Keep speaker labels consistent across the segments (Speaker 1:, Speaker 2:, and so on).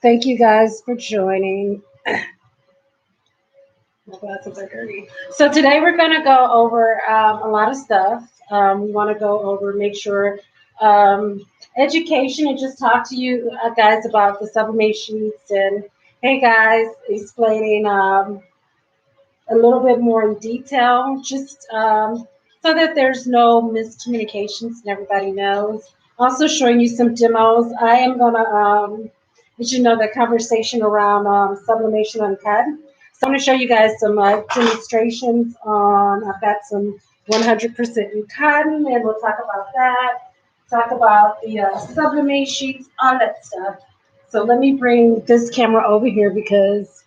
Speaker 1: Thank you guys for joining. My glasses are dirty. So today we're going to go over a lot of stuff. We want to go over, make sure education and just talk to you guys about the sublimations and hey guys, explaining a little bit more in detail, just so that there's no miscommunications and everybody knows. Also showing you some demos. I am going to let you know the conversation around sublimation on cotton. So I'm going to show you guys some demonstrations on, I've got some 100% in cotton, and we'll talk about that. Talk about the sublimate sheets, all that stuff. So let me bring this camera over here because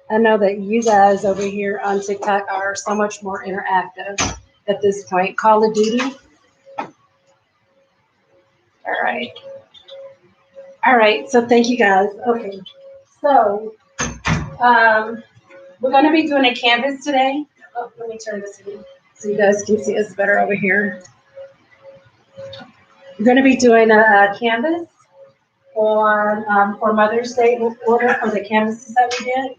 Speaker 1: I know that you guys over here on TikTok are so much more interactive at this point. Call of Duty. All right. All right. So thank you guys. Okay. So we're going to be doing a canvas today. Oh, let me turn this in so you guys can see us better over here. We're going to be doing a canvas on for Mother's Day order for the canvases that we did.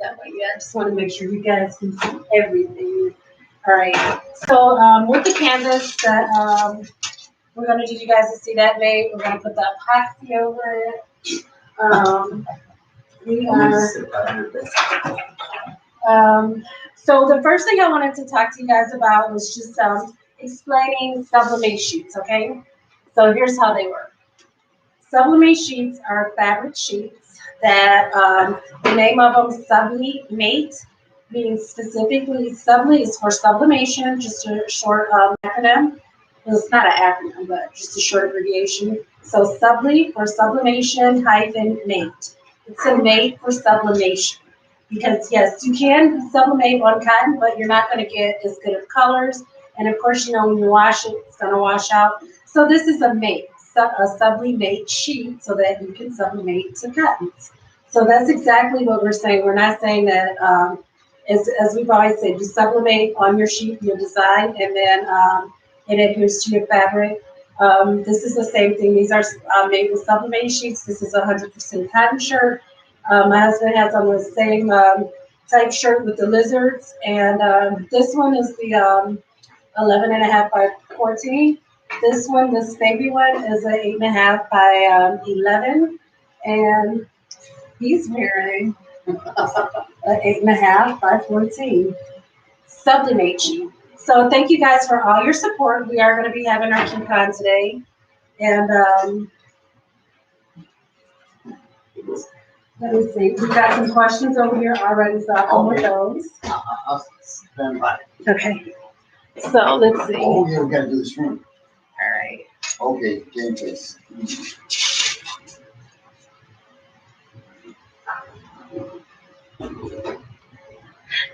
Speaker 1: That way, yeah. I just want to make sure you guys can see everything. All right. So with the canvas that we're going to do, you guys to see that made. We're going to put the epoxy over it. We are. So the first thing I wanted to talk to you guys about was just explaining sublimate sheets. Okay. So here's how they work. Sublimate sheets are fabric sheets that the name of them sublimate means specifically subli is for sublimation, just a short acronym. Well, it's not an acronym, but just a short abbreviation. So subli for sublimation hyphen mate. It's a mate for sublimation. Because yes, you can sublimate on cotton, but you're not going to get as good of colors. And of course, you know, when you wash it, it's going to wash out. So this is a mate. A sublimate sheet so that you can sublimate to cottons. So that's exactly what we're saying. We're not saying that, as we've always said, you sublimate on your sheet, your design, and then it adheres to your fabric. This is the same thing. These are made with sublimate sheets. This is a 100% cotton shirt. My husband has on the same type shirt with the lizards, and this one is the 11.5 by 14. This one, this baby one, is an 8.5 by 11, and he's wearing an 8.5 by 14 sublimate sheet. So thank you guys for all your support. We are going to be having our coupon today, and let me see. We got some questions over here already, so I'll go with those.
Speaker 2: I'll stand by.
Speaker 1: Okay. So let's see.
Speaker 2: Oh yeah, we got to do this room.
Speaker 1: All right.
Speaker 2: Okay, game face.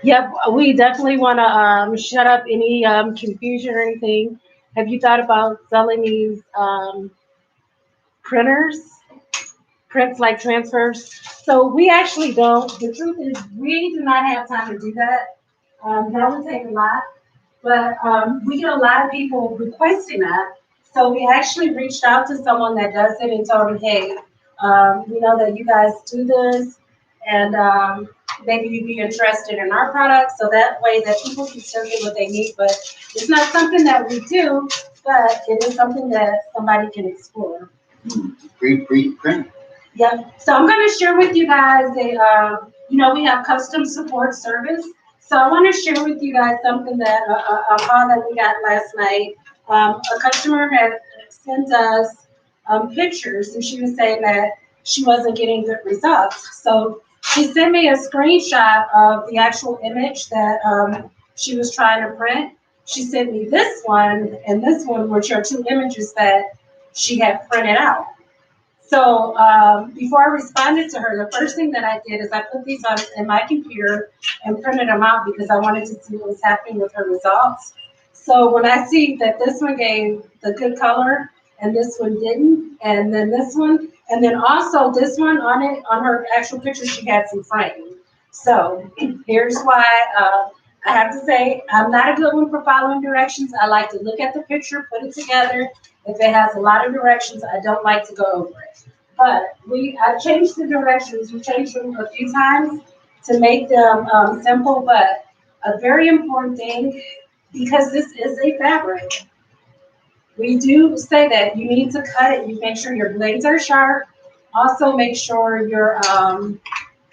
Speaker 1: Yep, we definitely want to shut up any confusion or anything. Have you thought about selling these printers? Prints like transfers? So we actually don't. The truth is we do not have time to do that. That would take a lot. But we get a lot of people requesting that. So we actually reached out to someone that does it and told them, hey, we know that you guys do this, and maybe you'd be interested in our product, so that way that people can still get what they need. But it's not something that we do, but it is something that somebody can explore.
Speaker 2: Print.
Speaker 1: Yep. So I'm going to share with you guys we have custom support service. So I want to share with you guys something that a call that we got last night. A customer had sent us pictures, and she was saying that she wasn't getting good results. So she sent me a screenshot of the actual image that she was trying to print. She sent me this one and this one, which are two images that she had printed out. So before I responded to her, the first thing that I did is I put these on in my computer and printed them out because I wanted to see what was happening with her results. So when I see that this one gave the good color and this one didn't, and then this one, and then also this one on it, on her actual picture, she had some fraying. So here's why I have to say, I'm not a good one for following directions. I like to look at the picture, put it together. If it has a lot of directions, I don't like to go over it. But I changed the directions. We changed them a few times to make them simple, but a very important thing, because this is a fabric. We do say that you need to cut it. You make sure your blades are sharp. Also, make sure your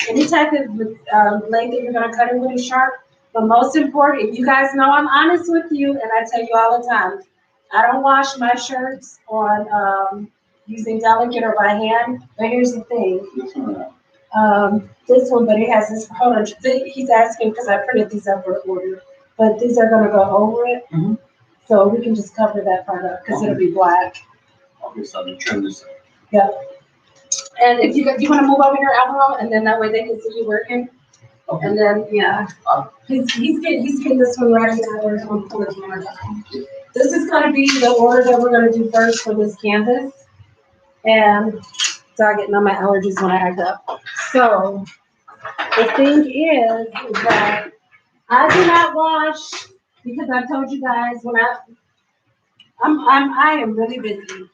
Speaker 1: any type of blade that you're going to cut it with is sharp. But most important, you guys know I'm honest with you, and I tell you all the time, I don't wash my shirts on using delicate or by hand. But here's the thing. This one, but it has this, hold on, he's asking because I printed these up for order, but these are going to go over it.
Speaker 2: Mhm.
Speaker 1: So we can just cover that part up because it'll be black.
Speaker 2: Okay, so I'm gonna trim this up.
Speaker 1: Yep. And if you want to move over here, Alvaro, and then that way they can see you working.
Speaker 2: Okay.
Speaker 1: And then, yeah, he's getting this one ready. We're going to pull the camera down. This is going to be the order that we're going to do first for this canvas. And sorry, getting on my allergies when I act up. So the thing is that I do not wash, because I told you guys when I am really busy.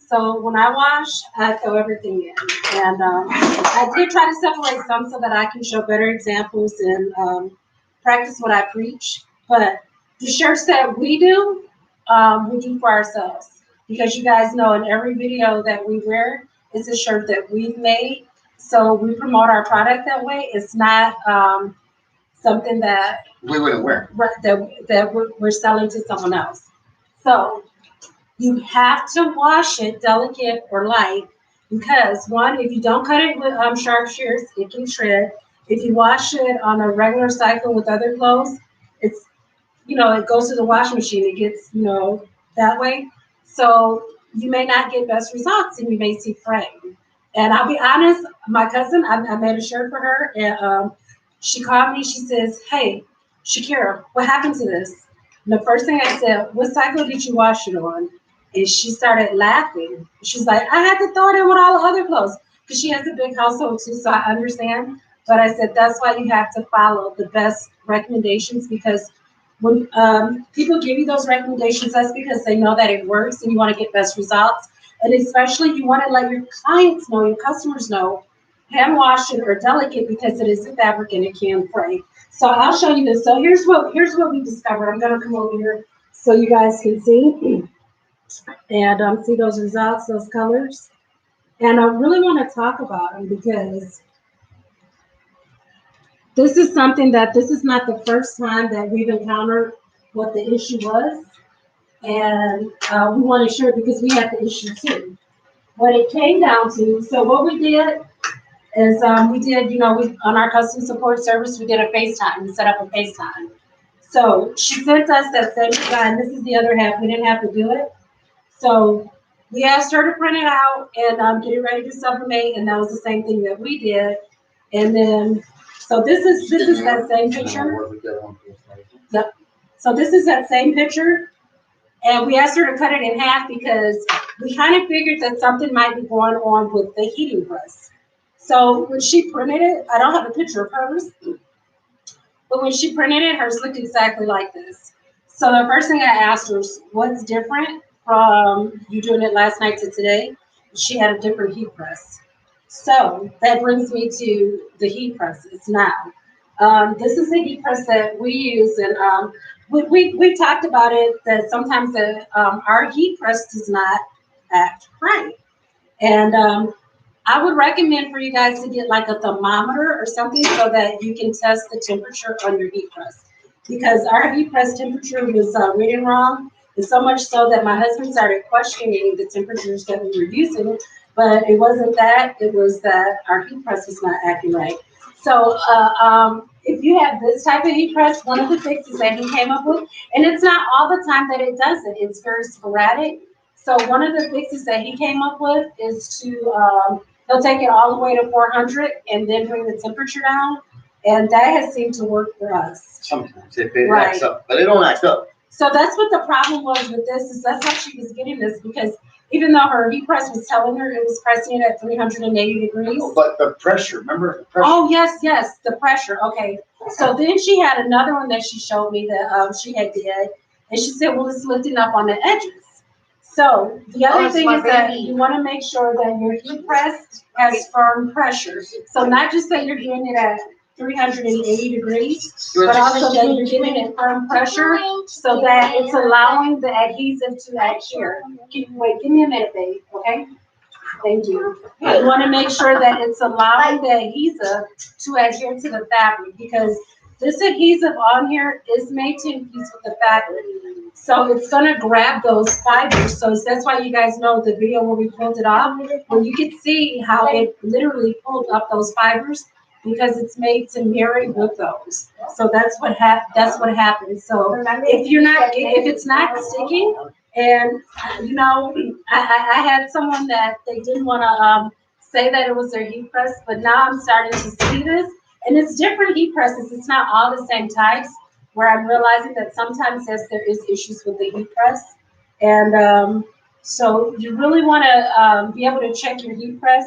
Speaker 1: So when I wash, I throw everything in. And I did try to separate some so that I can show better examples and practice what I preach. But the shirts that we do for ourselves. Because you guys know in every video that we wear, it's a shirt that we've made. So we promote our product that way. It's not something that
Speaker 2: We wouldn't wear.
Speaker 1: that we're selling to someone else. So you have to wash it delicate or light, because one, if you don't cut it with sharp shears, it can shred. If you wash it on a regular cycle with other clothes, it's, it goes to the washing machine. It gets, that way. So you may not get best results and you may see fraying. And I'll be honest, my cousin, I made a shirt for her, and she called me. She says, "Hey, Shakira, what happened to this?" And the first thing I said, "What cycle did you wash it on?" And she started laughing. She's like, "I had to throw it in with all the other clothes," because she has a big household too, so I understand. But I said, that's why you have to follow the best recommendations, because when people give you those recommendations, that's because they know that it works and you want to get best results. And especially you want to let your clients know, your customers know, hand wash it or delicate, because it is a fabric and it can fray. So I'll show you this. So here's what we discovered. I'm going to come over here so you guys can see. And see those results, those colors. And I really want to talk about them, because this is something that this is not the first time that we've encountered what the issue was. And we want to share it because we had the issue too. What it came down to, so what we did is on our customer support service, we did a FaceTime. We set up a FaceTime. So she sent us that same design. This is the other half. We didn't have to do it. So we asked her to print it out and get it ready to sublimate, and that was the same thing that we did. And then, so this is that same picture. Yep. So this is that same picture, and we asked her to cut it in half because we kind of figured that something might be going on with the heating press. So when she printed it, I don't have a picture of hers, but when she printed it, hers looked exactly like this. So the first thing I asked her was, what's different from you doing it last night to today? She had a different heat press. So that brings me to the heat presses now. This is the heat press that we use, and we talked about it, that sometimes our heat press does not act right. And I would recommend for you guys to get like a thermometer or something so that you can test the temperature on your heat press. Because our heat press temperature was reading wrong, and so much so that my husband started questioning the temperatures that we were using. But it wasn't that, it was that our heat press was not acting right. So if you have this type of heat press, one of the fixes that he came up with, and it's not all the time that it does it, it's very sporadic. So one of the fixes that he came up with is to, he'll take it all the way to 400 and then bring the temperature down. And that has seemed to work for us.
Speaker 2: Sometimes if it acts up, but it don't act up.
Speaker 1: So that's what the problem was with this, is that's how she was getting this, because even though her heat press was telling her it was pressing it at 380 degrees.
Speaker 2: But the pressure, remember the pressure?
Speaker 1: Oh, yes, the pressure, okay. So then she had another one that she showed me that she had did, and she said, well, it's lifting up on the edges. So the other thing is that you want to make sure that your heat press has firm pressure. So not just that you're doing it at 380 degrees, but also that you're giving it firm pressure so that it's allowing the adhesive to adhere. Wait, give me a minute, babe, okay? Thank you. You want to make sure that it's allowing the adhesive to adhere to the fabric, because this adhesive on here is made to infuse with the fabric. So it's gonna grab those fibers. So that's why you guys know the video where we pulled it off, where you can see how it literally pulled up those fibers, because it's made to marry with those. So that's what happens. So if it's not sticking, and you know, I had someone that they didn't want to say that it was their heat press, but now I'm starting to see this, and it's different heat presses. It's not all the same types. Where I'm realizing that sometimes, yes, there is issues with the heat press, and so you really want to be able to check your heat press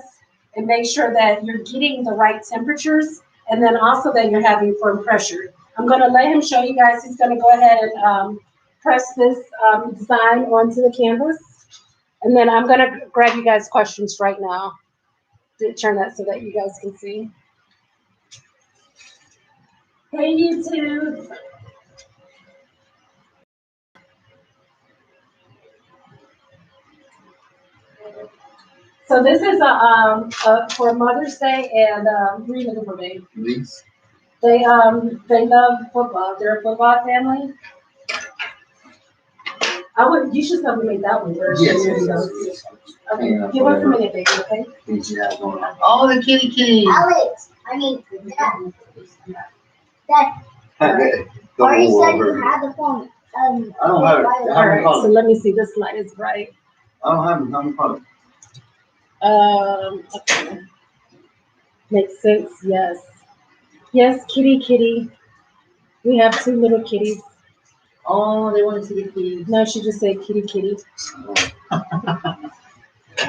Speaker 1: and make sure that you're getting the right temperatures, and then also that you're having firm pressure. I'm going to let him show you guys. He's going to go ahead and press this design onto the canvas, and then I'm going to grab you guys questions right now to turn that so that you guys can see. Hey, YouTube. So this is for Mother's Day, and read it for me.
Speaker 2: Please.
Speaker 1: They love football. They're a football family. You should sublimate that one first.
Speaker 2: Yes.
Speaker 1: Okay, give us a minute, baby, okay?
Speaker 2: Oh, the kitty.
Speaker 3: Alex, I mean, Dad, already said you had the phone.
Speaker 2: I don't have it.
Speaker 1: All right, so let me see. This light is bright.
Speaker 2: I don't have it. I'm calling.
Speaker 1: Okay. Makes sense, yes. Yes, kitty. We have 2 little kitties.
Speaker 2: Oh, they want to see the kitty.
Speaker 1: No, she just said kitty.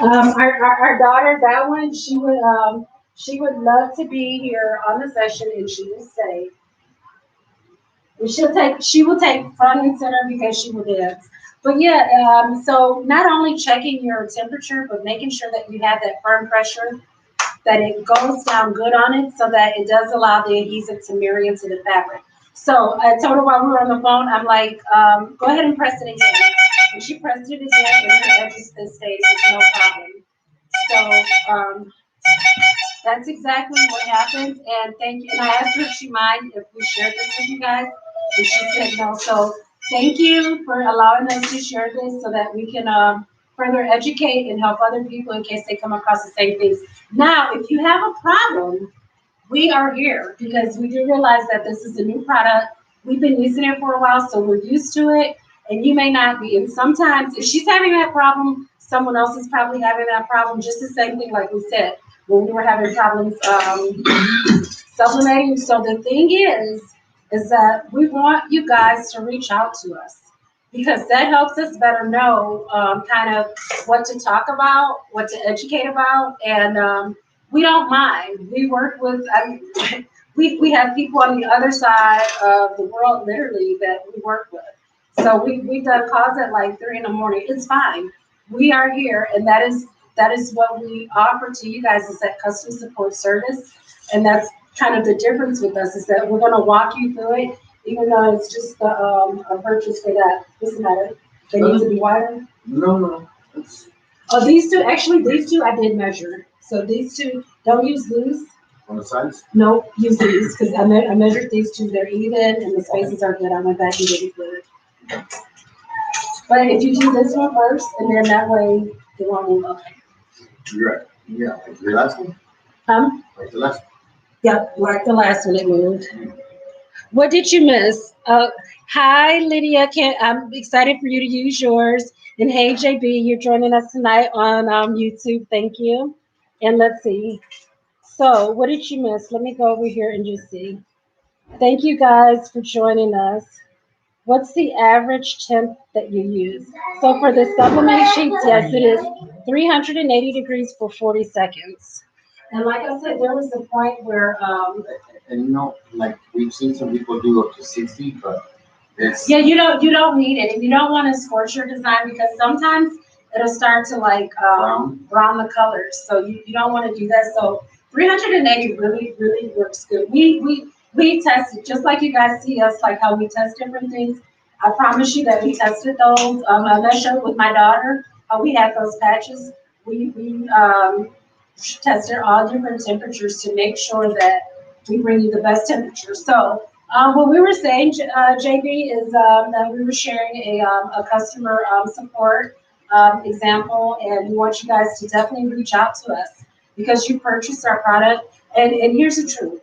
Speaker 1: Our daughter, that one, she would love to be here on the session, and she will stay. And she will take front and center because she will dance. But yeah, so not only checking your temperature, but making sure that you have that firm pressure, that it goes down good on it, so that it does allow the adhesive to marry into the fabric. So I told her while we were on the phone, I'm like, go ahead and press it again. And she pressed it again, and her edges stayed with no problem. So that's exactly what happened. And thank you. And I asked her if she mind if we shared this with you guys, and she said no. So thank you for allowing us to share this so that we can further educate and help other people in case they come across the same things. Now, if you have a problem, we are here because we do realize that this is a new product. We've been using it for a while, so we're used to it, and you may not be. And sometimes if she's having that problem, someone else is probably having that problem. Just the same thing like we said when we were having problems sublimating. So the thing is that we want you guys to reach out to us, because that helps us better know kind of what to talk about, what to educate about, and we don't mind. We work with, we have people on the other side of the world, literally, that we work with. So we've done calls at like 3 a.m. It's fine. We are here, and that is what we offer to you guys, is that custom support service, and that's kind of the difference with us, is that we're going to walk you through it, even though it's just a purchase for that. Doesn't matter. They need to be wider.
Speaker 2: No.
Speaker 1: Oh, these two I did measure. So these two, don't use loose.
Speaker 2: On the sides?
Speaker 1: No, use these, because I measured these two. They're even, and the spaces are good. I went back and did it good. But if you do this one first, and then that way it won't move up.
Speaker 2: You're right. Yeah, like the last one. Like the last one.
Speaker 1: Yep, like the last one it moved. What did you miss? Hi, Lydia. I'm excited for you to use yours. And hey, JB, you're joining us tonight on YouTube. Thank you. And let's see. So, what did you miss? Let me go over here and just see. Thank you guys for joining us. What's the average temp that you use? So for the sublimate sheets, yes, it is 380 degrees for 40 seconds. And like I said, there was a point where,
Speaker 2: And you know, like we've seen some people do up to 60, but it's
Speaker 1: yeah, you don't need it. And you don't want to scorch your design because sometimes it'll start to like brown the colors. So you don't want to do that. So 380 really, really works good. We tested just like you guys see us, like how we test different things. I promise you that we tested those. I showed with my daughter how we had those patches. We tested all different temperatures to make sure that we bring you the best temperature. So what we were saying, JB, is that we were sharing a customer support example, and we want you guys to definitely reach out to us because you purchased our product. And here's the truth.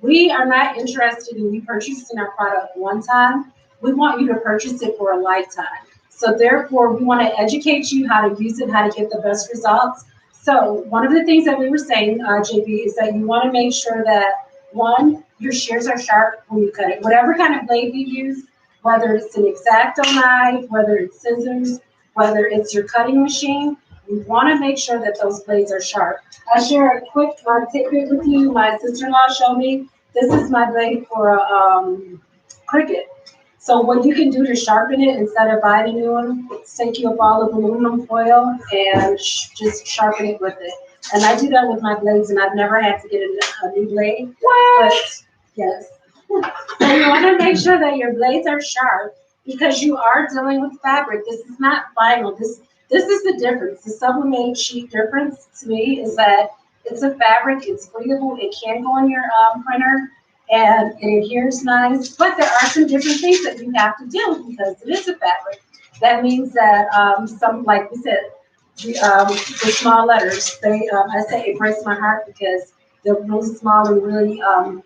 Speaker 1: We are not interested in you purchasing our product one time. We want you to purchase it for a lifetime. So therefore, we want to educate you how to use it, how to get the best results. So one of the things that we were saying, JB, is that you want to make sure that one, your shears are sharp when you cut it. Whatever kind of blade you use, whether it's an X-Acto knife, whether it's scissors, whether it's your cutting machine, we want to make sure that those blades are sharp. I'll share a quick tidbit with you. My sister-in-law showed me. This is my blade for a cricket. So what you can do to sharpen it instead of buying a new one, is take you a ball of aluminum foil and just sharpen it with it. And I do that with my blades, and I've never had to get a new blade. What? But yes. So you want to make sure that your blades are sharp because you are dealing with fabric. This is not vinyl. This is the difference. The sublimated sheet difference to me is that it's a fabric. It's breathable. It can go on your printer, and it adheres nice. But there are some different things that you have to do because it is a fabric. That means that some, like we said, the small letters. I say it breaks my heart because they're really small and really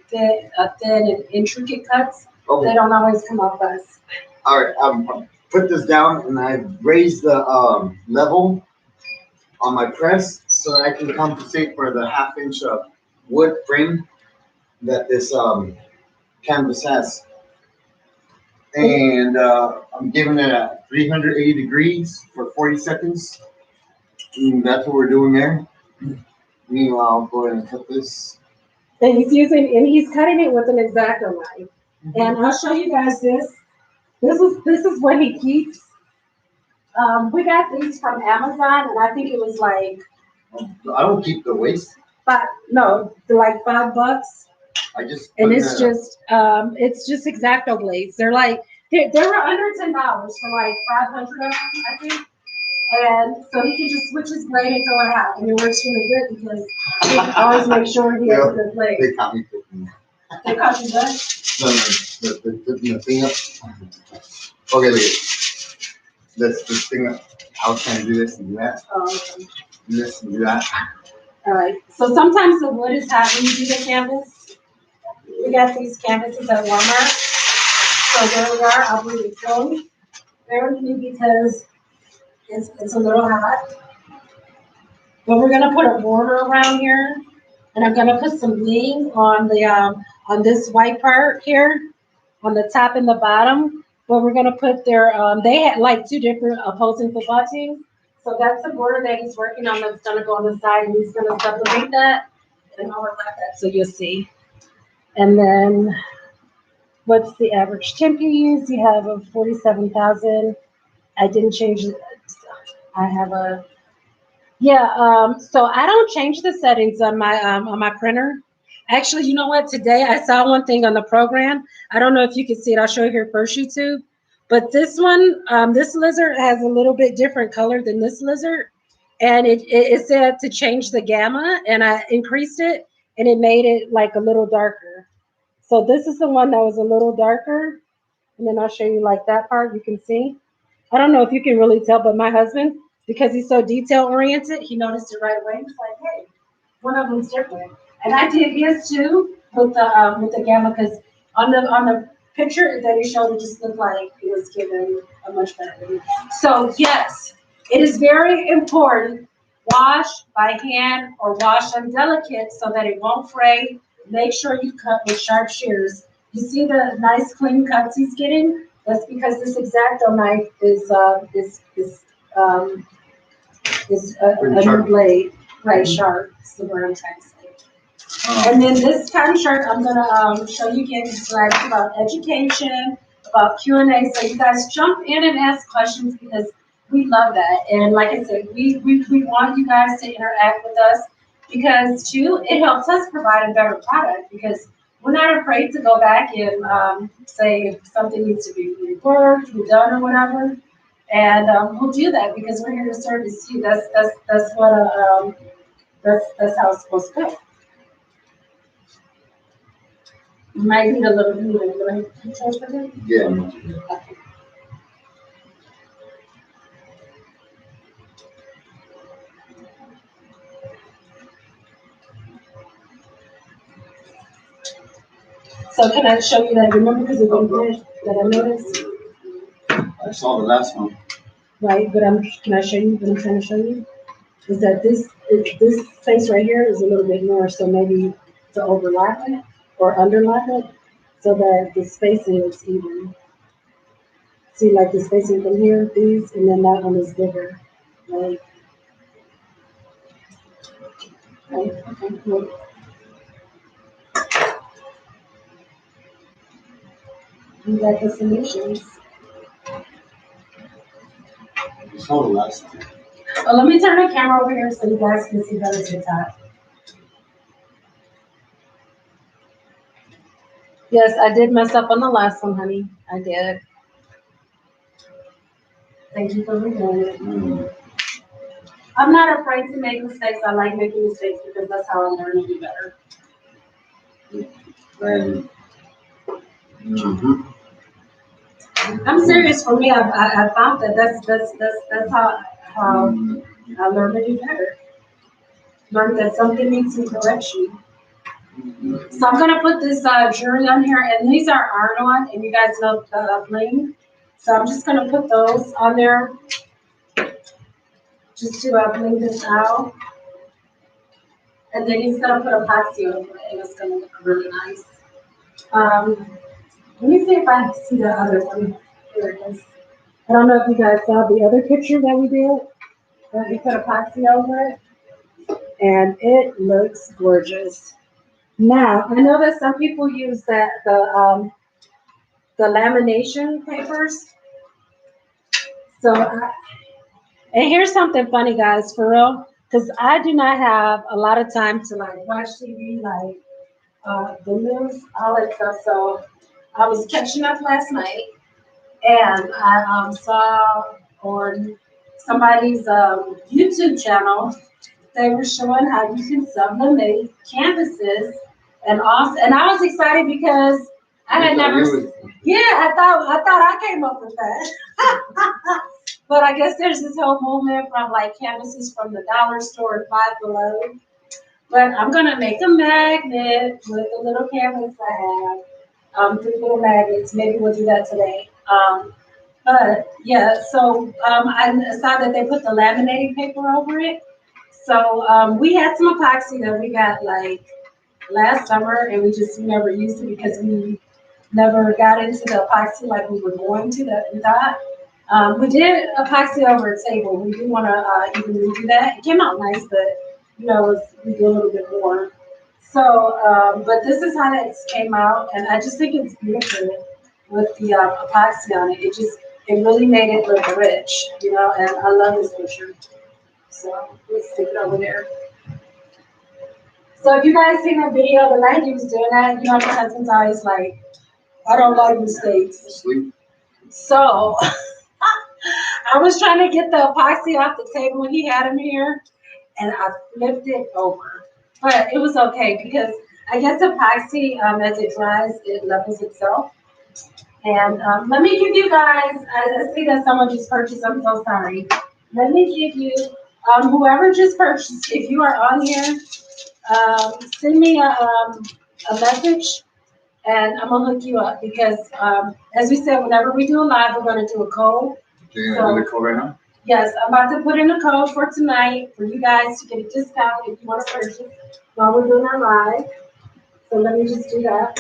Speaker 1: thin and intricate cuts. Okay. They don't always come off us.
Speaker 2: All right, put this down, and I raised the level on my press so that I can compensate for the 1/2 inch wood frame that this canvas has. And I'm giving it at 380 degrees for 40 seconds. And that's what we're doing there. Meanwhile, I'll go ahead and cut this.
Speaker 1: And he's cutting it with an X-Acto knife. Mm-hmm. And I'll show you guys this. This is what he keeps. We got these from Amazon, and I think it was like.
Speaker 2: I don't keep the waste.
Speaker 1: But no, they're like $5.
Speaker 2: I just.
Speaker 1: And it's just X-Acto blades. They're like they were under $10 for like 500 of them, I think. And so he can just switch his blade and throw it out, and it works really good because he always makes sure he has a good blade.
Speaker 2: They caught me cooking.
Speaker 1: They caught you good?
Speaker 2: No, they're cooking the thing up. Okay, look at this thing up. I was trying to do this and do that.
Speaker 1: Oh, okay.
Speaker 2: Do this and do that.
Speaker 1: All right. So sometimes the wood is hot when you do the canvas. We got these canvases at Walmart. So there we are. I'll bring it slowly. Bear with me because it's a little hot. But we're gonna put a border around here, and I'm gonna put some bling on the on this white part here, on the top and the bottom. But we're gonna put they had like 2 different opposing football teams. So that's the border that he's working on that's gonna go on the side, and he's gonna sublimate that and overlap that so you'll see. And then what's the average temp you use? You have a 47,000. I didn't change it. I have a so I don't change the settings on my printer. Actually, you know what? Today I saw one thing on the program. I don't know if you can see it. I'll show you here first, YouTube. But this one, this lizard has a little bit different color than this lizard. And it said to change the gamma, and I increased it, and it made it like a little darker. So this is the one that was a little darker. And then I'll show you like that part, you can see. I don't know if you can really tell, but my husband, because he's so detail oriented, he noticed it right away. He's like, hey, one of them's different. And I did his too with the gamma, because on the picture that he showed, it just looked like it was given a much better read. So yes, it is very important. Wash by hand or wash on delicate so that it won't fray. Make sure you cut with sharp shears. You see the nice clean cuts he's getting? That's because this X-Acto knife um, is a new blade, right? Sharp. That's the word I'm trying to say. And then this time sharp, I'm gonna show you again slides about education, about Q&A. So you guys jump in and ask questions because we love that. And like I said, we want you guys to interact with us because too, it helps us provide a better product because we're not afraid to go back and say if something needs to be reworked, redone, or whatever. And we'll do that because we're here to service you. That's what that's how it's supposed to go. You might need a little bit. You want to transfer it?
Speaker 2: Yeah.
Speaker 1: Okay. So can I show you that? Remember, because it didn't finish that I noticed,
Speaker 2: I saw the last one.
Speaker 1: right? But can I show you what I'm trying to show you? Is that this space right here is a little bit more, so maybe to overlap it or underlap it, so that the spacing is even. See, like the spacing from here, these, and then that one is bigger, right? Right. Okay. Cool. You got the solutions.
Speaker 2: I saw the last one.
Speaker 1: Well, let me turn the camera over here so you guys can see better to top. Yes, I did mess up on the last one, honey. I did. Thank you for redoing it. I'm not afraid to make mistakes. I like making mistakes because that's how I learn to do better.
Speaker 2: And,
Speaker 1: I'm serious. For me, I found that that's how I learn to do better. Learn that something needs some correction. So I'm gonna put this jewelry on here, and these are iron-on, and you guys know the bling. So I'm just gonna put those on there just to bling this out. And then he's gonna put epoxy over it, and it's gonna look really nice. Let me see if I can see the other one. Here it is. I don't know if you guys saw the other picture that we did, that we put epoxy over it, and it looks gorgeous. Now, I know that some people use the lamination papers. So, and here's something funny, guys, for real, because I do not have a lot of time to like watch TV, like the news, all that stuff. So I was catching up last night, and I saw on somebody's YouTube channel they were showing how you can sublimate canvases, and also, and I was excited because I had never. Yeah, I thought I came up with that. But I guess there's this whole movement from like canvases from the dollar store and Five Below. But I'm gonna make a magnet with the little canvas I have. 3 little magnets. Maybe we'll do that today. But yeah, so I saw that they put the laminating paper over it. So we had some epoxy that we got like last summer, and we just never used it because we never got into the epoxy like we were going to that we thought. We did epoxy over a table. We do want to even redo that. It came out nice, but you know, we do a little bit more. So, but this is how that came out, and I just think it's beautiful with the epoxy on it. It really made it look rich, you know, and I love this picture. So let's stick it over there. So if you guys seen the video the night he was doing that, you know, my husband's always like, I don't like mistakes.
Speaker 2: Sleep.
Speaker 1: So I was trying to get the epoxy off the table when he had him here, and I flipped it over. But it was okay because I guess epoxy, as it dries, it levels itself. And let me give you guys, I see that someone just purchased, I'm so sorry. Let me give you, whoever just purchased, if you are on here, send me a message and I'm gonna hook you up because as we said, whenever we do a live, we're gonna do a code.
Speaker 2: You're gonna do the code right now?
Speaker 1: Yes, I'm about to put in a code for tonight for you guys to get a discount if you want to purchase while we're doing our live. So let me just do that.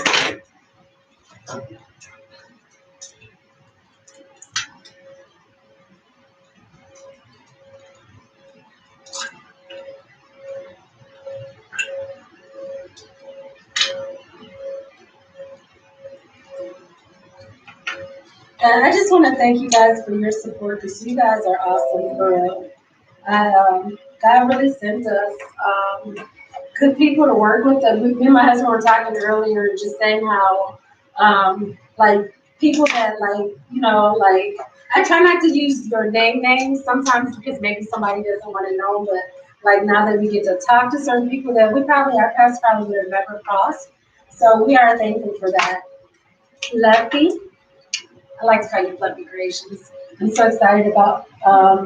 Speaker 1: And I just want to thank you guys for your support because you guys are awesome for real. God really sent us good people to work with. Me and my husband were talking earlier, just saying how, like, people that, like, like, I try not to use your names sometimes because maybe somebody doesn't want to know, but, like, now that we get to talk to certain people that our paths probably would have never crossed. So we are thankful for that. Lucky. I like to call you Fluffy Creations. I'm so excited about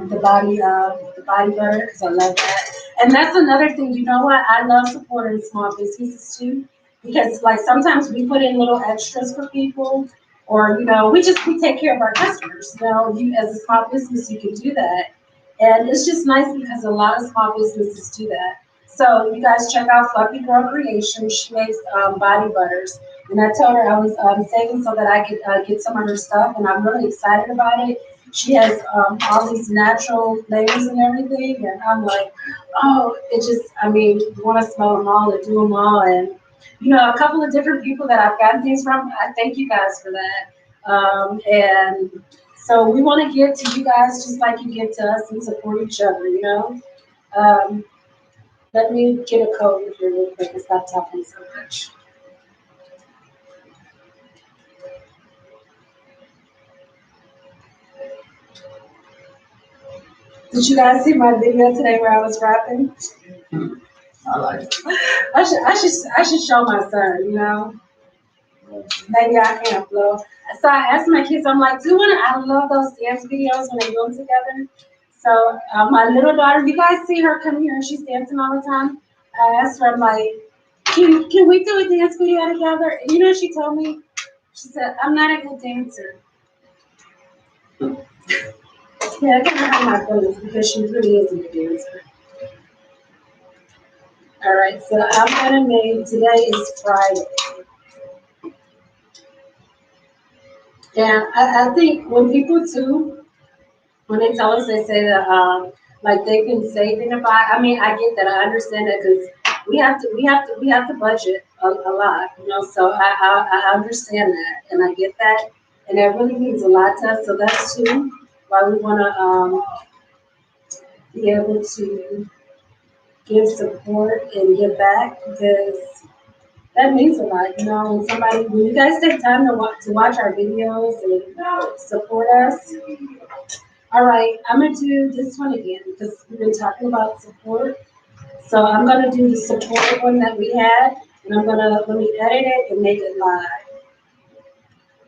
Speaker 1: the body butter because I love that. And that's another thing. You know what? I love supporting small businesses too because like sometimes we put in little extras for people, or we take care of our customers. You as a small business you can do that, and it's just nice because a lot of small businesses do that. So you guys check out Fluffy Girl Creations. She makes body butters. And I told her I was saving so that I could get some of her stuff, and I'm really excited about it. She has all these natural flavors and everything, and I'm like, oh, you want to smell them all and do them all. And, a couple of different people that I've gotten things from, I thank you guys for that. And so we want to give to you guys just like you give to us and support each other. Um, Let me get a code here real quick and stop talking so much. Did you guys see my video today where I was rapping?
Speaker 2: I like it.
Speaker 1: I should show my son. Maybe I can flow. So I asked my kids, I'm like, I love those dance videos when they go together. So my little daughter, you guys see her come here and she's dancing all the time. I asked her, I'm like, can we do a dance video together? And she told me, she said, I'm not a good dancer. Yeah, I kind of hurt my feelings because she really isn't a dancer. All right, so I'm gonna make, today is Friday. And I think when people too, when they tell us, they say that like they can say identify. I get that. I understand that because we have to budget a lot, So I understand that and I get that, and that really means a lot to us. So that's too why we want to be able to give support and give back because that means a lot, when you guys take time to watch our videos and support us. All right, I'm gonna do this one again because we've been talking about support. So I'm gonna do the support one that we had, and let me edit it and make it live.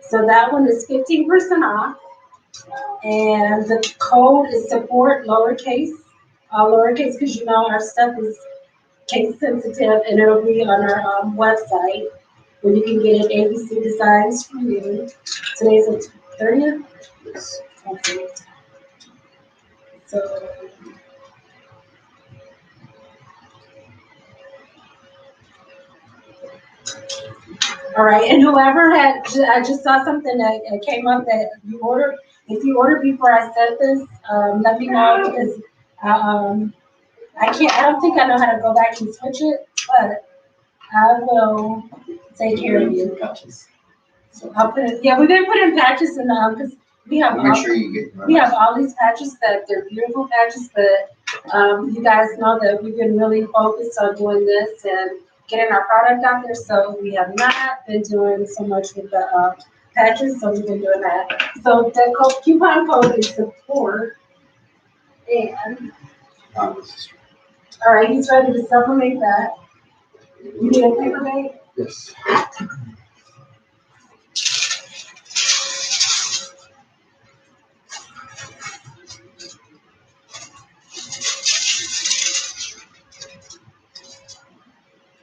Speaker 1: So that one is 15% off, and the code is support lowercase, all lowercase because our stuff is case sensitive, and it'll be on our website where you can get it ABC Designs from you. Today's the 30th.
Speaker 2: Yes.
Speaker 1: Okay. So, all right, and whoever I just saw something that came up that you ordered. If you order before I said this, let me know because I can't. I don't think I know how to go back and switch it, but I will take care of you. So I'll put it. Yeah, we're gonna put in patches and because we have.
Speaker 2: Make sure you get.
Speaker 1: We have all these patches that they're beautiful patches, but you guys know that we've been really focused on doing this and getting our product out there. So we have not been doing so much with the patches, so we've been doing that. So the coupon code is support. And all right, he's ready to sublimate that. You need a paper bag?
Speaker 2: Yes.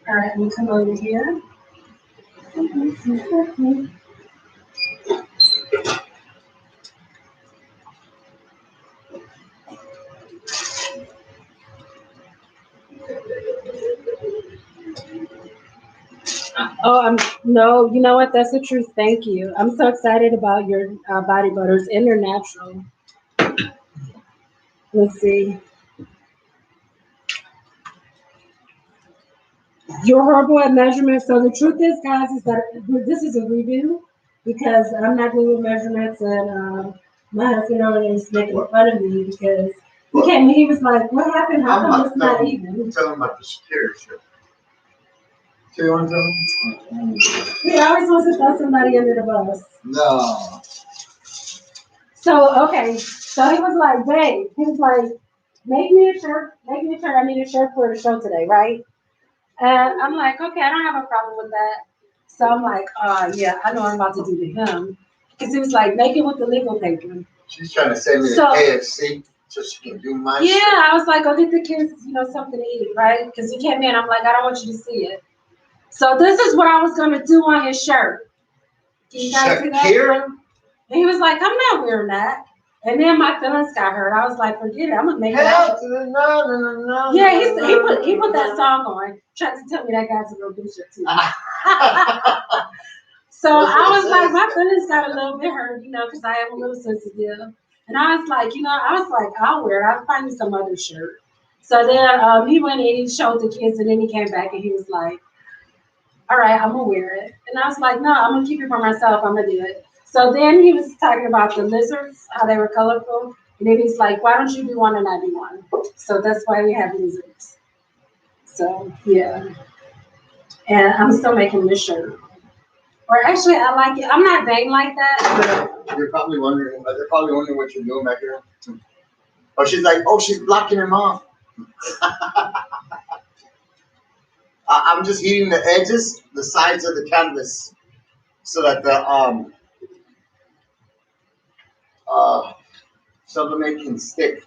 Speaker 1: All right, let me come over here. Oh, no, you know what? That's the truth. Thank you. I'm so excited about your body butters, and they're natural. Let's see. Your horrible at measurement. So the truth is, guys, is that this is a review. because I'm not good with measurements, and my husband over there is making fun of me because he came. He was like, "What happened? How
Speaker 2: I'm
Speaker 1: come it's
Speaker 2: not
Speaker 1: not even?"
Speaker 2: telling about the security shit. So you want to tell me?
Speaker 1: He always wants to throw somebody under the bus.
Speaker 2: No.
Speaker 1: So okay, so he was like, "Babe," he was like, "Make me a shirt. Make me a shirt. I need a shirt for the show today, right?" And I'm like, "Okay, I don't have a problem with that." So I'm like, yeah, I know what I'm about to do to him." Because he was like, "Make it with the legal paper."
Speaker 2: She's trying to send me to
Speaker 1: So-
Speaker 2: KFC so she can do my shit.
Speaker 1: Yeah, I was like, "Go get the kids, something to eat, right?" Because he came in, I'm like, "I don't want you to see it." So this is what I was gonna do on his shirt. Can you guys see that?
Speaker 2: Shakira?
Speaker 1: And he was like, "I'm not wearing that." And then my feelings got hurt. I was like, "Forget it. I'm gonna make it
Speaker 2: Hell
Speaker 1: out."
Speaker 2: to the no, no, no, no.
Speaker 1: Yeah, he put that song on, tried to tell me that guy's a real douche too. So I was like, my feelings got a little bit hurt, because I am a little sensitive. And I was like, I'll wear it. I'll find me some other shirt. So then he went and he showed the kids, and then he came back and he was like, "All right, I'm gonna wear it." And I was like, "No, I'm gonna keep it for myself. I'm gonna do it." So then he was talking about the lizards, how they were colorful. And then he's like, "Why don't you do one and I do one?" So that's why we have lizards. So yeah. And I'm still making this shirt. Or actually, I like it. I'm not vain like that.
Speaker 2: You're probably wondering, they're probably wondering what you're doing back here. Oh, she's like, oh, she's blocking him off. I'm just heating the edges, the sides of the canvas, so that the sublimate can stick.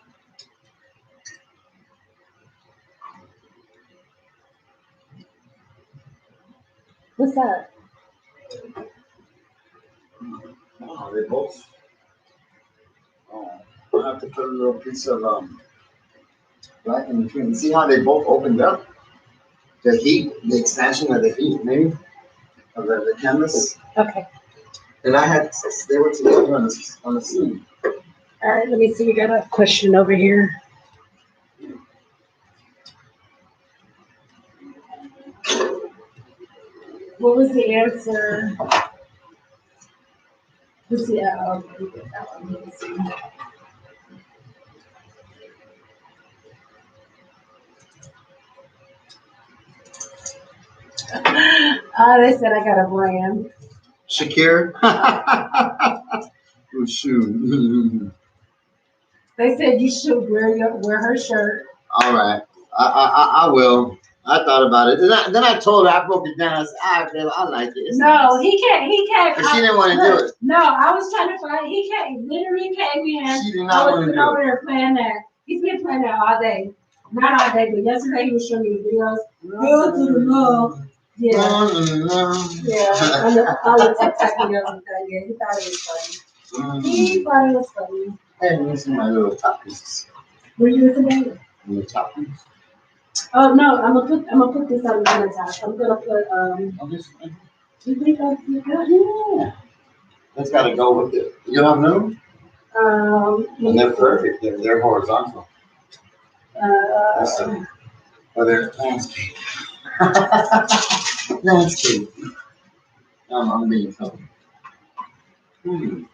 Speaker 1: What's that?
Speaker 2: Oh, they both. Oh, I have to put a little piece of black in between. See how they both opened up? The heat, the expansion of the heat, maybe, of the canvas.
Speaker 1: Okay.
Speaker 2: And they were together on the scene.
Speaker 1: All right, let me see. We got a question over here. What was the answer? Let's see. Okay, we get that one. Let me see. They said I got a brand.
Speaker 2: Shakira. Oh, shoot.
Speaker 1: They said you should wear her shirt.
Speaker 2: All right. I will. I thought about it. Then I told her, I broke it down. I said, I like it. It's
Speaker 1: No,
Speaker 2: nice.
Speaker 1: he can't.
Speaker 2: But she didn't want to do it.
Speaker 1: No, I was trying to find. He can't. Literally came in.
Speaker 2: She did not want to do
Speaker 1: over
Speaker 2: it.
Speaker 1: there playing that. He's been playing that all day. Not all day, but yesterday he was showing me the videos. Girl to the love. Yeah. Yeah. On the TikTok videos and that. Yeah, he thought it was funny. He thought it was funny.
Speaker 2: And missing my little top pieces.
Speaker 1: Were you listening?
Speaker 2: Little top pieces.
Speaker 1: Oh no, I'm gonna put this on the top. I'm gonna put You think that's good?
Speaker 2: Yeah. That's got to go with it. You don't know? And they're perfect. They're horizontal. Oh, they're landscape. Landscape. I'm being told. I'm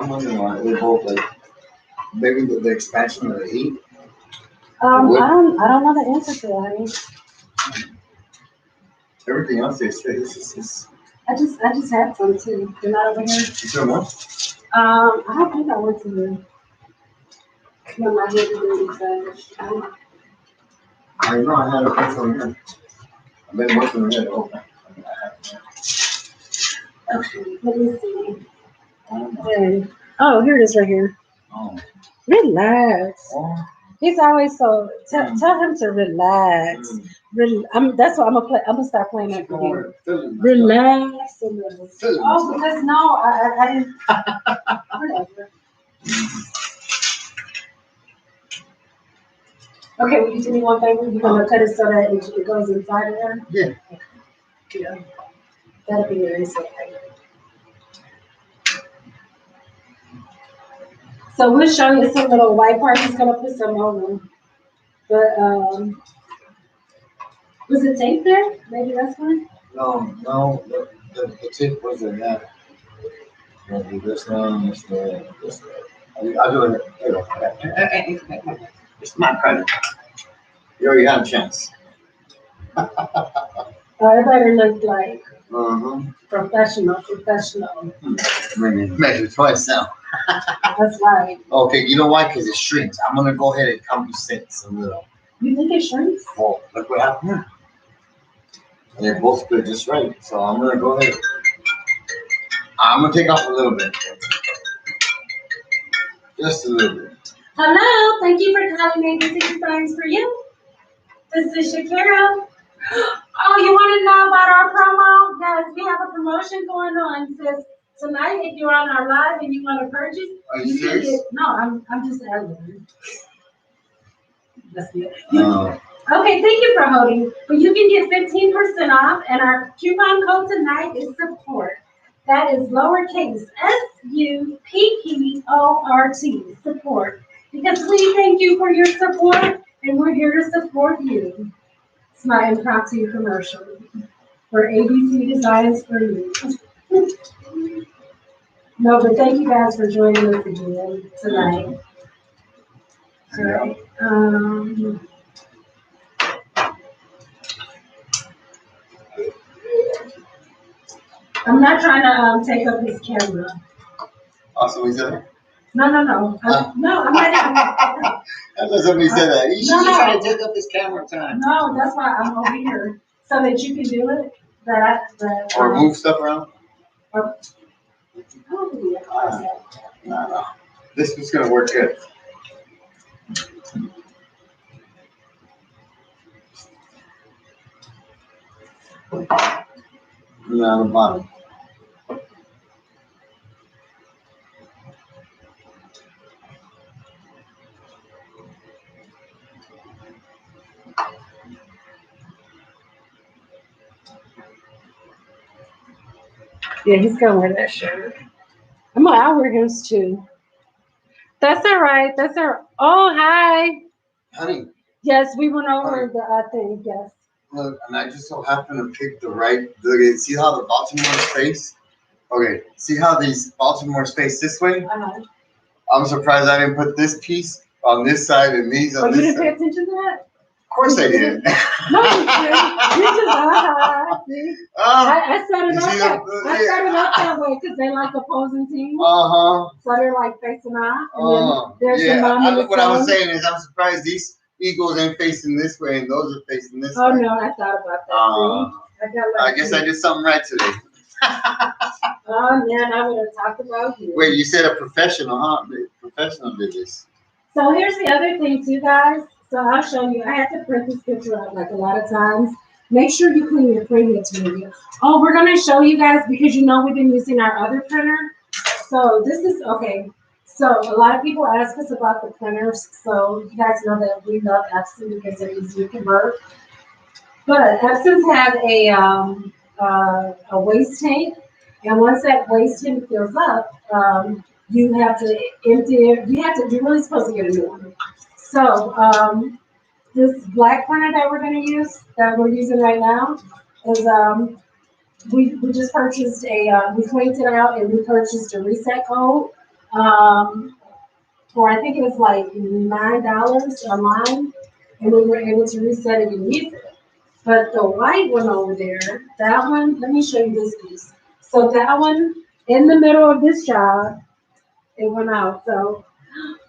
Speaker 2: wondering why they both like maybe the expansion of the heat.
Speaker 1: I don't know the answer to that, honey.
Speaker 2: Everything else they say is.
Speaker 1: I just had some too. They're not over here.
Speaker 2: You still want?
Speaker 1: I don't think I went to the. No, I didn't do it.
Speaker 2: I know I had a pencil here. I've been working on it open.
Speaker 1: Okay, let me see. Okay. Oh, here it is right here.
Speaker 2: Oh.
Speaker 1: Relax.
Speaker 2: Oh.
Speaker 1: He's always so. Tell him to relax. That's what I'm gonna play. I'm gonna start playing that for him. Relax. Oh, because no, I didn't. Whatever. Okay, will you do me one favor? You're gonna cut it so that it goes inside of there?
Speaker 2: Yeah.
Speaker 1: Yeah. That'll be nice. So we'll show you some little white parts. He's gonna put some on them. But Was it tape there? Maybe that's one.
Speaker 2: No, the tip wasn't that. I'll do this one, this one, this one. I'll do it. There you go. It's my credit. You already had a chance.
Speaker 1: It better look like
Speaker 2: Uh-huh.
Speaker 1: professional.
Speaker 2: Measure twice now.
Speaker 1: That's right.
Speaker 2: Okay, you know why? Because it shrinks. I'm gonna go ahead and compensate a little.
Speaker 1: You think it shrinks?
Speaker 2: Well, look what happened here. And they're both good just right. So I'm gonna go ahead. I'm gonna take off a little bit. Just a little bit.
Speaker 1: Hello, thank you for calling Maybe 6 Designs for You. This is Shakira. Oh, you want to know about our promo? Guys, we have a promotion going on. It says tonight, if you're on our live and you want to purchase,
Speaker 2: Are you serious?
Speaker 1: No, I'm just ad-libbing. That's it.
Speaker 2: Oh.
Speaker 1: Okay, thank you for holding. But you can get 15% off, and our coupon code tonight is support. That is lowercase SUPPORT, support. Because we thank you for your support, and we're here to support you. It's my impromptu commercial for ABC Designs for You. No, but thank you guys for joining us again tonight. All right. I'm not trying to take up his camera.
Speaker 2: Also, we said that?
Speaker 1: No. I'm not.
Speaker 2: That's somebody said that. You should
Speaker 1: No.
Speaker 2: try to take up this camera time.
Speaker 1: No, that's why I'm over here so that you can do it.
Speaker 2: Or move stuff around. No. This was gonna work good. No, on the bottom.
Speaker 1: Yeah, he's gonna wear that shirt. I'll wear his too. That's all right. Oh, hi.
Speaker 2: Honey,
Speaker 1: Yes, we went over the thing. Yes.
Speaker 2: look, and I just so happen to pick the right. Look at, see how the Baltimore's face? Okay, see how these Baltimore's face this way?
Speaker 1: Uh-huh.
Speaker 2: I'm surprised I didn't put this piece on this side and these on
Speaker 1: you
Speaker 2: this
Speaker 1: didn't
Speaker 2: side.
Speaker 1: pay attention to that?
Speaker 2: Of course I did.
Speaker 1: No, you didn't. You just see? I set it up that way because they like opposing teams. So they're like facing off. And then there's the mom and the
Speaker 2: what I was
Speaker 1: son.
Speaker 2: saying is I'm surprised these eagles ain't facing this way and those are facing this way.
Speaker 1: Oh no, I thought about that.
Speaker 2: I guess I did something right today.
Speaker 1: Oh man, I would have talked about you.
Speaker 2: Wait, you said a professional, huh? Professional did this.
Speaker 1: So here's the other thing too, guys. So I'll show you. I have to print this picture out like a lot of times. Make sure you clean your previous video. Oh, we're gonna show you guys because you know we've been using our other printer. So this is okay. So a lot of people ask us about the printers. So you guys know that we love Epson because they're easy to convert. But Epson's have a waste tank, and once that waste tank fills up, you have to empty it. You're really supposed to get a new one. So this black printer that we're using right now, is we just purchased we cleaned it out and we purchased a reset code for I think it was like $9 online, and we were able to reset it immediately. But the white one over there, that one, let me show you this piece. So that one in the middle of this job, it went out. So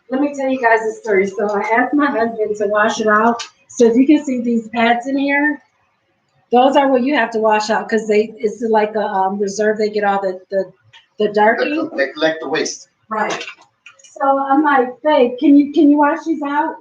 Speaker 1: let me tell you guys a story. So I asked my husband to wash it out. So if you can see these pads in here, those are what you have to wash out because it's like a reserve. They get all the darking.
Speaker 2: They collect the waste.
Speaker 1: Right. So I'm like, babe, can you wash these out?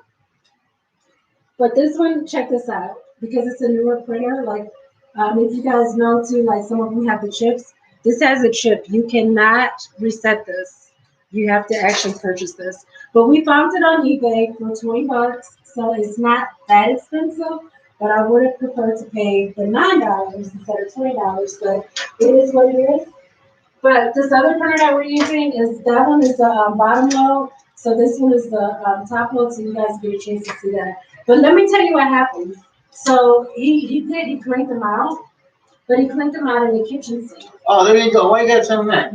Speaker 1: But this one, check this out, because it's a newer printer. Like, if you guys know too, like some of them have the chips. This has a chip. You cannot reset this. You have to actually purchase this. But we found it on eBay for $20, so it's not that expensive. But I would have preferred to pay the $9 instead of $20. But it is what it is. But this other printer that we're using that one is the bottom load. So this one is the top load, so you guys get a chance to see that. But let me tell you what happens. So he cleaned them out, but he cleaned them out in the kitchen sink.
Speaker 2: Oh, there you go. Why you gotta tell me that?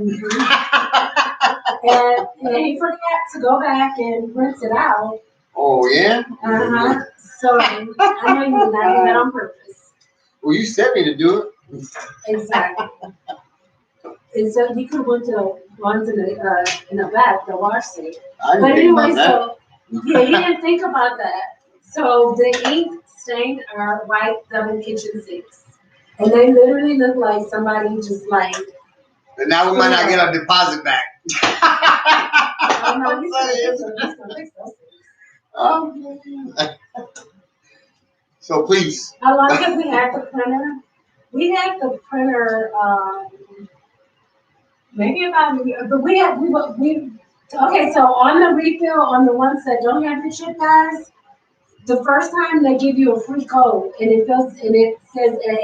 Speaker 1: And he forgot to go back and rinse it out.
Speaker 2: Oh, yeah?
Speaker 1: Uh-huh. So I know you did not do that on purpose.
Speaker 2: Well, you sent me to do it.
Speaker 1: Exactly. And so he could have went to the ones in the back, the wash sink.
Speaker 2: I didn't
Speaker 1: But
Speaker 2: think
Speaker 1: anyway,
Speaker 2: about that.
Speaker 1: so yeah, he didn't think about that. So the ink stained our white double kitchen sinks. And they literally look like somebody just like.
Speaker 2: And now we might not get our deposit back.
Speaker 1: Oh, no, he's gonna fix those.
Speaker 2: So please.
Speaker 1: I like that we had the printer. We had the printer maybe about a year, but we okay, so on the refill, on the ones that don't have the chip guys, the first time they give you a free code and it says at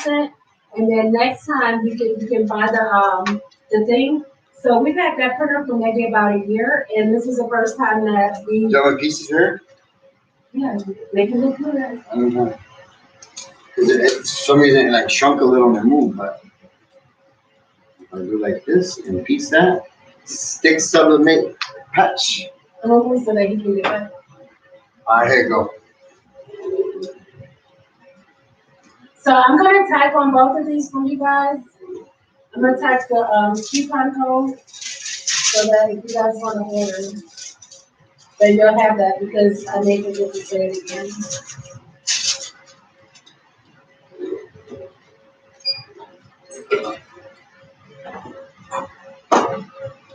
Speaker 1: 8%, and then next time you can buy the thing. So we've had that printer for maybe about a year, and this is the first time that we.
Speaker 2: Do you have pieces here?
Speaker 1: Yeah, make it look good.
Speaker 2: I don't know. Because for some reason it like shrunk a little and it moved, but I do like this and piece that. Stick sublimate patch.
Speaker 1: So that you can get it.
Speaker 2: Alright, here you go.
Speaker 1: So I'm gonna type on both of these for you guys. I'm gonna type the coupon code so that if you guys want to order, then you'll have that because I may forget to say it again.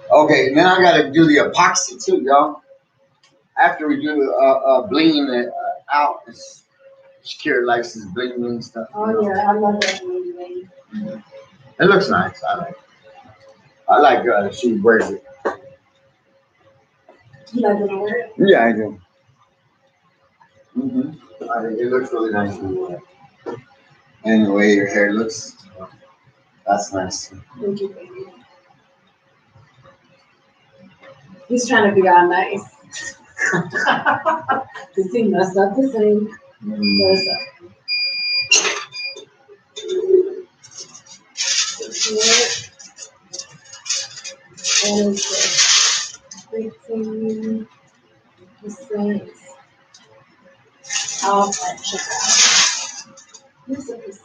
Speaker 2: Okay, now I gotta do the epoxy too, y'all. After we do bleeding it out, Shakira likes this bling bling stuff.
Speaker 1: Oh yeah, I love that movie.
Speaker 2: It looks nice. I like it. I like she wears it.
Speaker 1: You like it wear it?
Speaker 2: Yeah, I do. It looks really nice. And the way your hair looks, that's nice.
Speaker 1: Thank you, baby. He's trying to be all nice. Because he messed up the same. And it's 15%. Off at checkout. Here's a percent.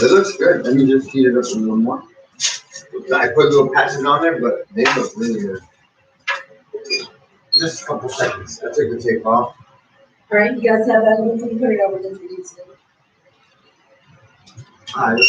Speaker 2: It looks good. Let me just heat it up a little more. I put little patches on there, but they look really good. Just a couple seconds. I took the tape off.
Speaker 1: All right, you guys have that one. You can put it over there for you too.
Speaker 2: All right.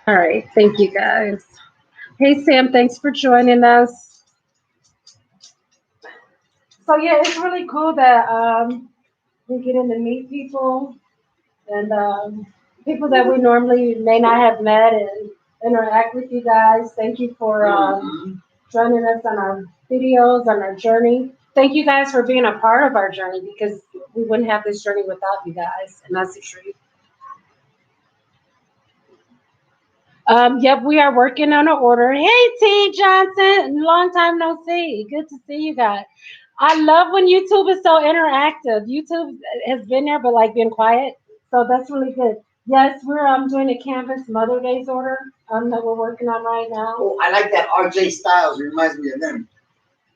Speaker 1: All right, thank you guys. Hey Sam, thanks for joining us. So yeah, it's really cool that we're getting to meet people and people that we normally may not have met and interact with you guys. Thank you for joining us on our videos, on our journey. Thank you guys for being a part of our journey because we wouldn't have this journey without you guys, and that's the truth. Yep, we are working on an order. Hey, T. Johnson, long time no see. Good to see you guys. I love when YouTube is so interactive. YouTube has been there, but like been quiet. So that's really good. Yes, we're doing a Canvas Mother Days order that we're working on right now.
Speaker 2: Oh, I like that RJ Styles. It reminds me of them.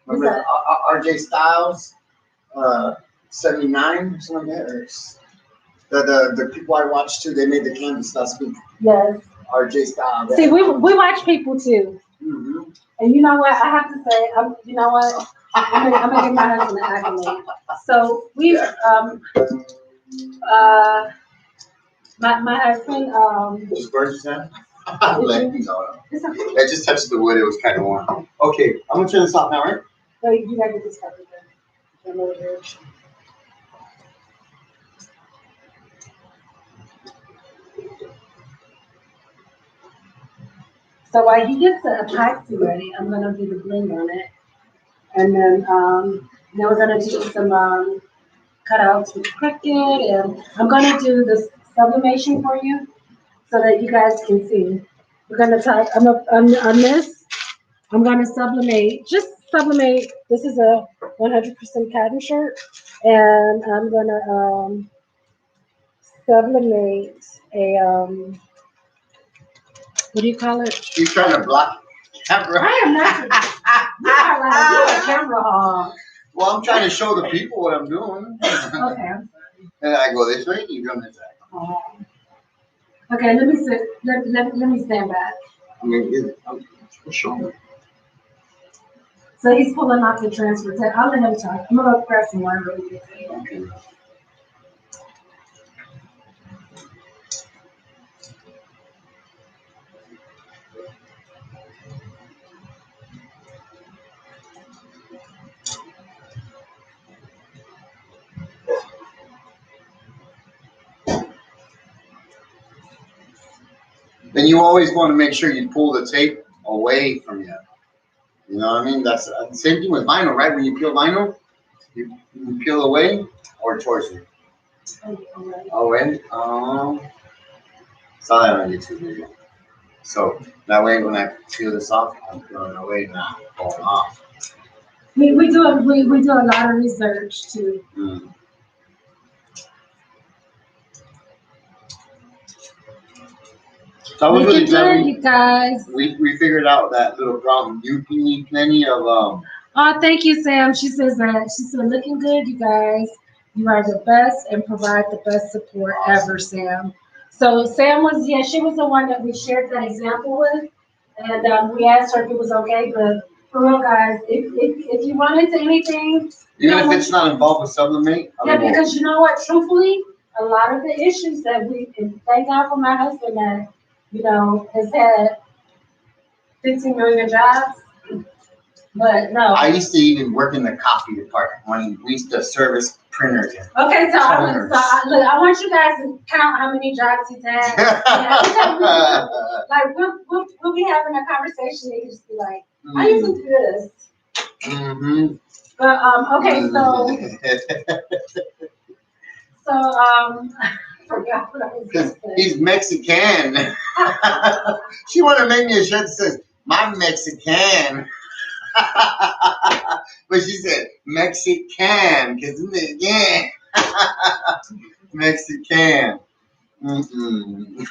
Speaker 2: Remember RJ Styles, 79 or something like that? The people I watched too, they made the Canvas last week.
Speaker 1: Yes.
Speaker 2: RJ Styles.
Speaker 1: See, we watch people too.
Speaker 2: Mm-hmm.
Speaker 1: And you know what? I have to say, you know what? I'm gonna give my husband an accolade. So we my husband
Speaker 2: Just burn yourself? I'm letting you know.
Speaker 1: It's okay.
Speaker 2: I just touched the wood. It was kind of warm. Okay, I'm gonna turn this off now, right?
Speaker 1: So you gotta get this covered then. So while he gets the epoxy ready, I'm gonna do the bling on it. And then we're gonna do some cutouts with Cricut, and I'm gonna do the sublimation for you so that you guys can see. We're gonna talk on this. I'm gonna sublimate, just sublimate. This is a 100% cotton shirt, and I'm gonna sublimate a what do you call it?
Speaker 2: He's trying to block the camera.
Speaker 1: I am not. You are like you're a camera hog.
Speaker 2: Well, I'm trying to show the people what I'm doing.
Speaker 1: Okay, I'm sorry.
Speaker 2: And I go this way, you come this way.
Speaker 1: Okay, let me sit. Let me stand back.
Speaker 2: I mean, I'm showing.
Speaker 1: So he's pulling off the transfer tape. I'll let him talk. I'm gonna grab some wine really quick.
Speaker 2: Okay. Then you always want to make sure you pull the tape away from you. You know what I mean? That's the same thing with vinyl, right? When you peel vinyl, you peel away or towards you. Away. Saw that on YouTube video. So that way, when I peel this off, I'm peeling away, not falling off.
Speaker 1: We do a lot of research too.
Speaker 2: Mm. So I was really glad
Speaker 1: you guys.
Speaker 2: we figured out that little problem. You need plenty of
Speaker 1: Oh, thank you, Sam. She said, looking good, you guys. You are the best and provide the best support ever, Sam. So Sam was, she was the one that we shared that example with. And we asked her if it was okay, but for real, guys, if you run into anything.
Speaker 2: Even if it's not involved with sublimate?
Speaker 1: Yeah, because you know what, truthfully, a lot of the issues that and thank God for my husband that, has had 15 million jobs. But no.
Speaker 2: I used to even work in the copy department when we used to service printers.
Speaker 1: Okay, so I want you guys to count how many jobs he's had. Like we'll be having a conversation and you just be like, I used to do this.
Speaker 2: Mm-hmm.
Speaker 1: But okay, so I forgot what I was going to say.
Speaker 2: He's Mexican. She wanted to make me a shirt that says, "My Mexican." But she said Mexican, because yeah, Mexican. Mm-mm.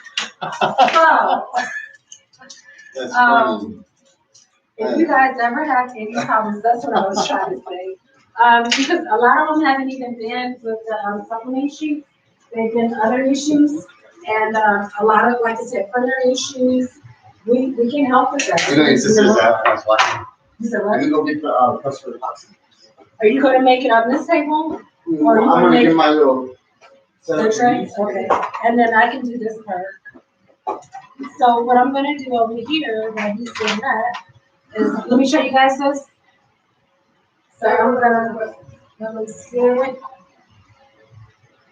Speaker 2: That's funny.
Speaker 1: If you guys ever have any problems, that's what I was trying to say. Because a lot of them haven't even been with the supplement sheets. They've been other issues, and a lot of, like I said, printer issues. We can help with that.
Speaker 2: You know, your sister's out. I was watching.
Speaker 1: You said what?
Speaker 2: Let me go get the customer box.
Speaker 1: Are you going to make it on this table?
Speaker 2: Or I'm going to get my little
Speaker 1: tray? Okay. And then I can do this part. So what I'm going to do over here, while he's doing that, is, let me show you guys this. So I'm going to, let me see.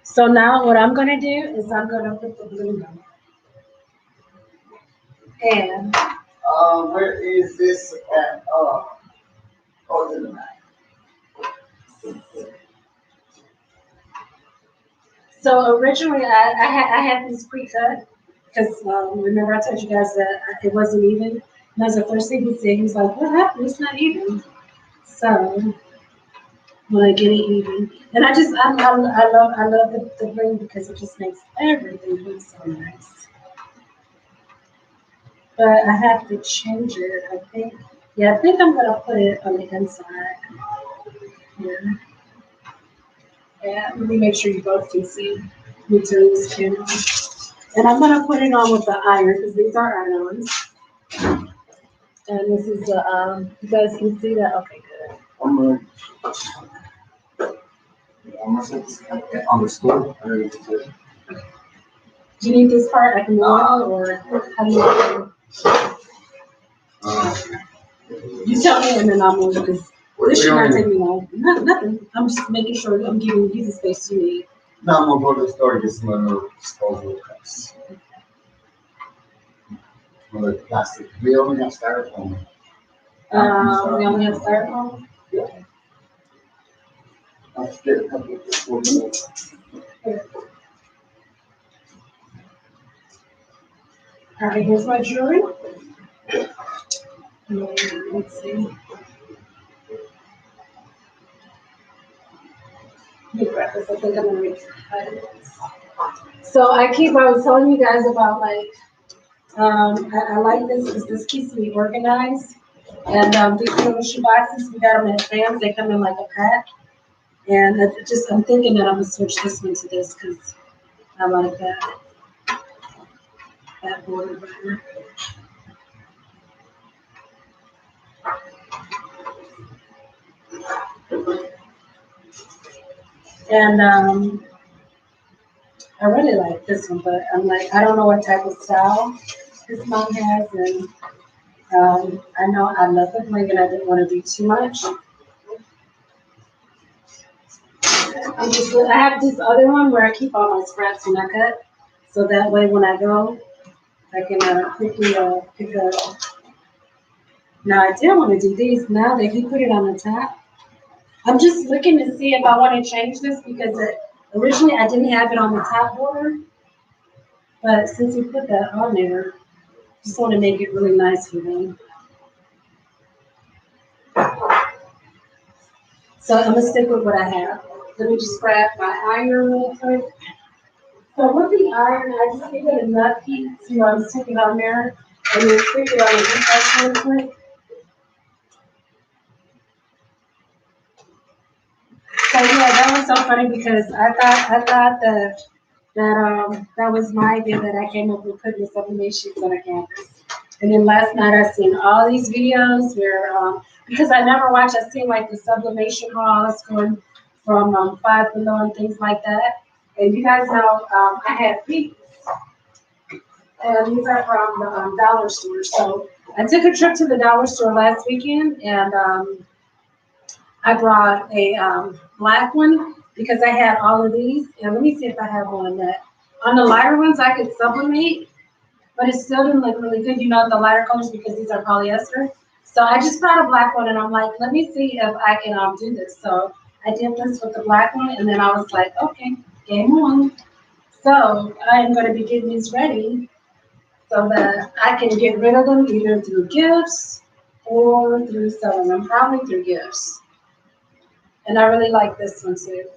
Speaker 1: So now what I'm going to do is I'm going to put the blue on. And
Speaker 2: where is this at? Oh, it's in the back.
Speaker 1: so originally I had these pre-cut because remember I told you guys that it wasn't even. And that's the first thing he said. He was like, "What happened? It's not even." So when I get it even, and I love the ring because it just makes everything look so nice. But I have to change it. I think I'm gonna put it on the inside here. Yeah, let me make sure you both can see me turn this camera. And I'm gonna put it on with the iron because these are iron-ons. And this is the you guys can see that. Okay, good.
Speaker 2: I'm gonna set this on the stove.
Speaker 1: Do you need this part like an oil or how do you want it? You tell me and then I'll move because this should not take me long. Nothing. I'm just making sure I'm giving you the space you need.
Speaker 2: No, I'm gonna go to the store and get some other disposable cups. Or plastic. We only have styrofoam.
Speaker 1: We only have styrofoam.
Speaker 2: Yeah. I'll just get a couple of disposable.
Speaker 1: All right, here's my jewelry. Let's see. Let me grab this. I think I'm gonna reach 5 minutes. So I was telling you guys about like, I like this because this keeps me organized. And these little shoe boxes, we got them in advance. They come in like a pack. And I'm thinking that I'm gonna switch this one to this because I like that border better. And I really like this one, but I'm like, I don't know what type of style this mom has, and I know I love the bling, and I didn't want to do too much. I have this other one where I keep all my scraps when I cut, so that way when I go, I can quickly pick up. Now I did want to do these. Now that he put it on the top, I'm just looking to see if I want to change this because originally I didn't have it on the top border, but since he put that on there, just want to make it really nice for them. So I'm gonna stick with what I have. Let me just grab my iron real quick. So with the iron, I just give it a nut heat. So I'm sticking on there and then stick it on the inside real quick. So yeah, that was so funny because I thought that was my idea that I came up with putting the sublimations on a canvas. And then last night I seen all these videos where because I never watched, I seen like the sublimation hauls going from Five Below and things like that. And you guys know I had these, and these are from the dollar store. So I took a trip to the dollar store last weekend, and I brought a black one because I had all of these. And let me see if I have one that. On the lighter ones, I could sublimate, but it still didn't look really good. You know, the lighter colors because these are polyester. So I just brought a black one, and I'm like, let me see if I can do this. So I did this with the black one, and then I was like, okay, game on. So I'm going to be getting these ready so that I can get rid of them either through gifts or through selling them, probably through gifts. And I really like this one too.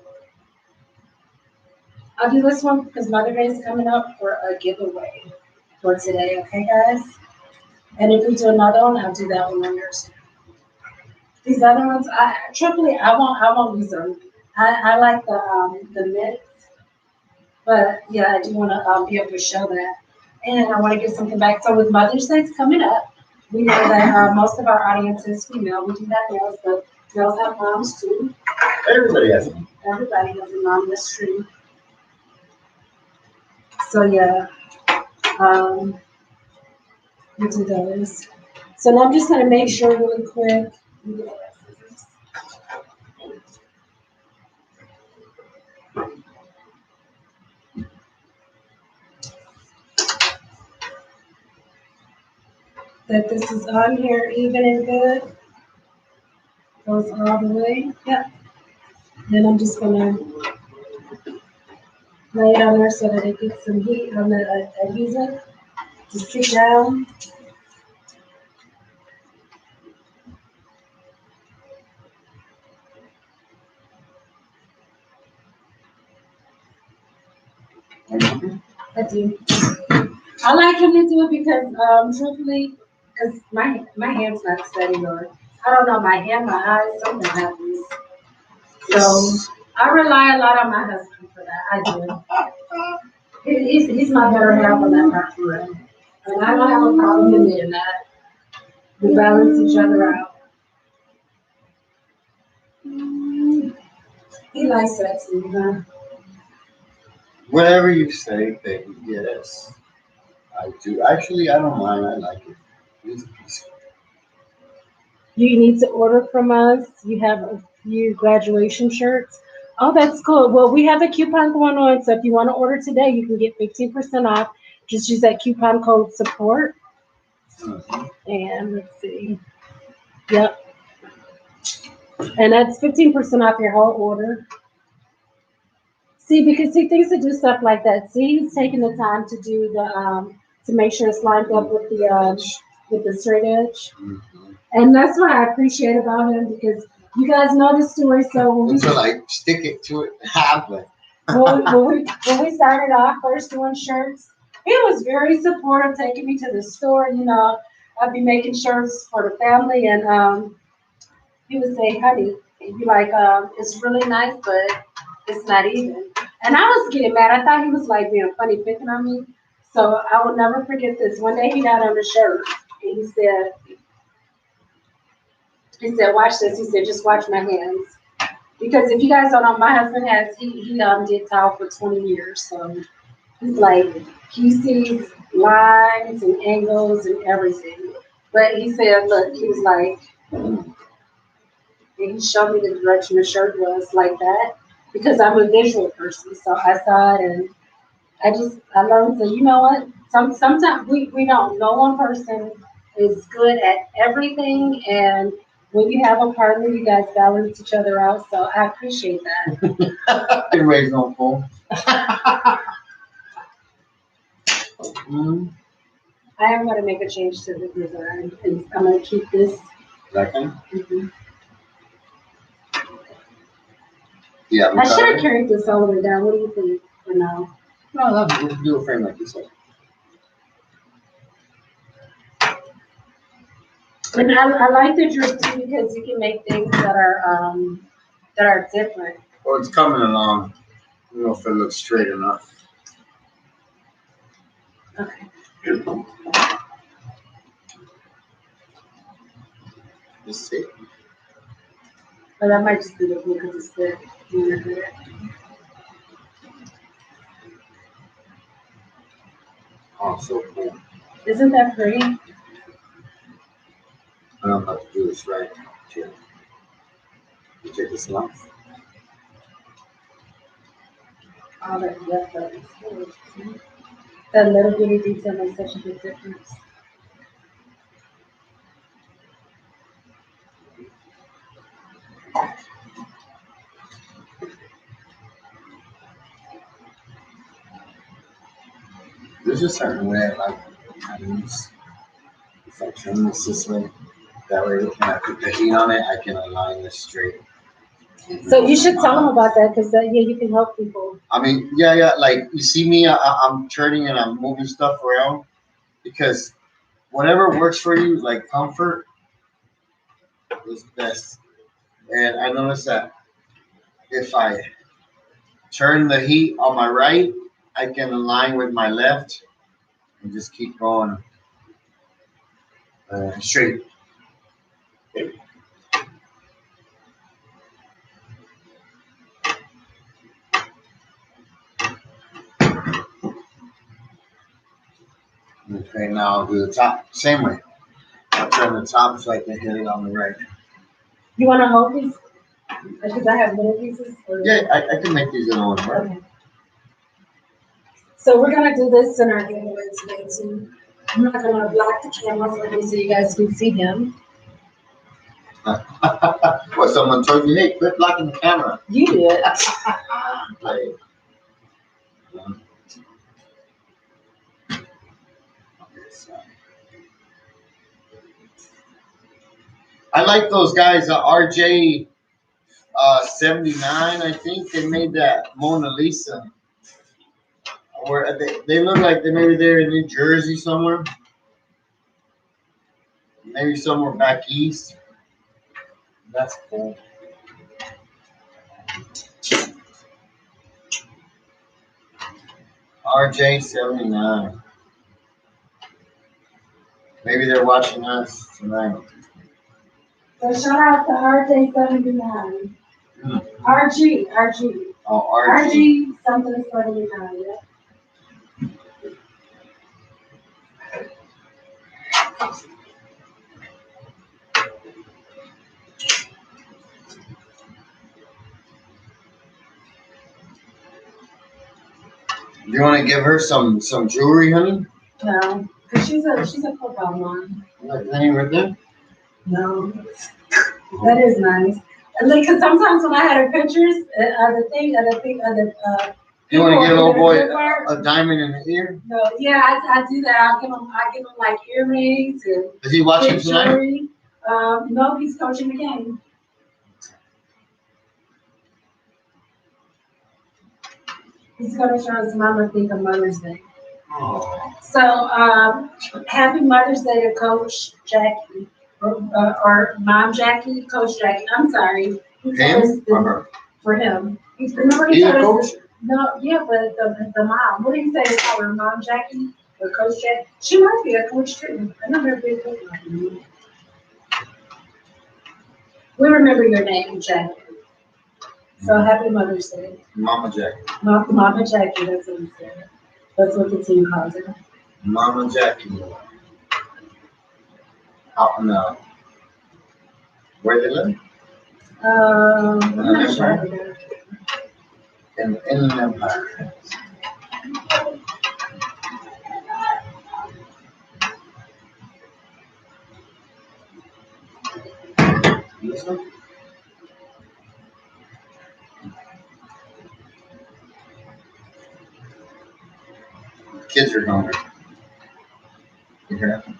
Speaker 1: I'll do this one because Mother Day is coming up for a giveaway for today, okay, guys? And if we do another one, I'll do that one on yours. These other ones, truthfully, I won't use them. I like the mix, but yeah, I do want to be able to show that. And I want to give something back. So with Mother's Day coming up, we know that most of our audience is female. We do have males, but males have moms too.
Speaker 2: Everybody has them.
Speaker 1: Everybody has a mom, that's true. So yeah, we do those. So now I'm just gonna make sure really quick. That this is on here even and good. Goes all the way. Yep. Then I'm just gonna lay it on there so that it gets some heat on the adhesive. Just sit down. I do. I like when they do it because, truthfully, because my hand's not steady or I don't know, my hand, my eyes, something happens. So I rely a lot on my husband for that. I do. He's my better half on that part for real. And I don't have a problem admitting that. We balance each other out. He likes that too, huh?
Speaker 2: Whatever you say, baby. Yes, I do. Actually, I don't mind. I like it. It's peaceful.
Speaker 1: You need to order from us. You have a few graduation shirts. Oh, that's cool. Well, we have a coupon going on, so if you want to order today, you can get 15% off. Just use that coupon code support.
Speaker 2: Mhm.
Speaker 1: And let's see. Yep. And that's 15% off your whole order. See, because he thinks to do stuff like that. See, he's taking the time to do the to make sure it's lined up with the straight edge.
Speaker 2: Mhm.
Speaker 1: And that's what I appreciate about him because you guys know the story. So
Speaker 2: Until I stick it to it, happen.
Speaker 1: when we started off first doing shirts, he was very supportive, taking me to the store. You know, I'd be making shirts for the family, and he would say, "Honey," he'd be like, "It's really nice, but it's not even." And I was getting mad. I thought he was like being funny, picking on me. So I will never forget this. One day he got on the shirt and he said, "Watch this." He said, "Just watch my hands." Because if you guys don't know, my husband he did tile for 20 years, so he's like he sees lines and angles and everything. But he said, look, he was like, and he showed me the direction the shirt was like that because I'm a visual person, so I saw it and I learned that you know what, sometimes we don't know one person is good at everything and when you have a partner, you guys balance each other out. So I appreciate that.
Speaker 2: Didn't raise no phone. Mm.
Speaker 1: I am going to make a change to the design, and I'm going to keep this.
Speaker 2: That kind?
Speaker 1: Mhm.
Speaker 2: Yeah.
Speaker 1: I should have carried this all the way down. What do you think? For now?
Speaker 2: No, we can do a frame like this.
Speaker 1: And I like the drip too because you can make things that are different.
Speaker 2: Well, it's coming along. I don't know if it looks straight enough.
Speaker 1: Okay.
Speaker 2: Let's see.
Speaker 1: But that might just be the blue because it's the blue.
Speaker 2: Oh, so cool.
Speaker 1: Isn't that pretty?
Speaker 2: I don't have to do this right. Here. You take this one.
Speaker 1: All that that little bitty detail makes such a big difference.
Speaker 2: There's a certain way I like patterns. If I trim this way, that way when I put the heat on it, I can align this straight.
Speaker 1: So you should tell them about that because yeah, you can help people.
Speaker 2: I mean, yeah. Like you see me, I'm turning and I'm moving stuff around because whatever works for you, like comfort, is best. And I noticed that if I turn the heat on my right, I can align with my left and just keep going straight. Okay, now I'll do the top same way. I'll turn the top so I can hit it on the right.
Speaker 1: You want to hold these? Because I have little pieces.
Speaker 2: Yeah, I can make these little ones work.
Speaker 1: Okay. So we're gonna do this in our giveaway today too. I'm not gonna block the camera for him so you guys can see him.
Speaker 2: What, someone told you, hey, quit blocking the camera.
Speaker 1: You did.
Speaker 2: Like, I like those guys, RJ 79, I think. They made that Mona Lisa. Where they look like maybe they're in New Jersey somewhere. Maybe somewhere back east. That's cool. RJ 79. Maybe they're watching us tonight.
Speaker 1: So shout out to RJ79.
Speaker 2: Mm.
Speaker 1: RG.
Speaker 2: Oh, RG.
Speaker 1: Something's totally done, yeah.
Speaker 2: You want to give her some jewelry, honey?
Speaker 1: No, because she's a football mom.
Speaker 2: Like honey right there?
Speaker 1: No, that is nice. And like, cause sometimes when I had her pictures,
Speaker 2: You want to give little boy
Speaker 1: a
Speaker 2: a diamond in the ear?
Speaker 1: no, yeah, I do that. I give him like earrings and
Speaker 2: Is he watching tonight?
Speaker 1: jewelry. No, he's coaching the game. He's gonna show his mama think of Mother's Day.
Speaker 2: Oh.
Speaker 1: So, happy Mother's Day to Coach Jackie, or Mom Jackie, Coach Jackie. I'm sorry.
Speaker 2: Him or her?
Speaker 1: For him. Remember he
Speaker 2: He's a
Speaker 1: told
Speaker 2: coach?
Speaker 1: us, no, yeah, but the mom. What do you say it's called her, Mom Jackie or Coach Jackie? She might be a coach too. I know her big coach like you. We remember your name, Jackie. So happy Mother's Day.
Speaker 2: Mama Jackie.
Speaker 1: Mama Jackie, that's what he said. That's what the team calls her.
Speaker 2: Mama Jackie. Out in the, where they live?
Speaker 1: I'm not sure.
Speaker 2: In the Empire. This one? Kids are hungry. You hear that?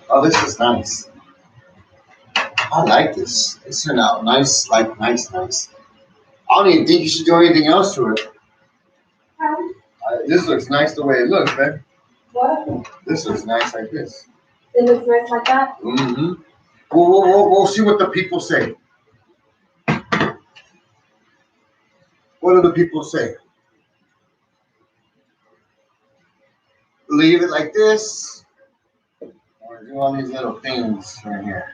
Speaker 2: Oh, this is nice. I like this. This turned out nice, nice. I don't even think you should do anything else to it. This looks nice the way it looks, man.
Speaker 1: What?
Speaker 2: This looks nice like this.
Speaker 1: It looks nice like that?
Speaker 2: Mm-hmm. We'll see what the people say. What do the people say? Leave it like this, or do all these little things right here.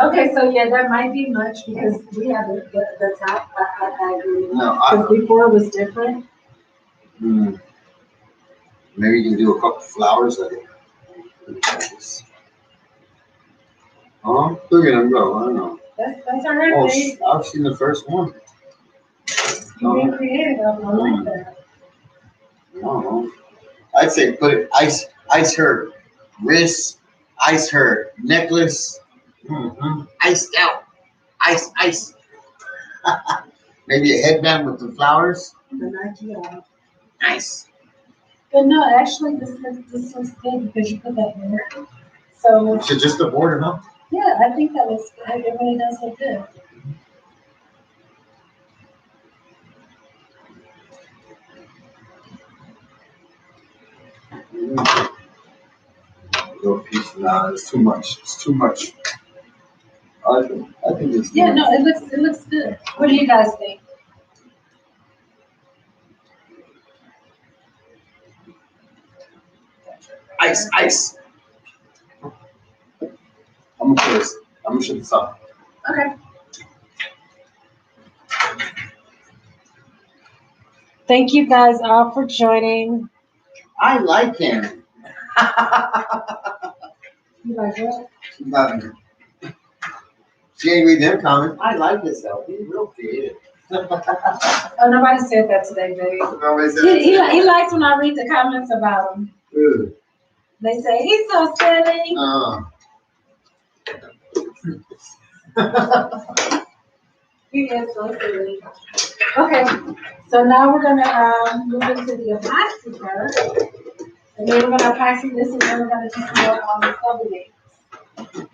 Speaker 1: Okay, so yeah, that might be much because we have the top. I agree.
Speaker 2: No,
Speaker 1: Because before it was different.
Speaker 2: Maybe you can do a couple flowers like it. Oh, look at them go. I don't know.
Speaker 1: That's all right,
Speaker 2: Oh,
Speaker 1: babe.
Speaker 2: I've seen the first one.
Speaker 1: You're being creative. I like that.
Speaker 2: I don't know. I'd say put it ice her wrist, ice her necklace, iced out, ice. Maybe a headband with the flowers.
Speaker 1: The Nike out.
Speaker 2: Nice.
Speaker 1: But no, actually, this looks good because you put that there. So
Speaker 2: So just the border, huh?
Speaker 1: yeah, I think that looks good. It really does look good.
Speaker 2: Little piece. Nah, it's too much. It's too much. I think it's.
Speaker 1: Yeah, no, it looks good. What do you guys think?
Speaker 2: Ice. I'm gonna shut this off.
Speaker 1: Okay. Thank you guys all for joining.
Speaker 2: I like him.
Speaker 1: You like what?
Speaker 2: Nothing. She ain't read them comments. I like this though. He's real creative.
Speaker 1: Oh, nobody said that today, baby.
Speaker 2: Nobody said
Speaker 1: He likes when I read the comments about him.
Speaker 2: Good.
Speaker 1: They say he's so silly. He is so silly. Okay, so now we're gonna move into the epoxy part, and then we're gonna epoxy this, and then we're gonna do some more on the subli.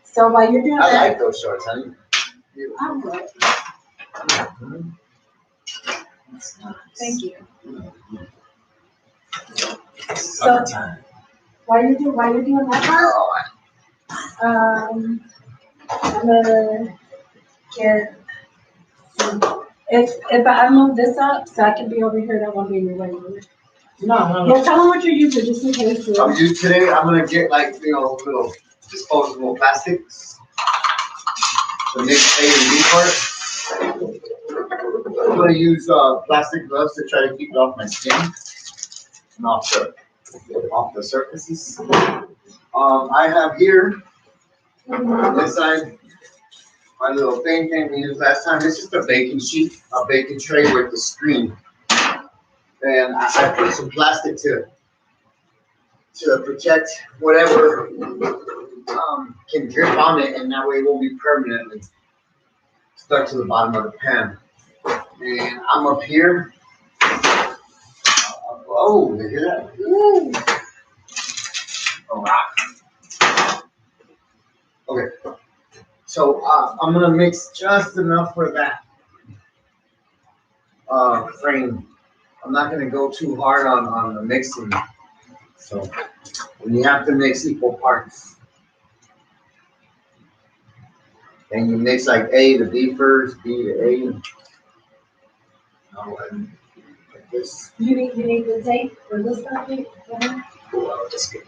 Speaker 1: So while you're doing
Speaker 2: I
Speaker 1: that,
Speaker 2: like those shorts, honey.
Speaker 1: I'm good. Thank you. So while you're doing that part, I'm gonna get some If I move this up, so I can be over here, that won't be in your way.
Speaker 2: No.
Speaker 1: Well, tell them what you're using, just in case.
Speaker 2: Today I'm gonna get like little disposable plastics to mix A and B part. I'm gonna use plastic gloves to try to keep it off my skin and off the surfaces. I have here on this side my little thing we used last time. This is the baking sheet, a baking tray with the screen, and I put some plastic to protect whatever can drip on it, and that way it won't be permanently stuck to the bottom of the pan. And I'm up here. Oh, you hear that? Woo. Oh, wow. Okay. So I'm gonna mix just enough for that frame. I'm not gonna go too hard on the mixing. So you have to mix equal parts. And you mix like A to B first, B to A. And like this.
Speaker 1: You need the tape for this stuff?
Speaker 2: Oh, that's good.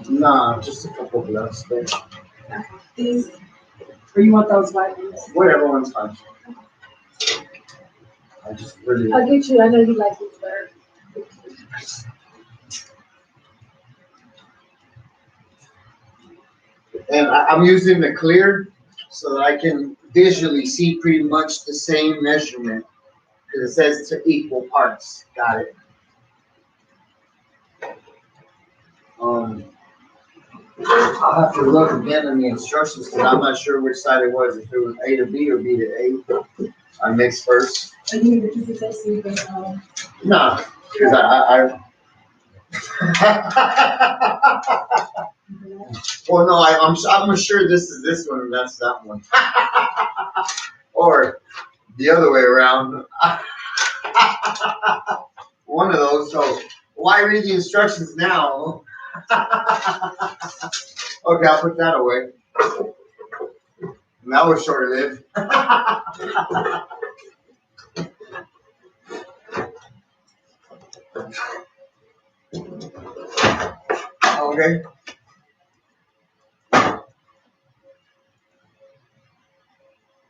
Speaker 2: Nah, just a couple of gloves there.
Speaker 1: These, or you want those white ones?
Speaker 2: Whatever one's fine. I just really.
Speaker 1: I'll get you. I know you like these better.
Speaker 2: And I'm using the clear so that I can visually see pretty much the same measurement because it says to equal parts. Got it. I'll have to look again in the instructions because I'm not sure which side it was, if it was A to B or B to A. I mixed first.
Speaker 1: So you need to keep it so you can,
Speaker 2: No, because I well, no, I'm sure this is this one and that's that one. Or the other way around. One of those. So why read the instructions now? Okay, I'll put that away. And that was short-lived. Okay.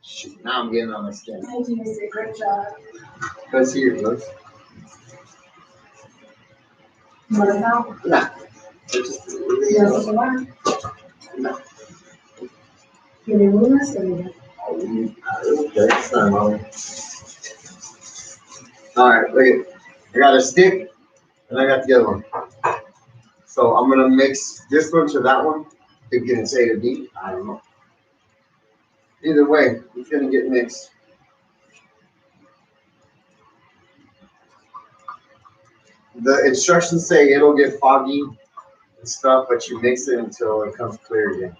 Speaker 2: Shoot, now I'm getting on my skin.
Speaker 1: thank you, you did a great job.
Speaker 2: Let's see your gloves.
Speaker 1: You want to know?
Speaker 2: No.
Speaker 1: Yes, you want?
Speaker 2: No.
Speaker 1: You need rulers or you?
Speaker 2: Okay, that's not wrong. All right, look at. I got a stick, and I got the other one. So I'm gonna mix this one to that one. Thinking it's A to B. I don't know. Either way, it's gonna get mixed. The instructions say it'll get foggy and stuff, but you mix it until it comes clear again.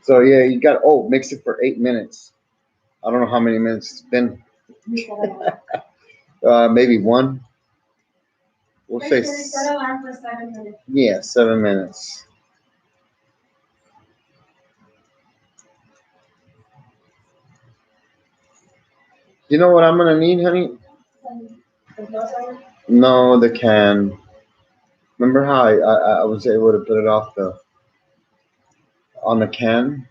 Speaker 2: So yeah, you got mix it for 8 minutes. I don't know how many minutes it's been. Maybe one. We'll say
Speaker 1: Set alarm for 7 minutes.
Speaker 2: yeah, 7 minutes. You know what I'm gonna need, honey? No, the can. Remember how I was able to put it off on the can?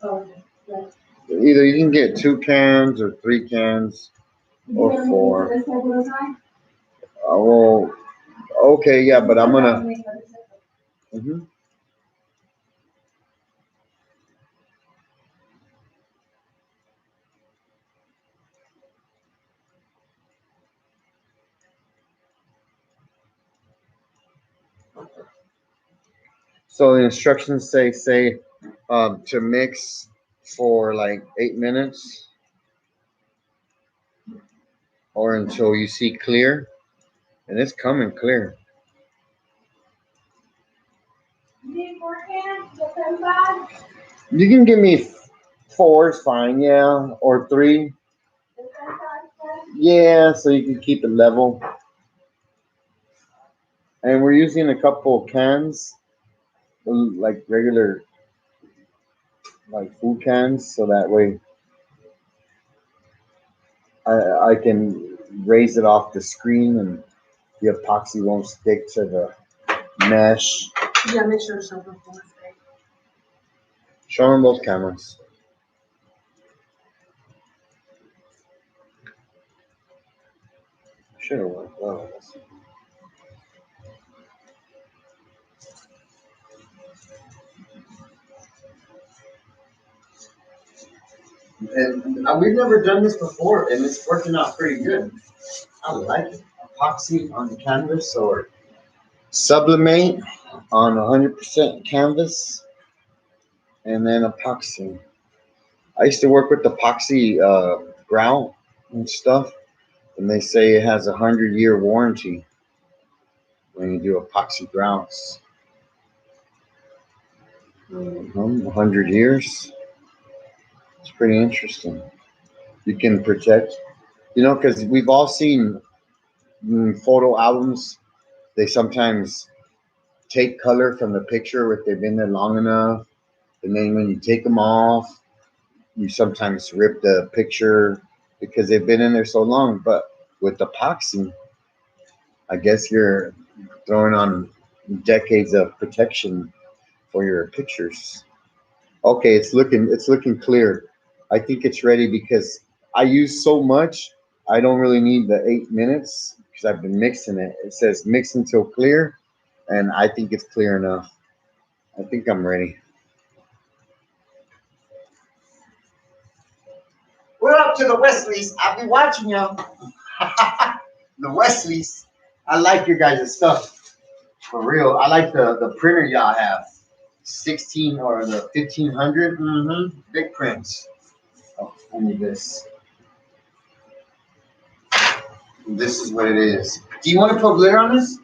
Speaker 1: Oh, yeah.
Speaker 2: Either you can get 2 cans or 3 cans or 4. Well, okay, yeah, but I'm gonna. Mhm. So the instructions say to mix for like 8 minutes.
Speaker 4: or until you see clear, and it's coming clear.
Speaker 1: You need 4 cans? Just inside?
Speaker 4: You can give me 4 is fine, yeah, or 3.
Speaker 1: Just inside, sir?
Speaker 4: Yeah, so you can keep it level. And we're using a couple of cans, like regular, like food cans, so that way I can raise it off the screen and the epoxy won't stick to the mesh.
Speaker 1: Yeah, make sure to show them for us, right?
Speaker 4: Show them those cameras. Should have worked well. And we've never done this before, and it's working out pretty good. I like it. Epoxy on the canvas or sublimate on 100% canvas, and then epoxy. I used to work with epoxy grout and stuff, and they say it has a 100-year warranty when you do epoxy grouts. 100 years. It's pretty interesting. You can protect, because we've all seen photo albums. They sometimes take color from the picture if they've been there long enough, and then when you take them off, you sometimes rip the picture because they've been in there so long. But with epoxy, I guess you're throwing on decades of protection for your pictures. Okay, it's looking clear. I think it's ready because I use so much. I don't really need the 8 minutes because I've been mixing it. It says mix until clear, and I think it's clear enough. I think I'm ready.
Speaker 2: We're up to the Wesleys. I'll be watching y'all. The Wesleys. I like your guys' stuff. For real. I like the printer y'all have. 16 or the 1500. Big prints. Oh, I need this. This is what it is. Do you want to put glitter on this?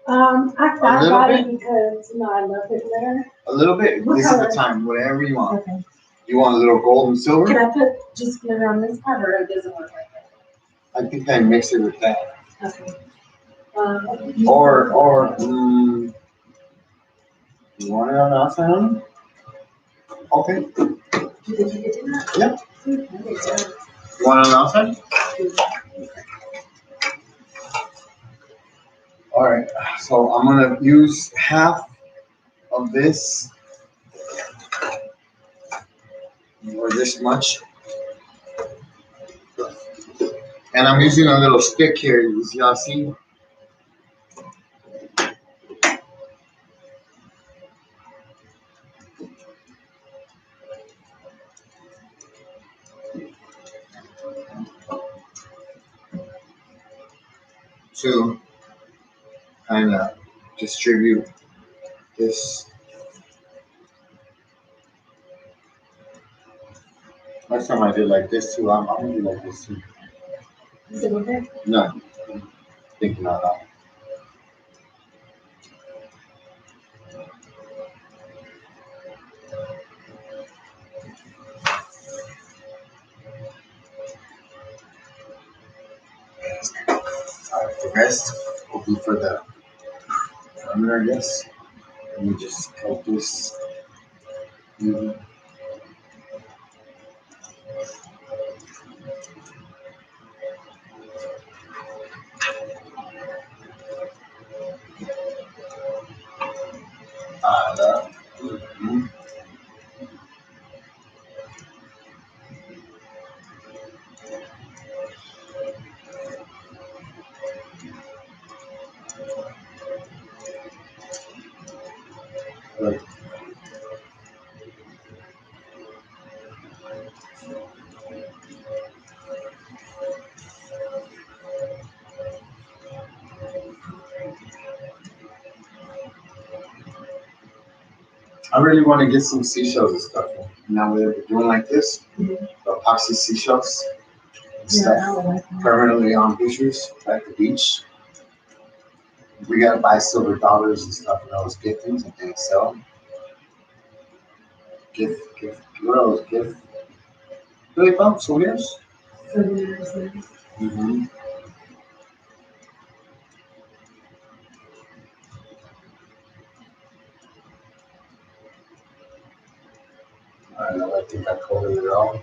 Speaker 1: I thought about it because, I love the glitter.
Speaker 2: A little bit?
Speaker 1: What
Speaker 2: This
Speaker 1: color?
Speaker 2: is the time. Whatever you want.
Speaker 1: Okay.
Speaker 2: You want a little gold and silver?
Speaker 1: Can I put just glitter on this part or it doesn't work like that?
Speaker 2: I think I mix it with that.
Speaker 1: Okay.
Speaker 2: Or you want it on the outside on it? Okay.
Speaker 1: Do you think you could do that?
Speaker 2: Yep.
Speaker 1: Okay, so
Speaker 2: You want it on the outside? All right. So I'm gonna use half of this, or this much, and I'm using a little stick here. Y'all see? To kind of distribute this. Last time I did like this too. I'm gonna do like this too.
Speaker 1: is it okay?
Speaker 2: No, thinking out loud. Alright, the rest will be for the perimeter, I guess. Let me just cut this. Mhm. Look. I really want to get some seashells and stuff. Now we're doing like this, the epoxy seashells. stuff
Speaker 1: I would like that.
Speaker 2: permanently on pictures at the beach. We gotta buy silver dollars and stuff and those gift things and things. So gift, what else? Gift. Really fun souvenirs.
Speaker 1: Souvenirs.
Speaker 2: Mm-hmm. I know. I think I covered it all.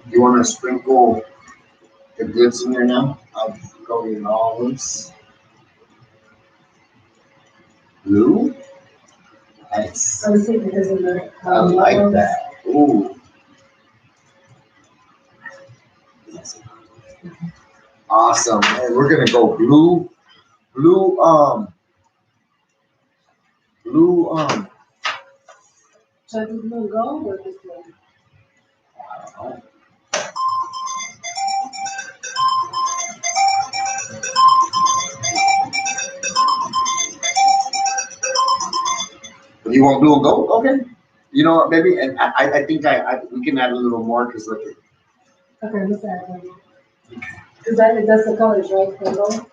Speaker 2: You want to sprinkle the goods in there now? I'll go in all this. Blue? Nice.
Speaker 1: I would say because of the.
Speaker 2: I like that. Ooh. Awesome. And we're gonna go blue, blue, blue,
Speaker 1: Should I do blue and gold or just blue?
Speaker 2: I don't know. You want blue and gold? Okay. You know what, baby? And I think we can add a little more because look.
Speaker 1: Okay, let's add one. Because that's the colors, right? The gold?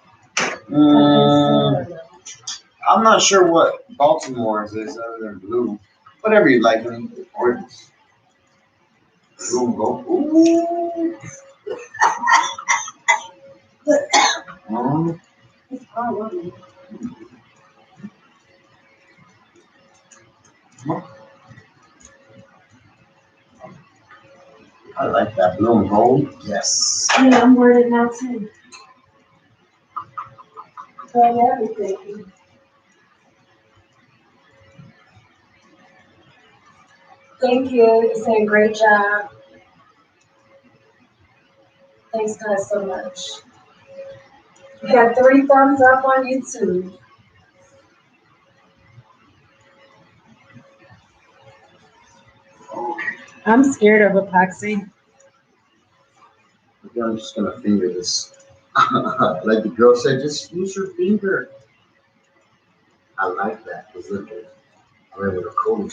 Speaker 2: I'm not sure what Baltimore's is other than blue. Whatever you like, honey. Gorgeous. Blue and gold. Ooh.
Speaker 1: It's hard work.
Speaker 2: I like that blue and gold. Yes.
Speaker 1: Yeah, I'm worded now too. So everything. Thank you. You're saying great job. Thanks guys so much. We got 3 thumbs up on YouTube. I'm scared of epoxy.
Speaker 2: I'm just gonna finger this. Like the girl said, just use your finger. I like that. Cause look at it. Really cool.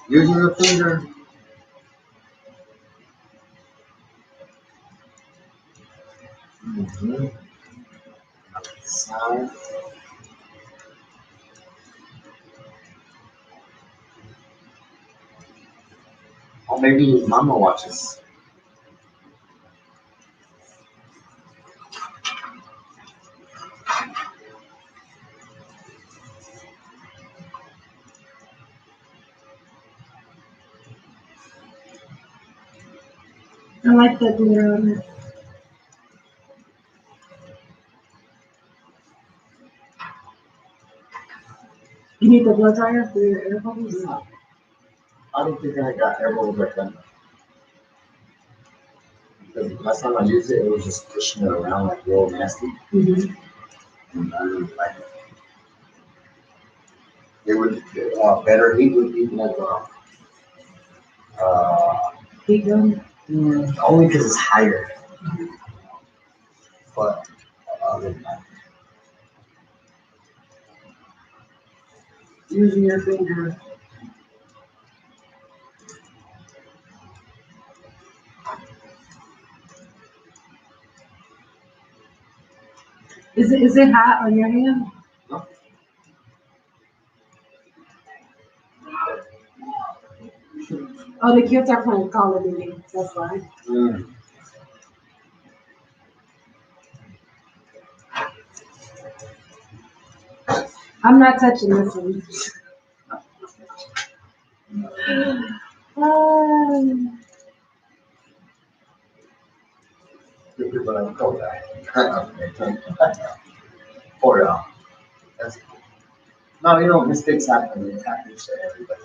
Speaker 2: Using your finger. Mm-hmm. Side. Or maybe mama watches.
Speaker 1: I like that glitter on it. You need the blow dryer for your air bubbles? No.
Speaker 2: I don't think I got air bubbles like that. Because last time I used it, it was just pushing it around like real nasty.
Speaker 1: Mm-hmm.
Speaker 2: And I didn't like it. It would better heat would be like
Speaker 1: Heat gun?
Speaker 2: only because it's higher. But other than that,
Speaker 1: Using your finger. Is it hot on your hand?
Speaker 2: no.
Speaker 1: Oh, the kids are playing Call of Duty. That's why. I'm not touching this one.
Speaker 2: Good people have cold eye. For that's cool. No, you know, mistakes happen. It happens to everybody.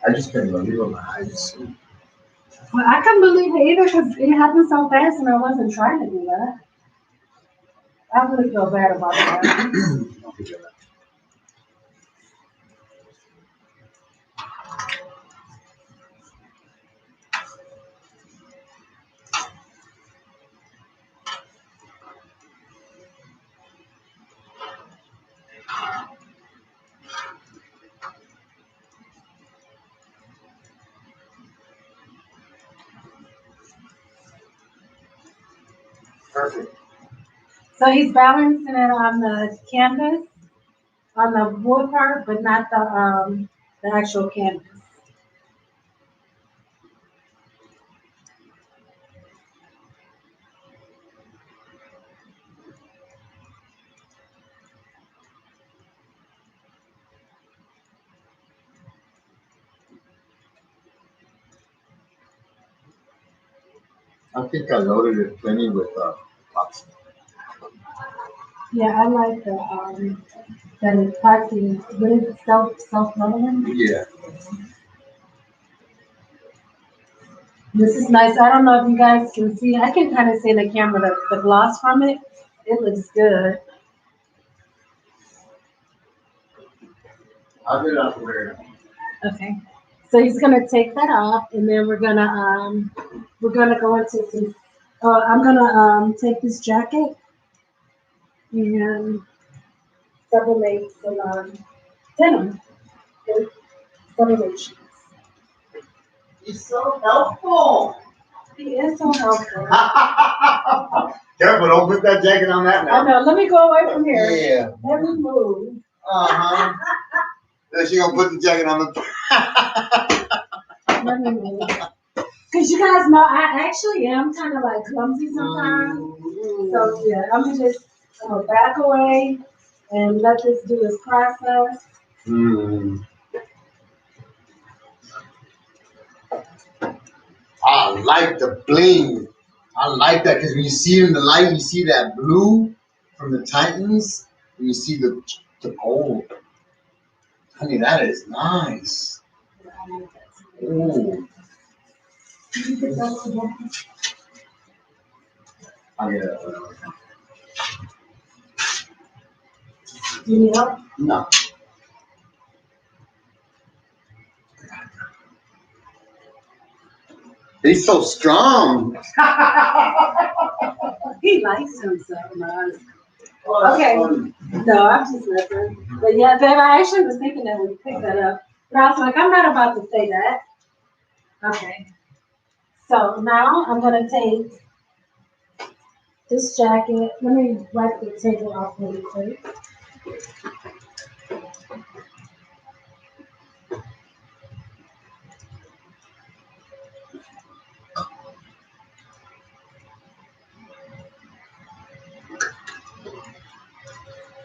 Speaker 2: I just couldn't believe it. My eyes.
Speaker 1: Well, I couldn't believe it either because it happened so fast and I wasn't trying to do that. I really feel bad about that.
Speaker 2: Perfect.
Speaker 1: So he's balancing it on the canvas, on the wood part, but not the actual canvas.
Speaker 2: I think I loaded it plenty with pots.
Speaker 1: Yeah, I like that epoxy. What is it, self-leveling?
Speaker 2: Yeah.
Speaker 1: This is nice. I don't know if you guys can see. I can kind of see in the camera the gloss from it. It looks good.
Speaker 2: I'll get it out there.
Speaker 1: Okay. So he's gonna take that off, and then we're gonna go into some. I'm gonna take this jacket and sublimate some denim. Sublimations.
Speaker 2: He's so helpful.
Speaker 1: He is so helpful.
Speaker 2: Careful, don't put that jacket on that
Speaker 1: I
Speaker 2: now.
Speaker 1: know. Let me go away from here.
Speaker 2: Yeah.
Speaker 1: Let me move.
Speaker 2: Uh-huh. Then she gonna put the jacket on the.
Speaker 1: Let me move. Cause you guys know I actually am kind of like clumsy sometimes. So yeah, I'm gonna back away and let this do its process.
Speaker 2: I like the bling. I like that because when you see it in the light, you see that blue from the Titans, and you see the gold. Honey, that is nice. Ooh. I get it.
Speaker 1: Do you need help?
Speaker 2: No. He's so strong.
Speaker 1: He likes himself, man.
Speaker 2: Oh,
Speaker 1: Okay.
Speaker 2: funny.
Speaker 1: No, I'm just messing. But yeah, babe, I actually was thinking that we picked that up. But I was like, I'm not about to say that. Okay. So now I'm gonna take this jacket. Let me wipe the table off really quick.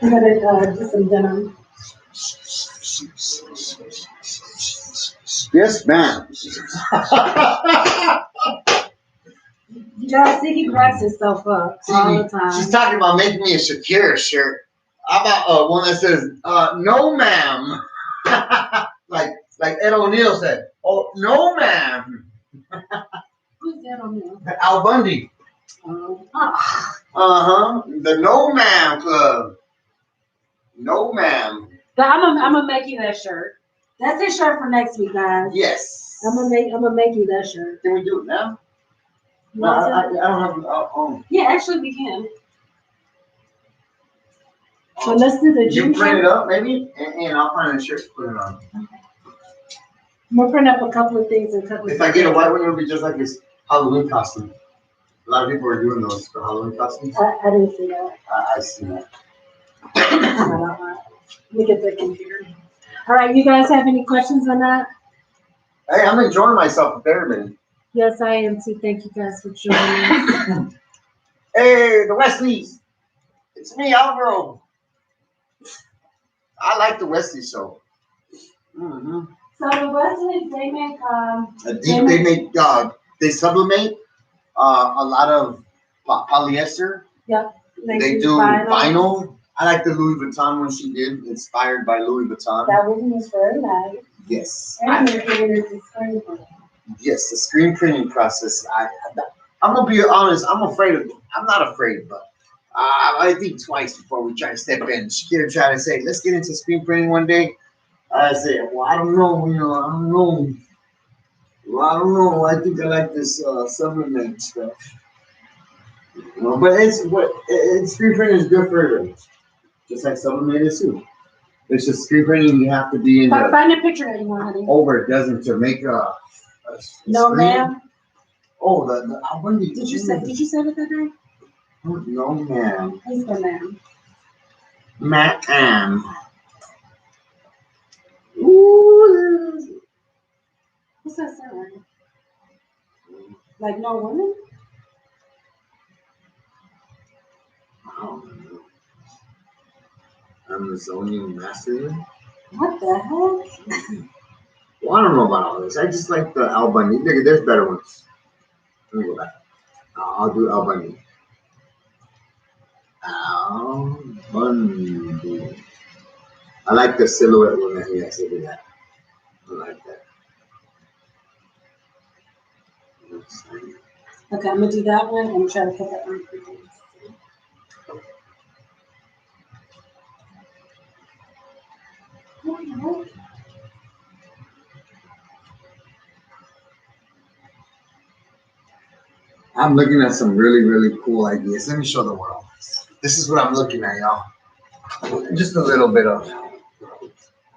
Speaker 1: I'm gonna do some denim.
Speaker 2: Yes, ma'am.
Speaker 1: You guys see he cracks himself up all the time.
Speaker 2: She's talking about making me a Shakira shirt. How about one that says, no ma'am? like Ed O'Neill said, oh, no ma'am.
Speaker 1: Who's that on there?
Speaker 2: Al Bundy. Uh-huh. The No Ma'am Club. No ma'am.
Speaker 1: But I'm gonna make you that shirt. That's his shirt for next week, guys.
Speaker 2: Yes.
Speaker 1: I'm gonna make you that shirt.
Speaker 2: Can we do it now? No, I don't have.
Speaker 1: Yeah, actually we can. So let's do the
Speaker 2: You
Speaker 1: ginger.
Speaker 2: print it up, maybe, and I'll find a shirt to put it on.
Speaker 1: I'm gonna print up a couple of things and a couple.
Speaker 2: If I get a white one, it'll be just like this Halloween costume. A lot of people are doing those for Halloween costumes.
Speaker 1: I didn't see that.
Speaker 2: I see that.
Speaker 1: Let me get the computer. All right, you guys have any questions on that?
Speaker 2: Hey, I'm enjoying myself with everybody.
Speaker 1: Yes, I am too. Thank you guys for joining.
Speaker 2: Hey, the Westleys. It's me, Alvaro. I like the Wesley show. Mm-hmm.
Speaker 1: So the Wesleys, they make
Speaker 2: They sublimate a lot of polyester.
Speaker 1: Yep.
Speaker 2: They do vinyl. I like the Louis Vuitton one she did, inspired by Louis Vuitton.
Speaker 1: That one was very nice.
Speaker 2: Yes.
Speaker 1: And you're giving it to screen printing.
Speaker 2: Yes, the screen printing process. I'm gonna be honest. I'm not afraid, but I think twice before we try to step in. Shakira tried to say, "Let's get into screen printing one day." I said, "Well, I don't know. I don't know. Well, I don't know. I think I like this sublimate stuff." But screen printing is good for everything. Just like sublimate is too. It's just screen printing. You have to be in
Speaker 1: Find a picture that you want, honey.
Speaker 2: over a dozen to make a
Speaker 1: No,
Speaker 2: screen.
Speaker 1: ma'am.
Speaker 2: Oh, when did
Speaker 1: Did you say it that day?
Speaker 2: No, ma'am.
Speaker 1: Who's the man?
Speaker 2: Ma'am. Ooh.
Speaker 1: What's that sound? Like no woman?
Speaker 2: I don't know. Amazonian master.
Speaker 1: What the heck?
Speaker 2: Well, I don't know about all this. I just like the Albany. There's better ones. Let me go back. I'll do Albany. Albany. I like the silhouette one that he has. Look at that. I like that.
Speaker 1: Okay, I'm gonna do that one and try to put that one for you.
Speaker 2: I'm looking at some really, really cool ideas. Let me show the world. This is what I'm looking at, y'all. Just a little bit of.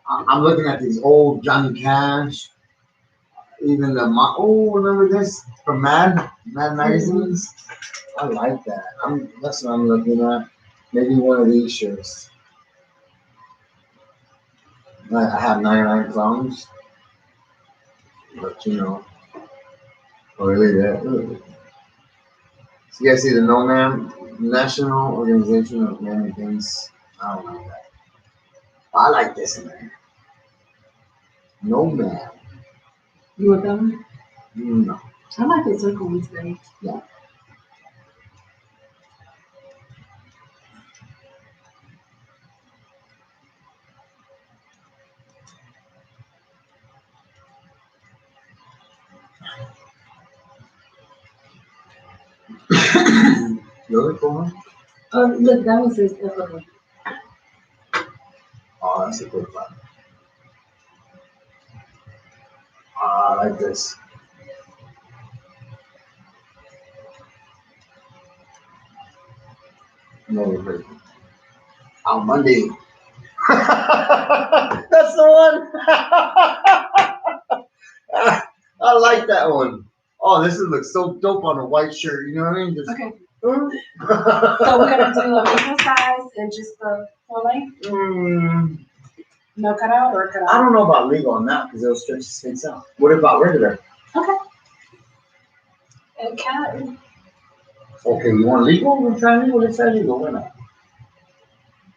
Speaker 2: I'm looking at these old Johnny Cash. Even remember this from Mad magazines? I like that. That's what I'm looking at. Maybe one of these shirts. I have 99 clones, but really that. So you guys see the No Man National Organization of Mannequins? I don't know that. I like this in there. No Man.
Speaker 1: You want them?
Speaker 2: No.
Speaker 1: I like the circle ones today.
Speaker 2: Yeah. The other cool one?
Speaker 1: Oh, look, that was his episode.
Speaker 2: Oh, that's a good one. I like this. Another great one. On Monday. That's the one. I like that one. Oh, this looks so dope on a white shirt. You know what I mean? Just,
Speaker 1: Okay. So we're gonna do a medium size and just the full length? No cutout or cutout?
Speaker 2: I don't know about legal on that because it'll stretch his face out. What about regular?
Speaker 1: Okay. And can
Speaker 2: Okay, you want legal? We'll try legal. Let's try legal. Why not?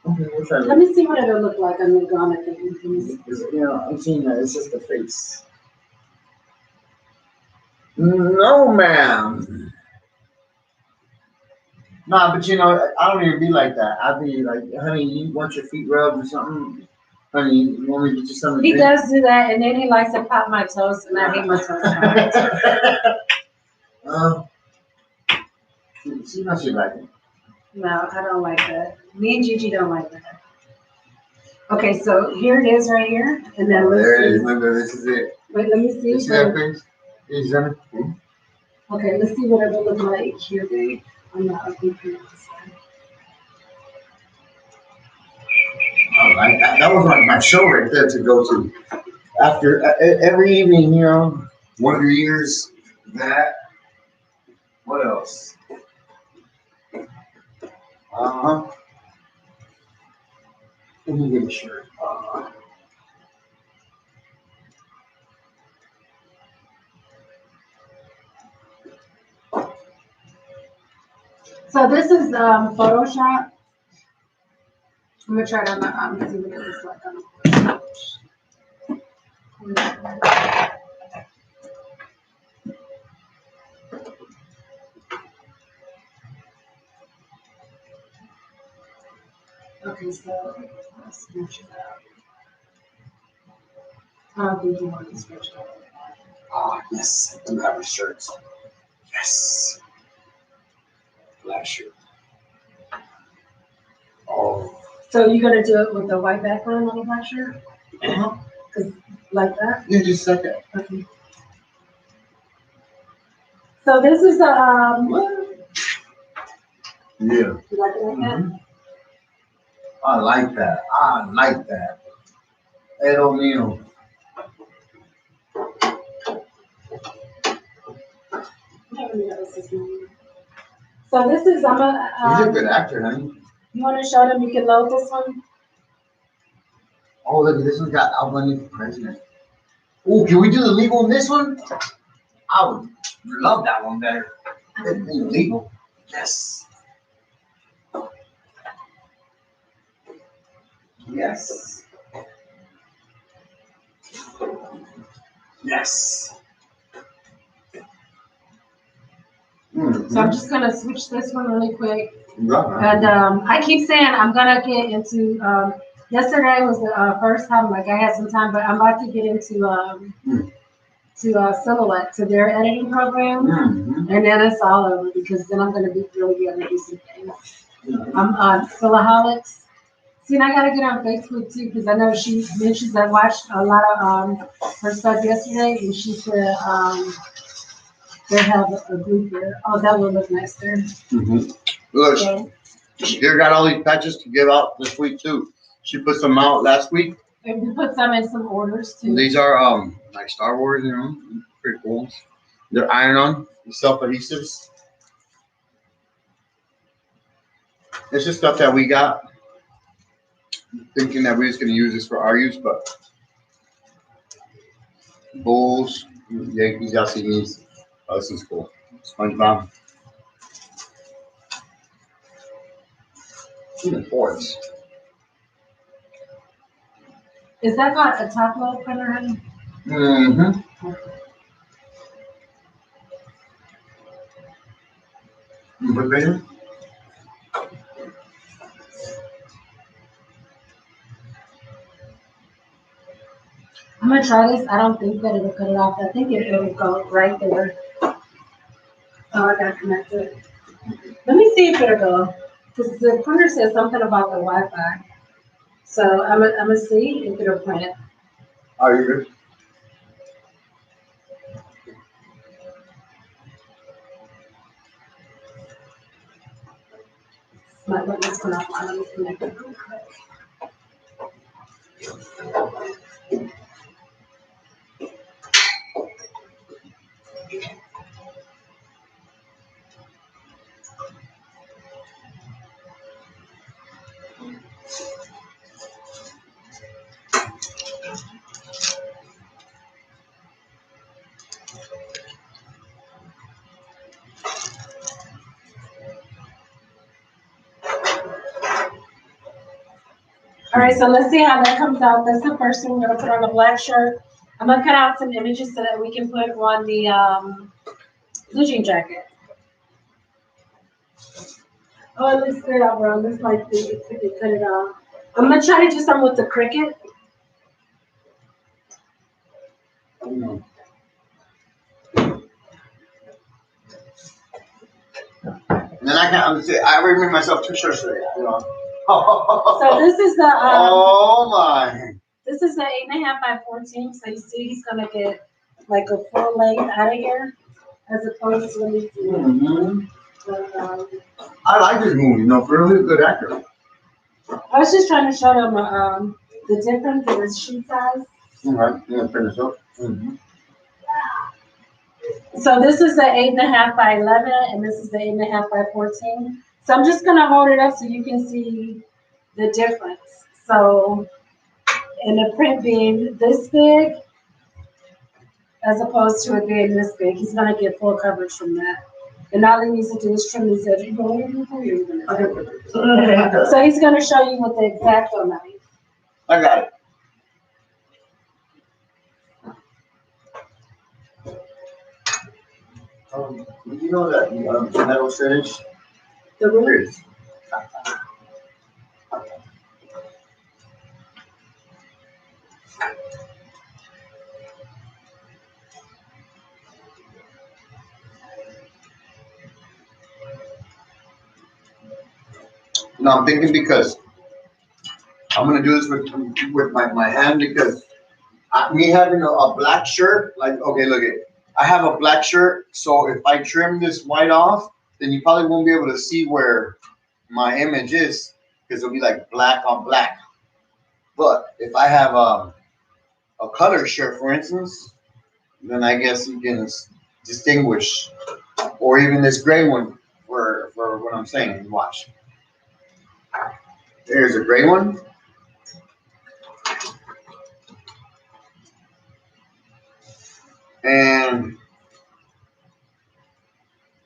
Speaker 2: Okay, we'll try
Speaker 1: let
Speaker 2: legal.
Speaker 1: me see what it'll look like on the garment.
Speaker 2: I'm seeing that. It's just the face. No, ma'am. Nah, but I don't even be like that. I'd be like, honey, you want your feet rubbed or something? Honey, you want me to get you something?
Speaker 1: He does do that, and then he likes to pop my toes, and I hate my toes.
Speaker 2: She knows she like it.
Speaker 1: No, I don't like that. Me and Gigi don't like that. Okay, so here it is right here, and then
Speaker 2: there it is. Remember, this is it.
Speaker 1: Wait, let me see.
Speaker 2: You see that face? Is that it?
Speaker 1: Okay, let's see what it'll look like here, babe. I'm not looking for this one.
Speaker 2: Oh, that was like my show right there to go to. After every evening, Wonder Years, that. What else? Let me get a shirt.
Speaker 1: So this is Photoshop. I'm gonna try it on the see what it looks like on the Okay, so let's stretch it out. I don't think you want to stretch it out.
Speaker 2: Ah, yes, I do have a shirt. Yes. Black shirt. Oh.
Speaker 1: So you're gonna do it with the white background on the black shirt?
Speaker 2: Uh-huh.
Speaker 1: Like that?
Speaker 2: Yeah, just a second.
Speaker 1: Okay. So this is
Speaker 2: Yeah.
Speaker 1: You like it like that?
Speaker 2: I like that. I like that. Ed O'Neill.
Speaker 1: So this is,
Speaker 2: He's a good actor, honey.
Speaker 1: you want to show them, you can load this one?
Speaker 2: Oh, look, this one's got Al Bundy for president. Oh, can we do the legal in this one? I would love that one better. Legal. Yes. Yes. Yes.
Speaker 1: So I'm just gonna switch this one really quick.
Speaker 2: Right.
Speaker 1: And I keep saying I'm gonna get into. Yesterday was the first time, like I had some time, but I'm about to get into Silhouette, to their editing program, and then it's all over because then I'm gonna be really able to do some things. I'm on Silhouettes. See, and I gotta get on Facebook too because I know she mentions I watched a lot of her stuff yesterday, and she said they have a group there. Oh, that would look nice there.
Speaker 4: Look,
Speaker 1: So,
Speaker 4: she got all these patches to give out this week too. She put some out last week.
Speaker 1: and we put some in some orders too.
Speaker 4: These are like Star Wars, you know, pretty cool. They're iron-on, self-adhesives. It's just stuff that we got, thinking that we're just gonna use this for our use, but Bulls, Yankees, y'all see these. Oh, this is cool. SpongeBob. Even Fords.
Speaker 1: Is that called a top load printer, honey?
Speaker 2: But later?
Speaker 1: I'm gonna try this. I don't think that it'll cut it off. I think it'll go right there. Oh, I gotta connect it. Let me see if it'll go. Because the printer says something about the Wi-Fi. So I'm gonna see if it'll print.
Speaker 2: Are you good?
Speaker 1: My button's going off. Let me connect it real quick. All right, so let's see how that comes out. That's the first thing we're gonna put on the black shirt. I'm gonna cut out some images so that we can put on the blue jean jacket. Oh, it looks good out, bro. This might be if we can cut it off. I'm gonna try to do something with the Cricut.
Speaker 2: And then I can't say I already made myself too short today. You know.
Speaker 1: So this is the
Speaker 2: Oh my.
Speaker 1: this is the 8.5 by 14. So you see, he's gonna get like a full length out of here, as opposed to me.
Speaker 2: I like this movie. No, for really good actor.
Speaker 1: I was just trying to show them the difference in his shoe size.
Speaker 2: Okay, yeah, finish up.
Speaker 1: So this is the 8.5 by 11, and this is the 8.5 by 14. So I'm just gonna hold it up so you can see the difference. So, in the print being this big, as opposed to it being this big, he's gonna get full coverage from that. And all he needs to do is trim these edges. So he's gonna show you what the exact amount is.
Speaker 2: I got it. You know that metal finish?
Speaker 1: The ruler.
Speaker 2: No, I'm thinking because I'm gonna do this with my hand because me having a black shirt, like okay, look it. I have a black shirt, so if I trim this white off, then you probably won't be able to see where my image is because it'll be like black on black. But if I have a color shirt, for instance, then I guess you can distinguish, or even this gray one for I'm saying. Watch. There's a gray one. And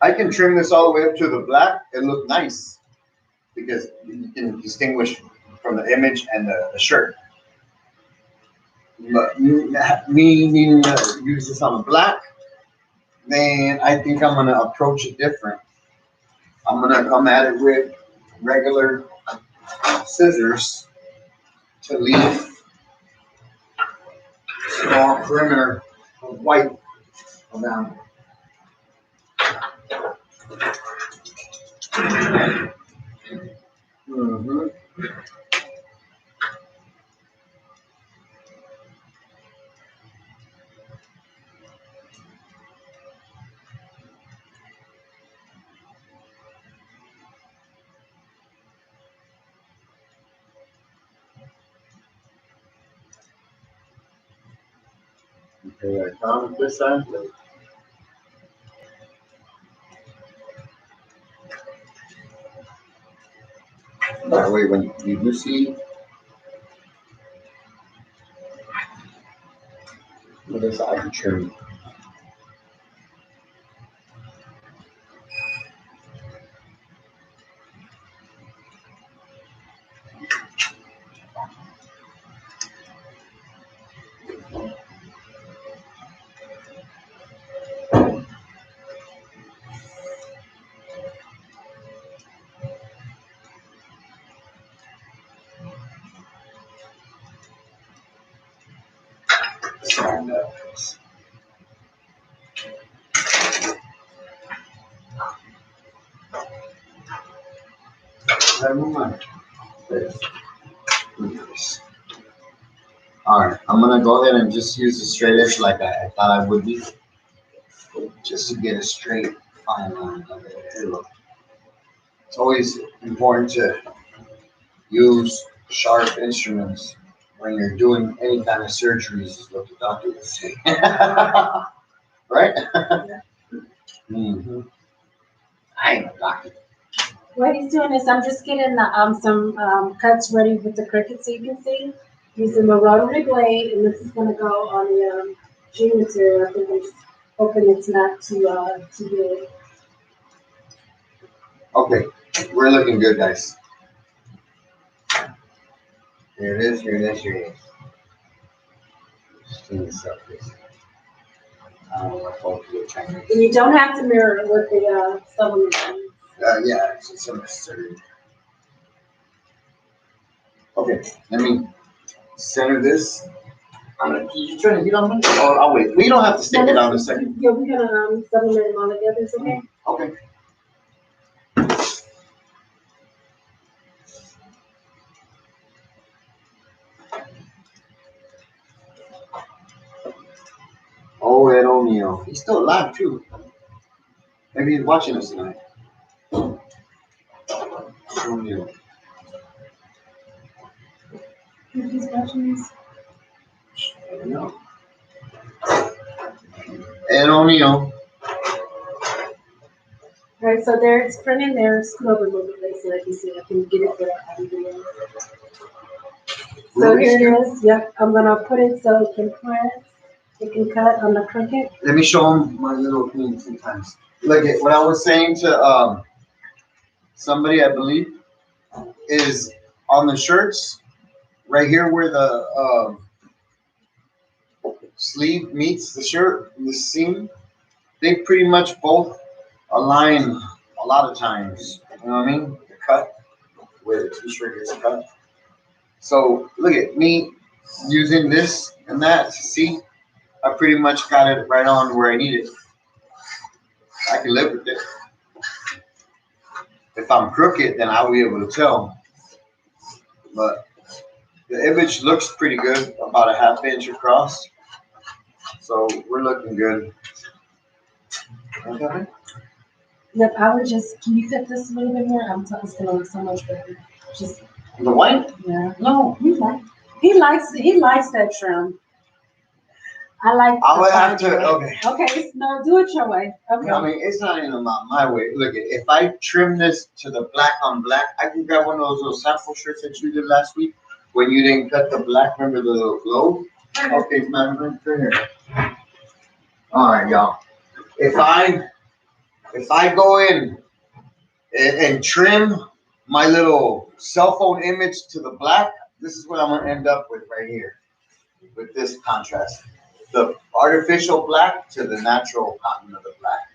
Speaker 2: I can trim this all the way up to the black and look nice because you can distinguish from the image and the shirt. But me needing to use this on the black, then I think I'm gonna approach it different. I'm gonna come at it with regular scissors to leave small perimeter of white around. Mm-hmm. Okay, I found this side. That way, when you do see this, I can trim. Alright, I'm gonna go ahead and just use the straight edge like I thought I would be, just to get a straight fine line of it. It's always important to use sharp instruments when you're doing any kind of surgeries, is what the doctor would say. Right? Mm-hmm. I ain't a doctor.
Speaker 1: What he's doing is I'm just getting some cuts ready with the Cricut so you can see. Using the rotary blade, and this is going to go on the G material. I think I'm just hoping it's not too big.
Speaker 2: Okay, we're looking good, guys. Here it is, here it is, here it is. Just clean this up, please. I don't know what fault you're trying to.
Speaker 1: And you don't have to mirror it with the Sublimations.
Speaker 2: Yeah, it's unnecessary. Okay, let me center this. You trying to heat on it? Or I'll wait. We don't have to stick it on a second.
Speaker 1: Yeah, we're gonna sublimate them all together, is okay?
Speaker 2: Okay. Oh, Ed O'Neill. He's still alive too. Maybe he's watching us tonight. O'Neill.
Speaker 1: He's watching this.
Speaker 2: I don't know. Ed O'Neill.
Speaker 1: All right, so there it's printing there. Scoot over a little bit so I can see. I can get it there. So here it is. Yep, I'm gonna put it so it can print. It can cut on the Cricut.
Speaker 2: Let me show him my little thing sometimes. Look at what I was saying to somebody, I believe, is on the shirts right here where the sleeve meets the shirt, the seam. They pretty much both align a lot of times. You know what I mean? The cut where the t-shirt is cut. So look at me using this and that. See, I pretty much got it right on where I need it. I can live with it. If I'm crooked, then I'll be able to tell. But the image looks pretty good, about a 1/2 inch across. So we're looking good. Okay.
Speaker 1: Yep, I would just, can you cut this a little bit more? I'm telling it's gonna look so much better. Just,
Speaker 2: The white?
Speaker 1: yeah.
Speaker 2: No.
Speaker 1: He likes that trim. I like.
Speaker 2: I would have
Speaker 1: the
Speaker 2: to,
Speaker 1: way.
Speaker 2: okay.
Speaker 1: Okay, no, do it your way. Okay.
Speaker 2: I mean, it's not even my way. Look, if I trim this to the black on black, I can grab one of those little sample shirts that you did last week when you didn't cut the black. Remember the little globe? Okay, man, right here. All right, y'all. If I go in and trim my little cell phone image to the black, this is what I'm gonna end up with right here, with this contrast. The artificial black to the natural cotton of the black.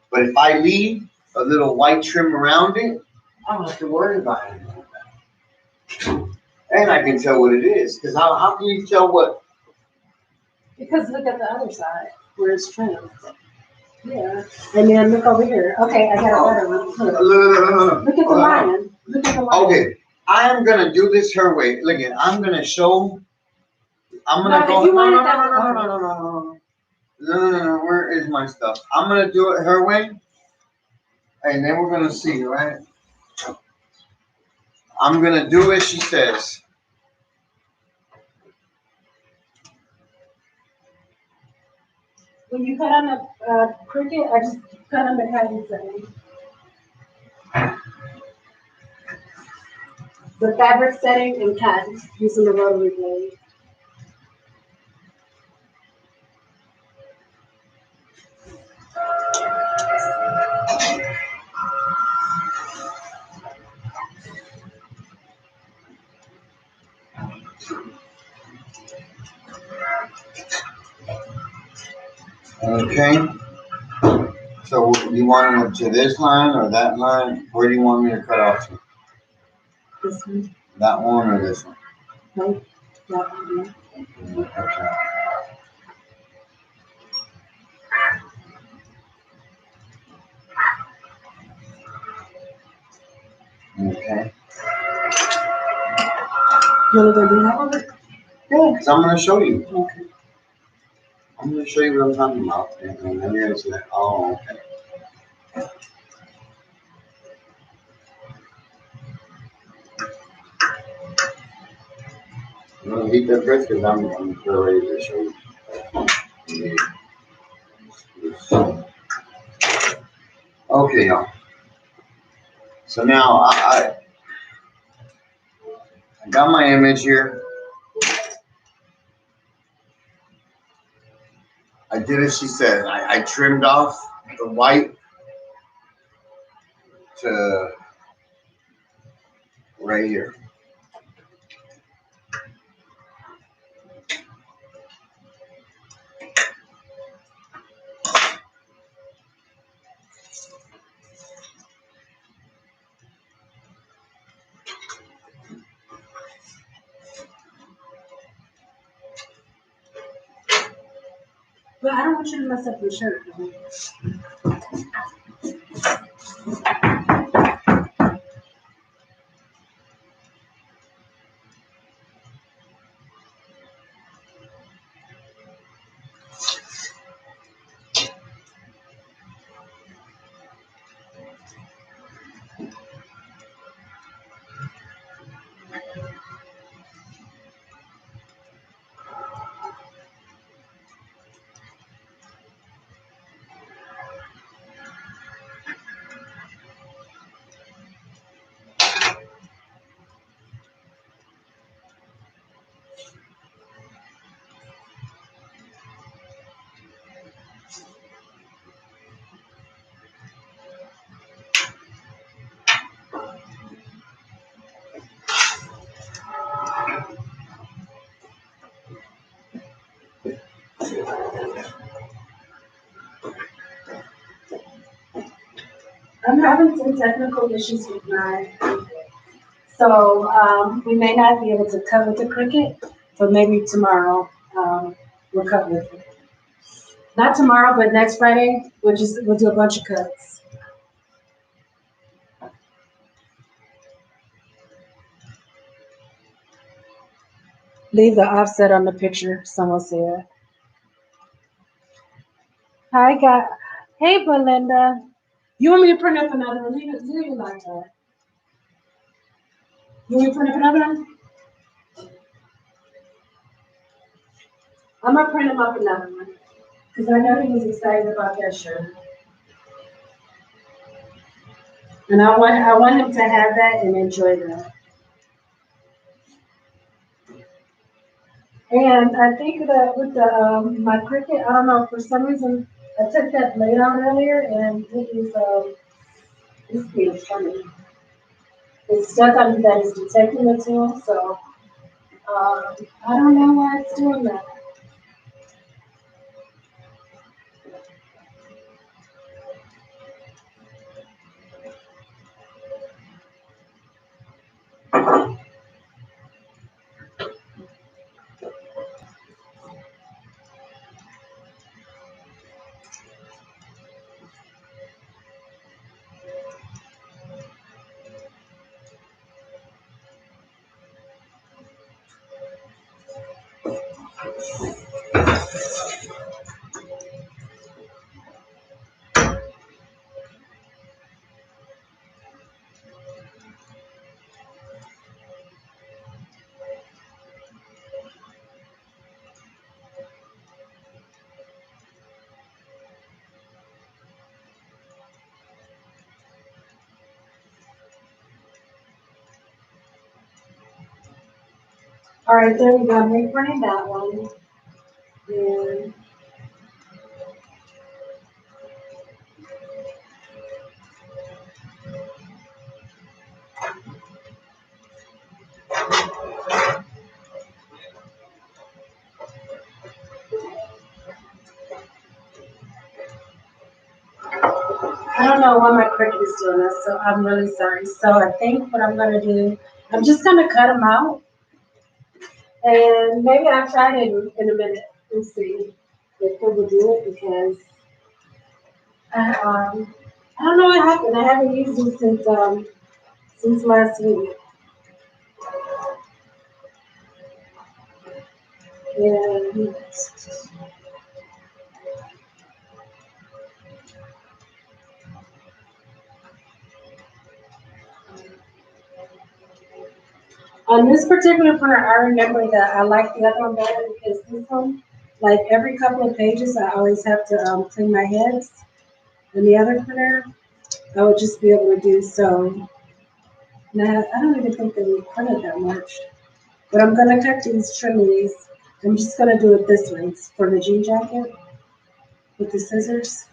Speaker 2: But if I leave a little white trim around it, I don't have to worry about anything like that. And I can tell what it is, because how can you tell what?
Speaker 1: Because look at the other side where it's trimmed. Yeah, and then look over here. Okay, I got a better one. Look at the lion. Look at the lion.
Speaker 2: Okay, I am gonna do this her way. Look at, I'm gonna show. I'm gonna go. No. Where is my stuff? I'm gonna do it her way, and then we're gonna see, right? I'm gonna do as she says.
Speaker 1: When you cut on a cricket, I just cut on the head setting. The fabric setting and cut using the rotary blade.
Speaker 2: Okay. So you want it to this line or that line? Where do you want me to cut off to?
Speaker 1: This one.
Speaker 2: That one or this one?
Speaker 1: Right. That one.
Speaker 2: Okay. Okay.
Speaker 1: You want to do that one?
Speaker 2: Yeah, because I'm going to show you.
Speaker 1: Okay.
Speaker 2: I'm going to show you what I'm talking about. And then you're going to say, oh, okay. I'm going to heat that first because I'm ready to show you. Okay, y'all. So now I got my image here. I did as she said. I trimmed off the white to right here.
Speaker 1: But I don't want you to mess up your shirt. I'm having some technical issues with my, so we may not be able to cut with the Cricut, but maybe tomorrow we'll cut with it. Not tomorrow, but next Friday we'll do a bunch of cuts. Leave the offset on the picture, someone said. Hi, guys. Hey, Belinda. You want me to print up another one? Leave it like that. You want me to print up another one? I'm gonna print him up another one because I know he was excited about that shirt, and I want him to have that and enjoy that. And I think that with the my Cricut, I don't know, for some reason I took that blade out earlier and it's being funny. It's stuck on that is detecting the tool, so I don't know why it's doing that. All right, there we go. I'm reprinting that one. And I don't know why my Cricut is doing this, so I'm really sorry. So I think what I'm gonna do, I'm just gonna cut them out, and maybe I'll try it in a minute and see if it will do it because I don't know what happened. I haven't used it since last week. And on this particular printer, I remember that I like the other one better because this one, like every couple of pages, I always have to clean my heads. And the other printer, I would just be able to do so. Now, I don't even think they would print it that much. But I'm gonna cut these, trim these. I'm just gonna do it this way for the jean jacket with the scissors,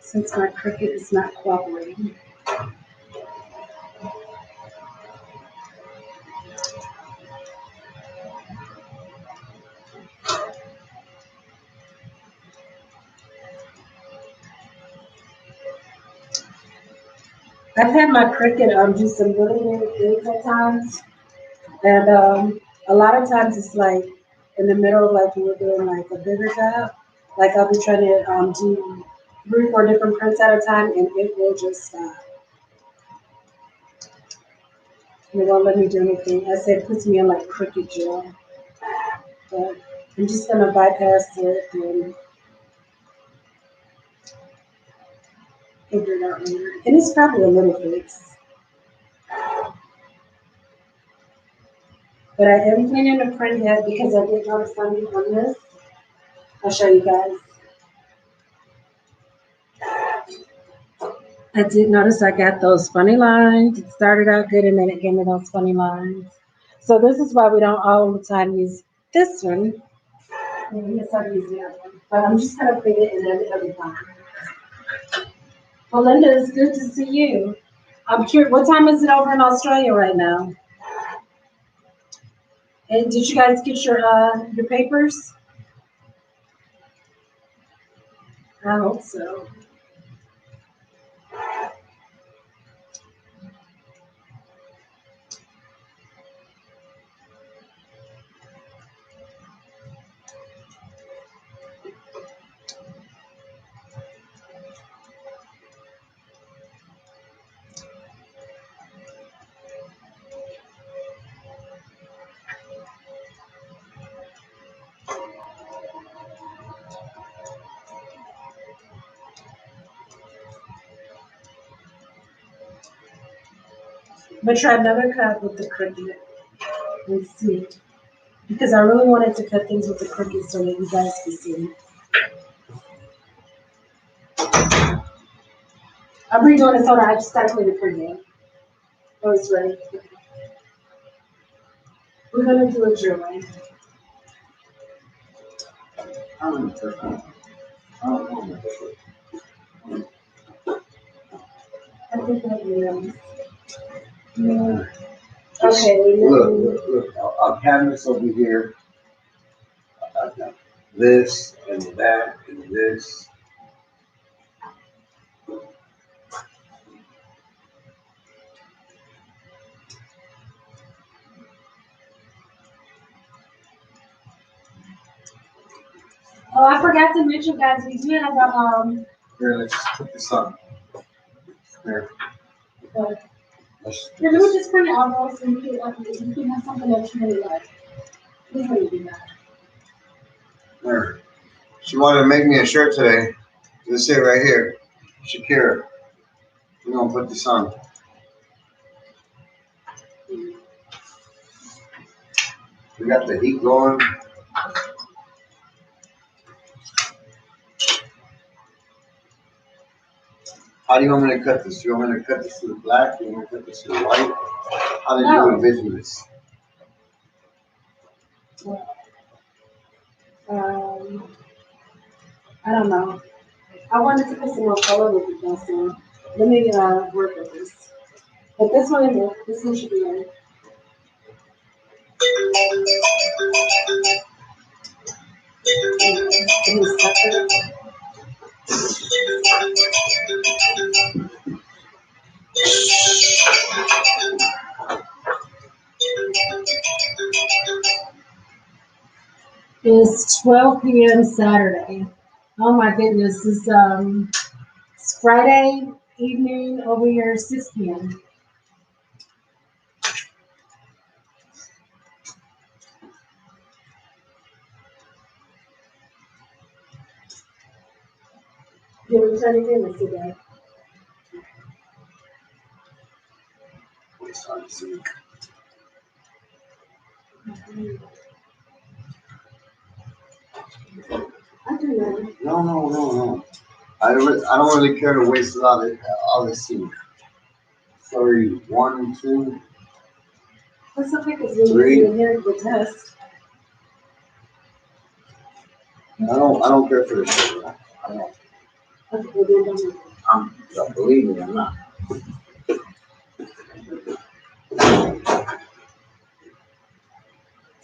Speaker 1: since my Cricut is not cooperating. I've had my Cricut do some really weird things at times, and a lot of times it's like in the middle, like when we're doing like a bigger job, like I'll be trying to do 3 or 4 different prints at a time, and it will just stop. And it won't let me do anything. I say it puts me in like Cricut jail, but I'm just gonna bypass it and figure it out later. And it's probably a little fix. But I am planning to print it because I did notice something on this. I'll show you guys. I did notice I got those funny lines. It started out good and then it gave me those funny lines. So this is why we don't all the time use this one. Yes, I'll use the other one. But I'm just gonna print it and then it'll be fine. Well, Linda, it's good to see you. I'm curious, what time is it over in Australia right now? And did you guys get your papers? I hope so. I'm gonna try another cut with the Cricut. Let's see. because I really wanted to cut things with the Cricut so that you guys can see. I'm redoing it so that I just gotta clean the Cricut. Oh, it's ready. We're gonna do a drilling.
Speaker 2: I don't know.
Speaker 1: I think that we
Speaker 2: No.
Speaker 1: Okay.
Speaker 2: Look. Our cabinets over here. I've got this and that and this.
Speaker 1: Oh, I forgot to mention, guys, we do have a
Speaker 2: Here, let's put this on. Here.
Speaker 1: Here, let me just print it out, so you can have something that you really like. Please let me do that.
Speaker 2: There. She wanted to make me a shirt today. Let's say right here. Shakira. We're gonna put this on. We got the heat going. How do you want me to cut this? Do you want me to cut this to the black? Do you want me to cut this to the white? How did you envision this?
Speaker 1: I don't know. I wanted to put some more color with it, though, so let me work with this. But this one should be in. Give me a second. It's 12 p.m. Saturday. Oh my goodness, it's Friday evening over here, 6 p.m. Did we try to do this today?
Speaker 2: It's on the sink.
Speaker 1: I do know.
Speaker 2: No. I don't really care to waste a lot of all this ink. Sorry, 1, 2.
Speaker 1: That's okay, because we
Speaker 2: Three.
Speaker 1: didn't hear the test.
Speaker 2: I don't care for this.
Speaker 1: Okay, we're done.
Speaker 2: Don't believe me, I'm not.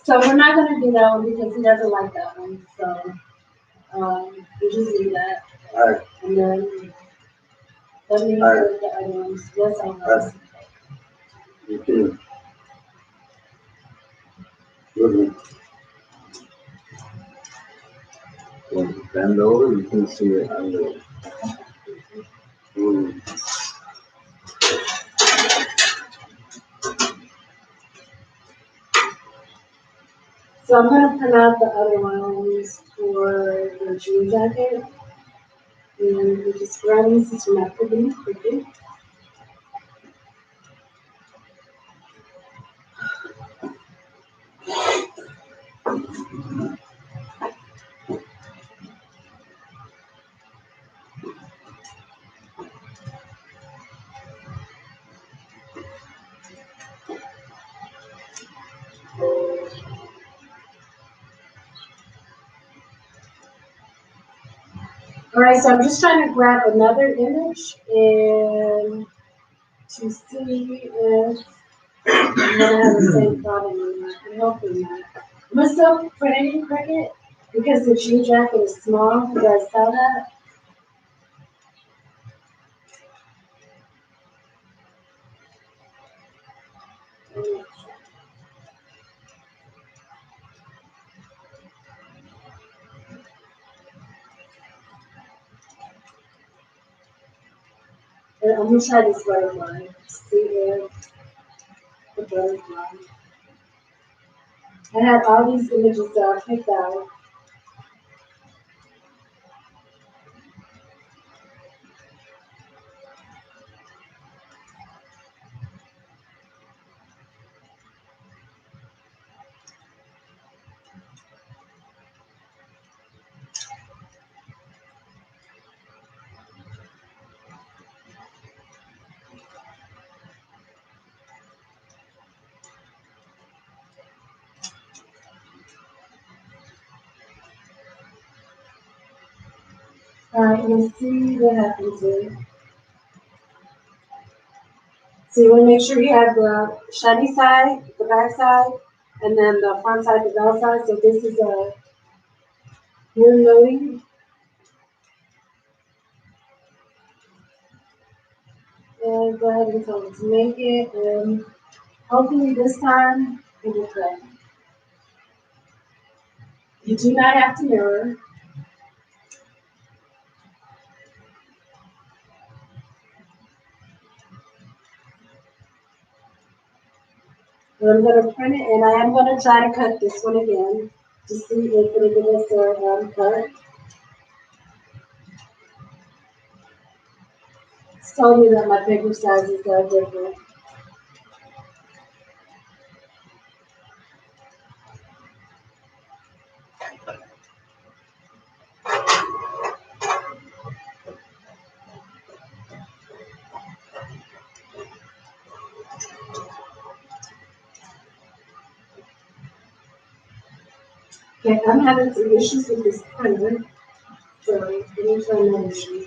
Speaker 1: So we're not gonna do that one because he doesn't like that one. So we just do that.
Speaker 2: All right.
Speaker 1: And then let me
Speaker 2: All right.
Speaker 1: put the items. Yes, I
Speaker 2: All
Speaker 1: know.
Speaker 2: right. You can. Good. When you bend over, you can see it under.
Speaker 1: So I'm gonna print out the other ones for the jean jacket. And we just grab this since we're not putting it quickly. All right, so I'm just trying to grab another image and to see if I'm gonna have the same thought in my mind. I'm hoping not. I'm gonna still print it in Cricut because the jean jacket is small. You guys saw that? And I'm gonna try this butterfly. See if the butterfly. I had all these images that I picked out. All right, let's see what happens here. So you want to make sure you have the shiny side, the back side, and then the front side, the bell side. So this is a you're loading. And go ahead and tell it to make it. And hopefully this time it will play. You do not have to mirror. And I'm going to print it, and I am going to try to cut this one again to see if it'll give us a cut. It's told me that my paper sizes are different. Okay, I'm having some issues with this printer, so let me try another sheet.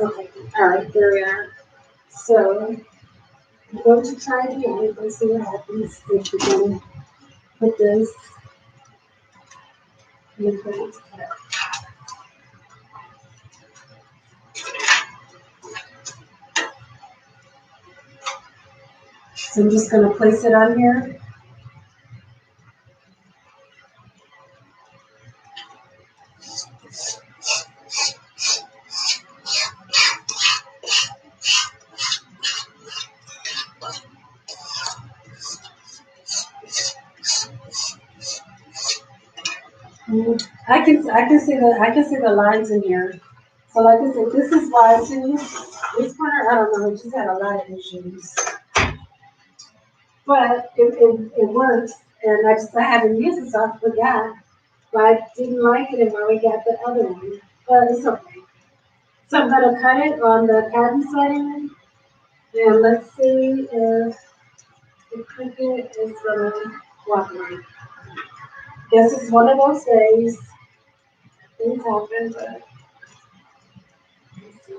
Speaker 1: Okay, all right, there we are. So I'm going to try again. Let's see what happens if we can put this in the print. So I'm just going to place it on here. I can see the lines in here. So like I said, this is why too. This printer, I don't know, it just had a lot of issues. But it works, and I haven't used it, so I forgot. But I didn't like it, and I got the other one. But it's okay. So I'm gonna cut it on the pattern setting, and let's see if the cricket is gonna cooperate. Guess it's one of those days. Things happen, but let's see.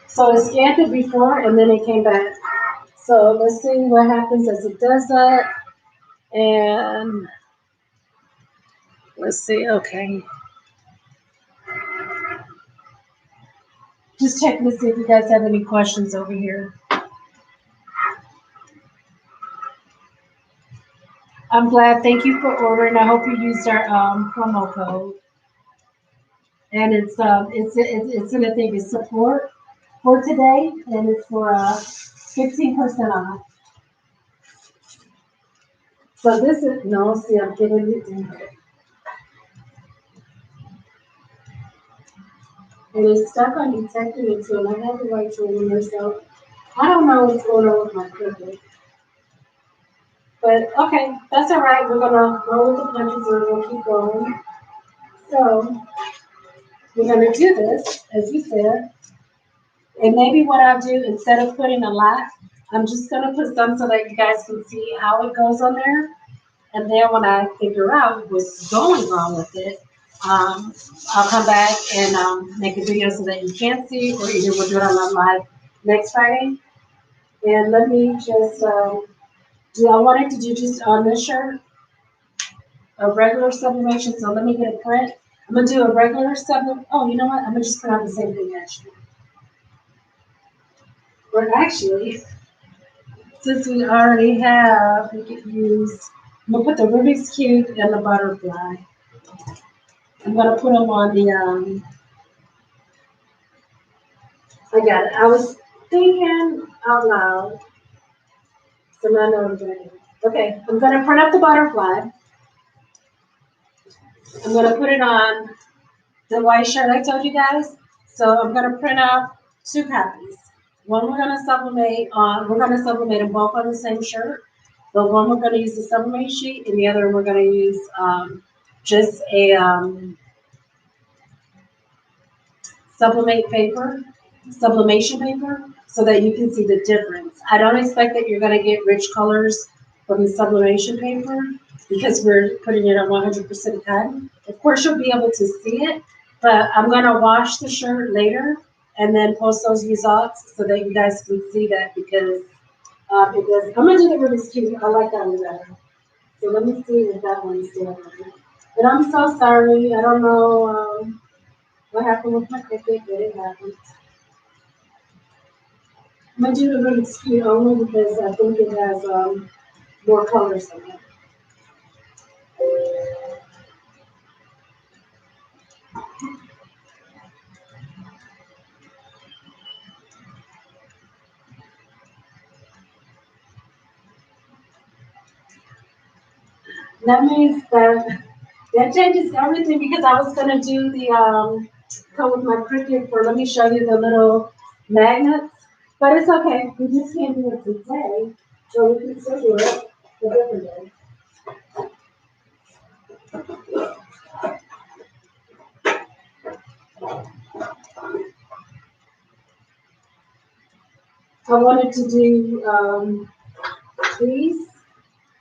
Speaker 1: So it scanned it before, and then it came back. So let's see what happens as it does that. And let's see, okay. Just checking to see if you guys have any questions over here. I'm glad. Thank you for ordering. I hope you used our promo code. And it's in a thing. It's support for today, and it's for 15% off. So this is no. See, I'm giving you. And it's stuck on detecting it too, and I have the right to remember. So I don't know what's going on with my cricket. But okay, that's all right. We're gonna roll with the punches and we'll keep going. So we're gonna do this, as you said. And maybe what I'll do, instead of putting a lot, I'm just gonna put some so that you guys can see how it goes on there. And then when I figure out what's going wrong with it, I'll come back and make a video so that you can see, or either we'll do it on the live next Friday. And let me just, do I want it to do just on this shirt? A regular sublimation, so let me get a print. I'm gonna do a regular sublimation. Oh, you know what? I'm gonna just print out the same thing actually. Or actually, Since we already have, we could use, I'm gonna put the Rubik's Cube and the butterfly. I'm gonna put them on the, I got it. I was thinking out loud. So now I know what I'm gonna do. Okay, I'm gonna print up the butterfly. I'm gonna put it on the white shirt I told you guys. So I'm gonna print out 2 copies. One we're gonna sublimate on, we're gonna sublimate them both on the same shirt. The one we're gonna use the sublimate sheet, and the other we're gonna use just a sublimate paper, sublimation paper, so that you can see the difference. I don't expect that you're gonna get rich colors from the sublimation paper because we're putting it on 100% cotton. Of course, you'll be able to see it, but I'm gonna wash the shirt later and then post those results so that you guys can see that because it does. I'm gonna do the Rubik's Cube. I like that one better. So let me see if that one's still there. But I'm so sorry. I don't know what happened with my cricket, but it happened. I'm gonna do the Rubik's Cube only because I think it has more colors in it. That means that changes everything because I was gonna do the come with my cricket for. Let me show you the little magnets, but it's okay. We just can't do it today, so we can still do it a different day. I wanted to do these,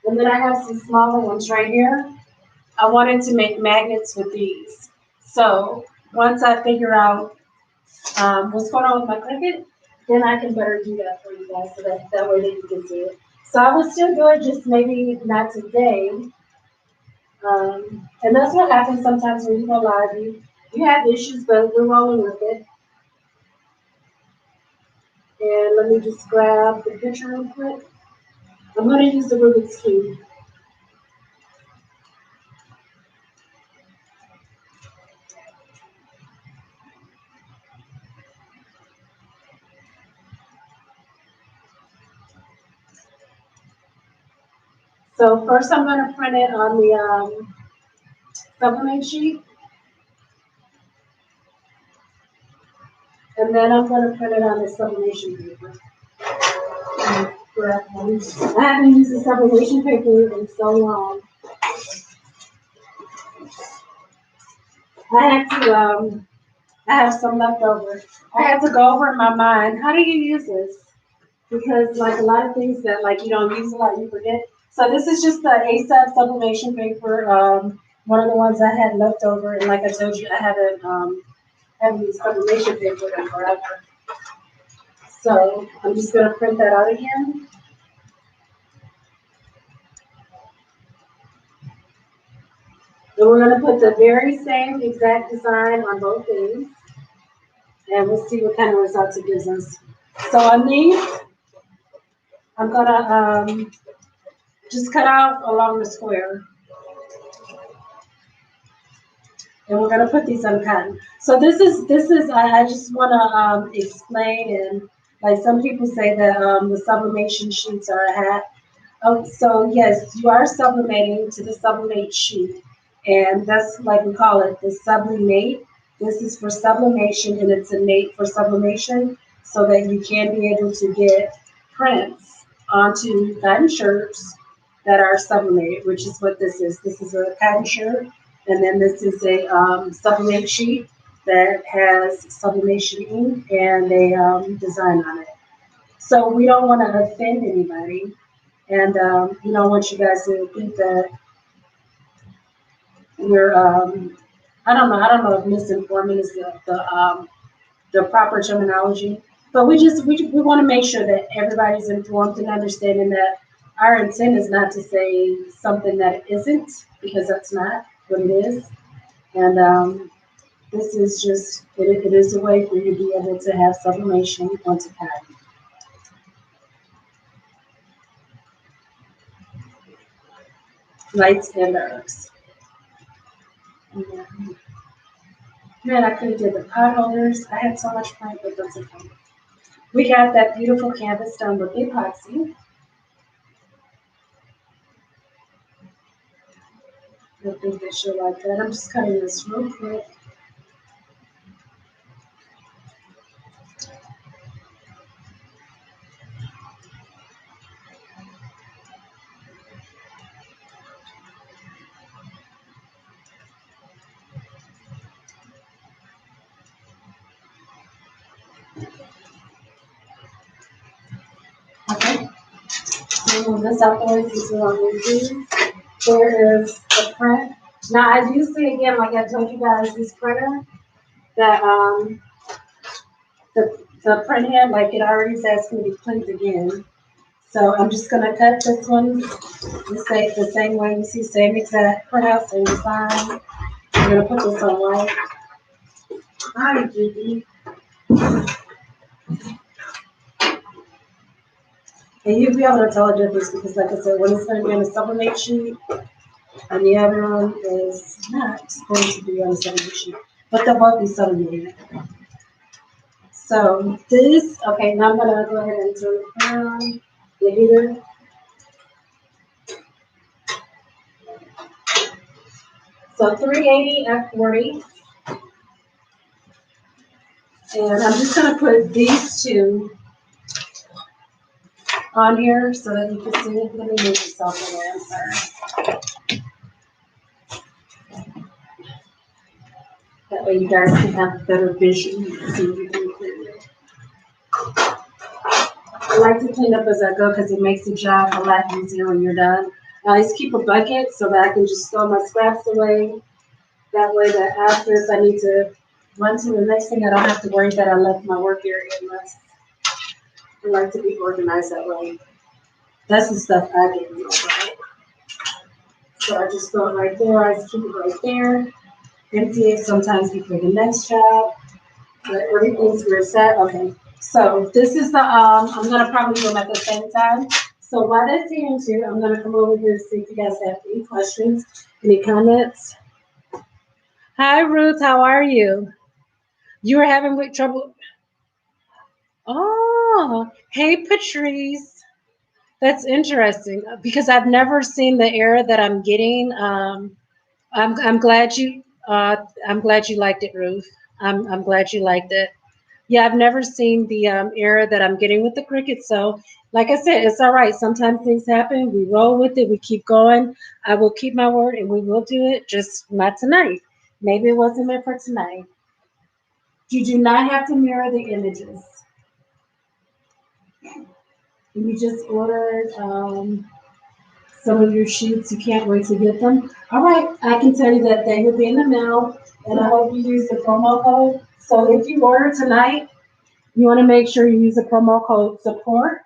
Speaker 1: and then I have some smaller ones right here. I wanted to make magnets with these. So once I figure out what's going on with my cricket, then I can better do that for you guys so that way that you can see it. So I will still do it, just maybe not today. And that's what happens sometimes when you go live. You have issues, but we're rolling with it. And let me just grab the picture real quick. I'm going to use the Rubik's Cube. So first I'm going to print it on the sublimate sheet. And then I'm going to print it on the sublimation paper. I haven't used the sublimation paper in so long. I had to, I have some left over. I had to go over in my mind, how do you use this? Because like a lot of things that like you don't use a lot, you forget. So this is just the ASAP sublimation paper, one of the ones I had left over. And like I told you, I haven't used sublimation paper in forever. So I'm just gonna print that out again. And we're gonna put the very same exact design on both things. And we'll see what kind of results it gives us. So on these, I'm gonna just cut out along the square. And we're gonna put these on cotton. So this is I just wanna explain, and like some people say that the sublimation sheets are a hat. Oh, so yes, you are sublimating to the sublimate sheet. And that's like we call it the sublimate. This is for sublimation and it's a mate for sublimation so that you can be able to get prints onto cotton shirts that are sublimated, which is what this is. This is a cotton shirt, and then this is a sublimate sheet that has sublimation ink and a design on it. So we don't want to offend anybody, and we don't want you guys to think that we're I don't know if misinforming is the proper terminology, but we want to make sure that everybody's informed and understanding that our intent is not to say something that it isn't, because that's not what it is. And this is just, it is a way for you to be able to have sublimation onto pattern. lights and darks. Yeah. Man, I could have did the pot holders. I had so much fun, but that's okay. We got that beautiful canvas done with epoxy. I think they should like that. I'm just cutting this real quick. Okay. Move this out the way since we're on review. There is the print. Now I do see again, like I told you guys, this printer that the print head, like it already says can be print again. So I'm just gonna cut this one the same way you see, same exact printout, same design. I'm gonna put this on white. Hi, Judy. And you'll be able to tell the difference because, like I said, one is going to be on a sublimate sheet, and the other one is not going to be on a sublimate sheet, but they'll both be sublimated. So this, okay, now I'm going to go ahead and turn it around the heater. So 380 at 40. And I'm just going to put these two on here so that you can see it. Let me move this off the way, I'm sorry. That way you guys can have better vision. See everything clearly. I like to clean up as I go because it makes the job a lot easier when you're done. I always keep a bucket so that I can just throw my scraps away. That way that after if I need to run to the next thing, I don't have to worry that I left my work area unless I like to be organized that way. That's the stuff I get rid of, right? So I just throw it right there. I just keep it right there. Empty it sometimes before the next job. But everything's where it's at. Okay. So this is the I'm gonna probably do them at the same time. So while that's here too, I'm gonna come over here to see if you guys have any questions, any comments. Hi Ruth, how are you? You were having with trouble. Oh, hey Patrice. That's interesting because I've never seen the error that I'm getting. I'm glad I'm glad you liked it, Ruth. I'm glad you liked it. Yeah, I've never seen the error that I'm getting with the cricket. So, like I said, it's all right. Sometimes things happen. We roll with it. We keep going. I will keep my word and we will do it, just not tonight. Maybe it wasn't meant for tonight. You do not have to mirror the images. You just ordered some of your sheets. You can't wait to get them. All right, I can tell you that they will be in the mail, and I hope you use the promo code. So if you order tonight, you want to make sure you use the promo code support.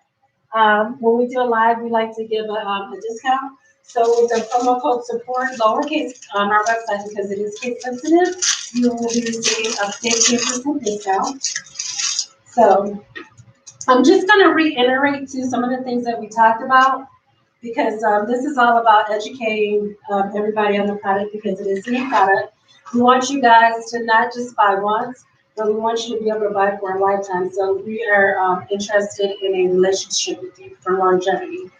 Speaker 1: When we do a live, we like to give a discount. So with the promo code support, lowercase on our website because it is case sensitive, you will be receiving a 15% discount. So I'm just going to reiterate to some of the things that we talked about because this is all about educating everybody on the product because it is a new product. We want you guys to not just buy once, but we want you to be able to buy for a lifetime. So we are interested in a relationship with you for longevity.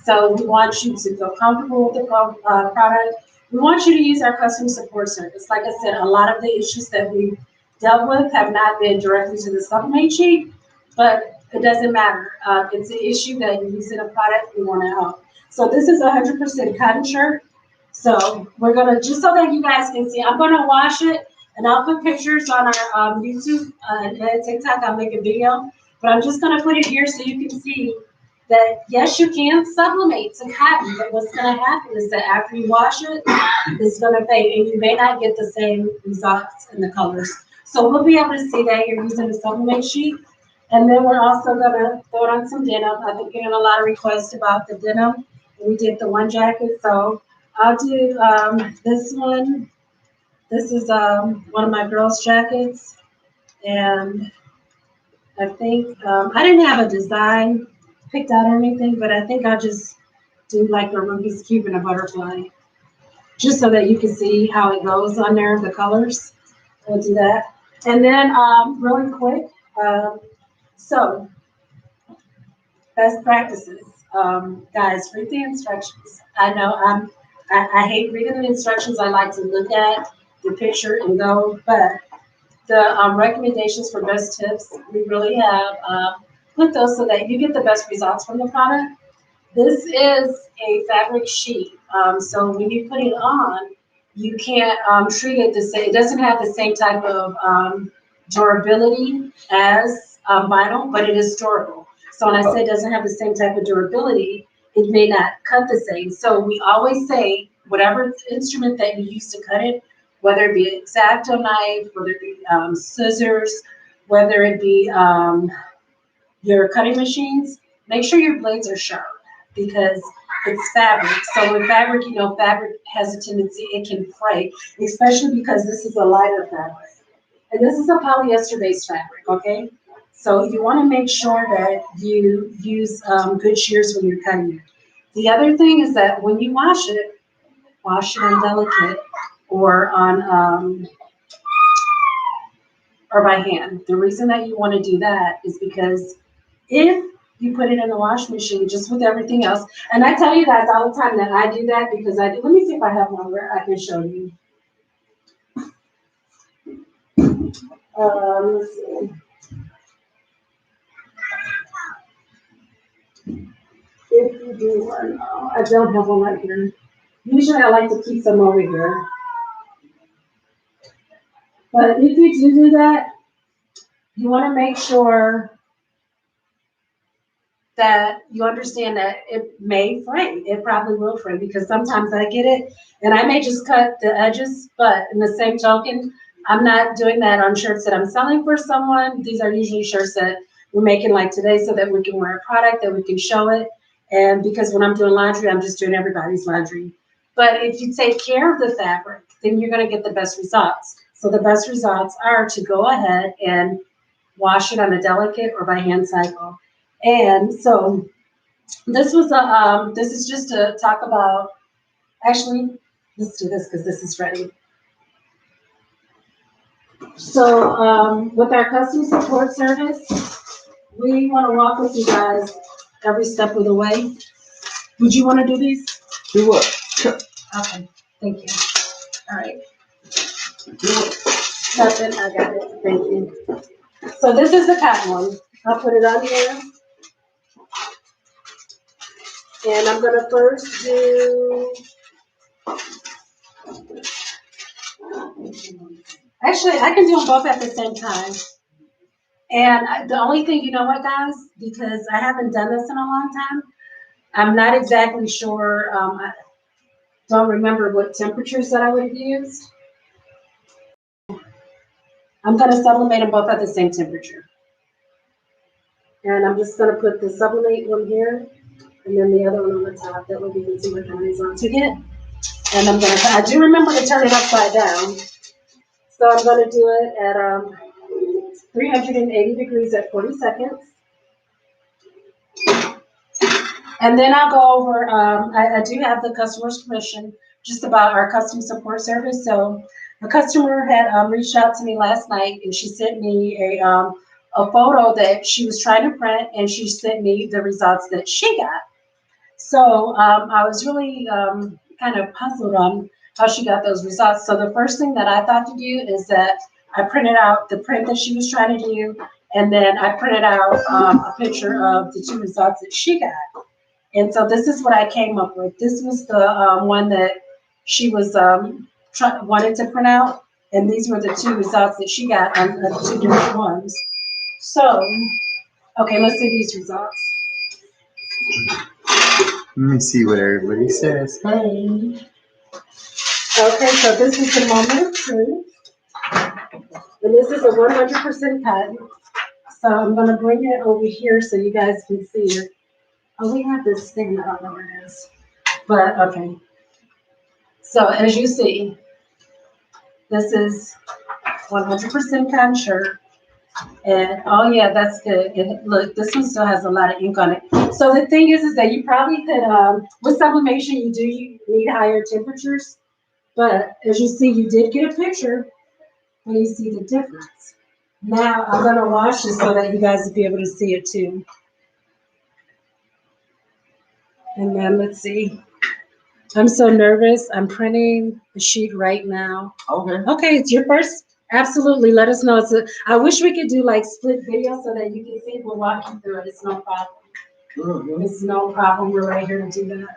Speaker 1: So we want you to feel comfortable with the product. We want you to use our customer support service. Like I said, a lot of the issues that we dealt with have not been directly to the supplement sheet, but it doesn't matter. It's an issue that you're using a product, we want to help. So this is 100% cotton shirt. So we're gonna, just so that you guys can see, I'm gonna wash it and I'll put pictures on our YouTube and TikTok. I'll make a video, but I'm just gonna put it here so you can see that yes, you can sublimate to cotton, but what's gonna happen is that after you wash it, it's gonna fade and you may not get the same results in the colors. So we'll be able to see that you're using a sublimate sheet. And then we're also gonna throw it on some denim. I've been getting a lot of requests about the denim. We did the one jacket, so I'll do this one. This is one of my girls' jackets, and I think I didn't have a design picked out or anything, but I think I'll just do like a Rubik's Cube and a butterfly. just so that you can see how it goes on there, the colors. We'll do that. And then really quick, so best practices. Guys, read the instructions. I know I hate reading the instructions. I like to look at the picture and go, but the recommendations for best tips, we really have put those so that you get the best results from the product. This is a fabric sheet. So when you put it on, you can't treat it the same. It doesn't have the same type of durability as vinyl, but it is durable. So when I say it doesn't have the same type of durability, it may not cut the same. So we always say, whatever instrument that you use to cut it, whether it be an X-Acto knife, whether it be scissors, whether it be your cutting machines, make sure your blades are sharp because it's fabric. So with fabric, you know, fabric has a tendency, it can fray, especially because this is a lighter fabric. And this is a polyester-based fabric, okay? So you want to make sure that you use good shears when you're cutting it. The other thing is that when you wash it on delicate or on or by hand. The reason that you want to do that is because if you put it in the washing machine just with everything else, and I tell you guys all the time that I do that because I do. Let me see if I have one where I can show you. Let's see. If you do one, I don't have one right here. Usually I like to keep them over here. But if you do that, you want to make sure that you understand that it may fray. It probably will fray because sometimes I get it and I may just cut the edges, but in the same token, I'm not doing that on shirts that I'm selling for someone. These are usually shirts that we're making like today so that we can wear a product, that we can show it. And because when I'm doing laundry, I'm just doing everybody's laundry. But if you take care of the fabric, then you're going to get the best results. So the best results are to go ahead and wash it on a delicate or by hand cycle. And so this was this is just to talk about, actually, let's do this because this is ready. So with our customer support service, we want to walk with you guys every step of the way. Would you want to do these?
Speaker 2: Do what?
Speaker 1: Okay, thank you. All right. Nothing, I got it, thank you. So this is the cotton one. I'll put it on here. And I'm gonna first do, actually, I can do them both at the same time. And the only thing, you know what, guys, because I haven't done this in a long time, I'm not exactly sure, I don't remember what temperatures that I would have used. I'm gonna sublimate them both at the same temperature. And I'm just gonna put the sublimate one here, and then the other one on the top, that way we can see what kind of results you get. And I do remember to turn it upside down. So I'm gonna do it at 380 degrees at 40 seconds. And then I'll go over, I do have the customer's permission just about our customer support service. So a customer had reached out to me last night and she sent me a photo that she was trying to print and she sent me the results that she got. So I was really kind of puzzled on how she got those results. So the first thing that I thought to do is that I printed out the print that she was trying to do, and then I printed out a picture of the two results that she got. And so this is what I came up with. This was the one that she was wanted to print out, and these were the two results that she got on the two different ones. So, okay, let's see these results.
Speaker 2: Let me see what everybody says.
Speaker 1: Hey. Okay, so this is the moment of truth. And this is a 100% cotton. So I'm going to bring it over here so you guys can see it. Oh, we have this thing, I don't know where it is. But, okay. So as you see, this is 100% cotton shirt. And, oh yeah, that's good. And look, this one still has a lot of ink on it. So the thing is that you probably could, with sublimation, you need higher temperatures. But as you see, you did get a picture, but you see the difference. Now I'm gonna wash it so that you guys will be able to see it too. And then let's see. I'm so nervous. I'm printing the sheet right now.
Speaker 2: Okay.
Speaker 1: Okay, it's your first. Absolutely. Let us know. I wish we could do like split video so that you can see. We'll walk you through it. It's no problem.
Speaker 2: Mm-hmm.
Speaker 1: It's no problem. We're right here to do that.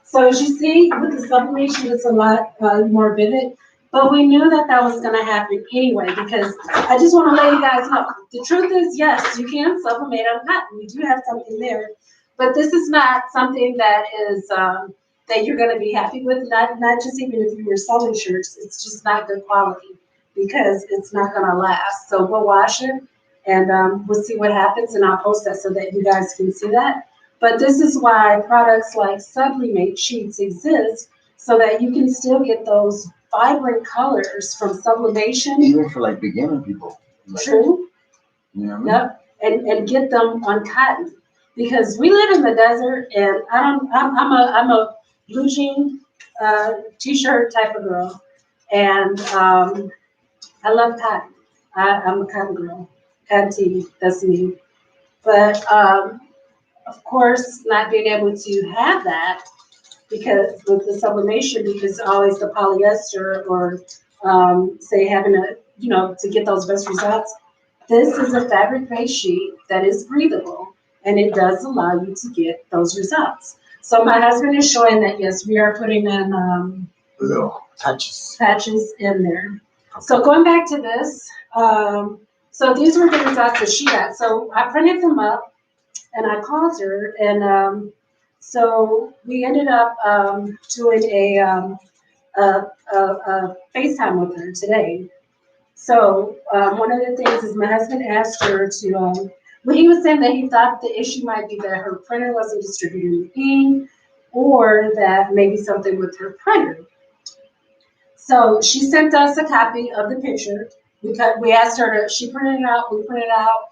Speaker 1: So as you see, with the sublimation, it's a lot more vivid. But we knew that that was going to happen anyway, because I just want to let you guys know. The truth is, yes, you can sublimate on cotton. You do have something there. But this is not something that is that you're going to be happy with. Not just even if you were selling shirts. It's just not good quality because it's not going to last. So we'll wash it and we'll see what happens. And I'll post that so that you guys can see that. But this is why products like Sublimate sheets exist, so that you can still get those vibrant colors from sublimation.
Speaker 2: Even for like beginner people. Like,
Speaker 1: True.
Speaker 2: You know what I mean?
Speaker 1: Yep. And get them on cotton. Because we live in the desert, and I'm a blue jean t-shirt type of girl, and I love cotton. I'm a cotton girl. Cotton tee, that's me. But of course, not being able to have that because with the sublimation, because always the polyester or say having to get those best results. This is a fabric-based sheet that is breathable, and it does allow you to get those results. So my husband is showing that yes, we are putting in
Speaker 2: little patches
Speaker 1: in there. So going back to this, so these were the results that she got. So I printed them up. And I called her, and so we ended up doing a FaceTime with her today. So one of the things is my husband asked her to, well, he was saying that he thought the issue might be that her printer wasn't distributing the ink, or that maybe something with her printer. So she sent us a copy of the picture. We asked her to, she printed it out, we printed it out.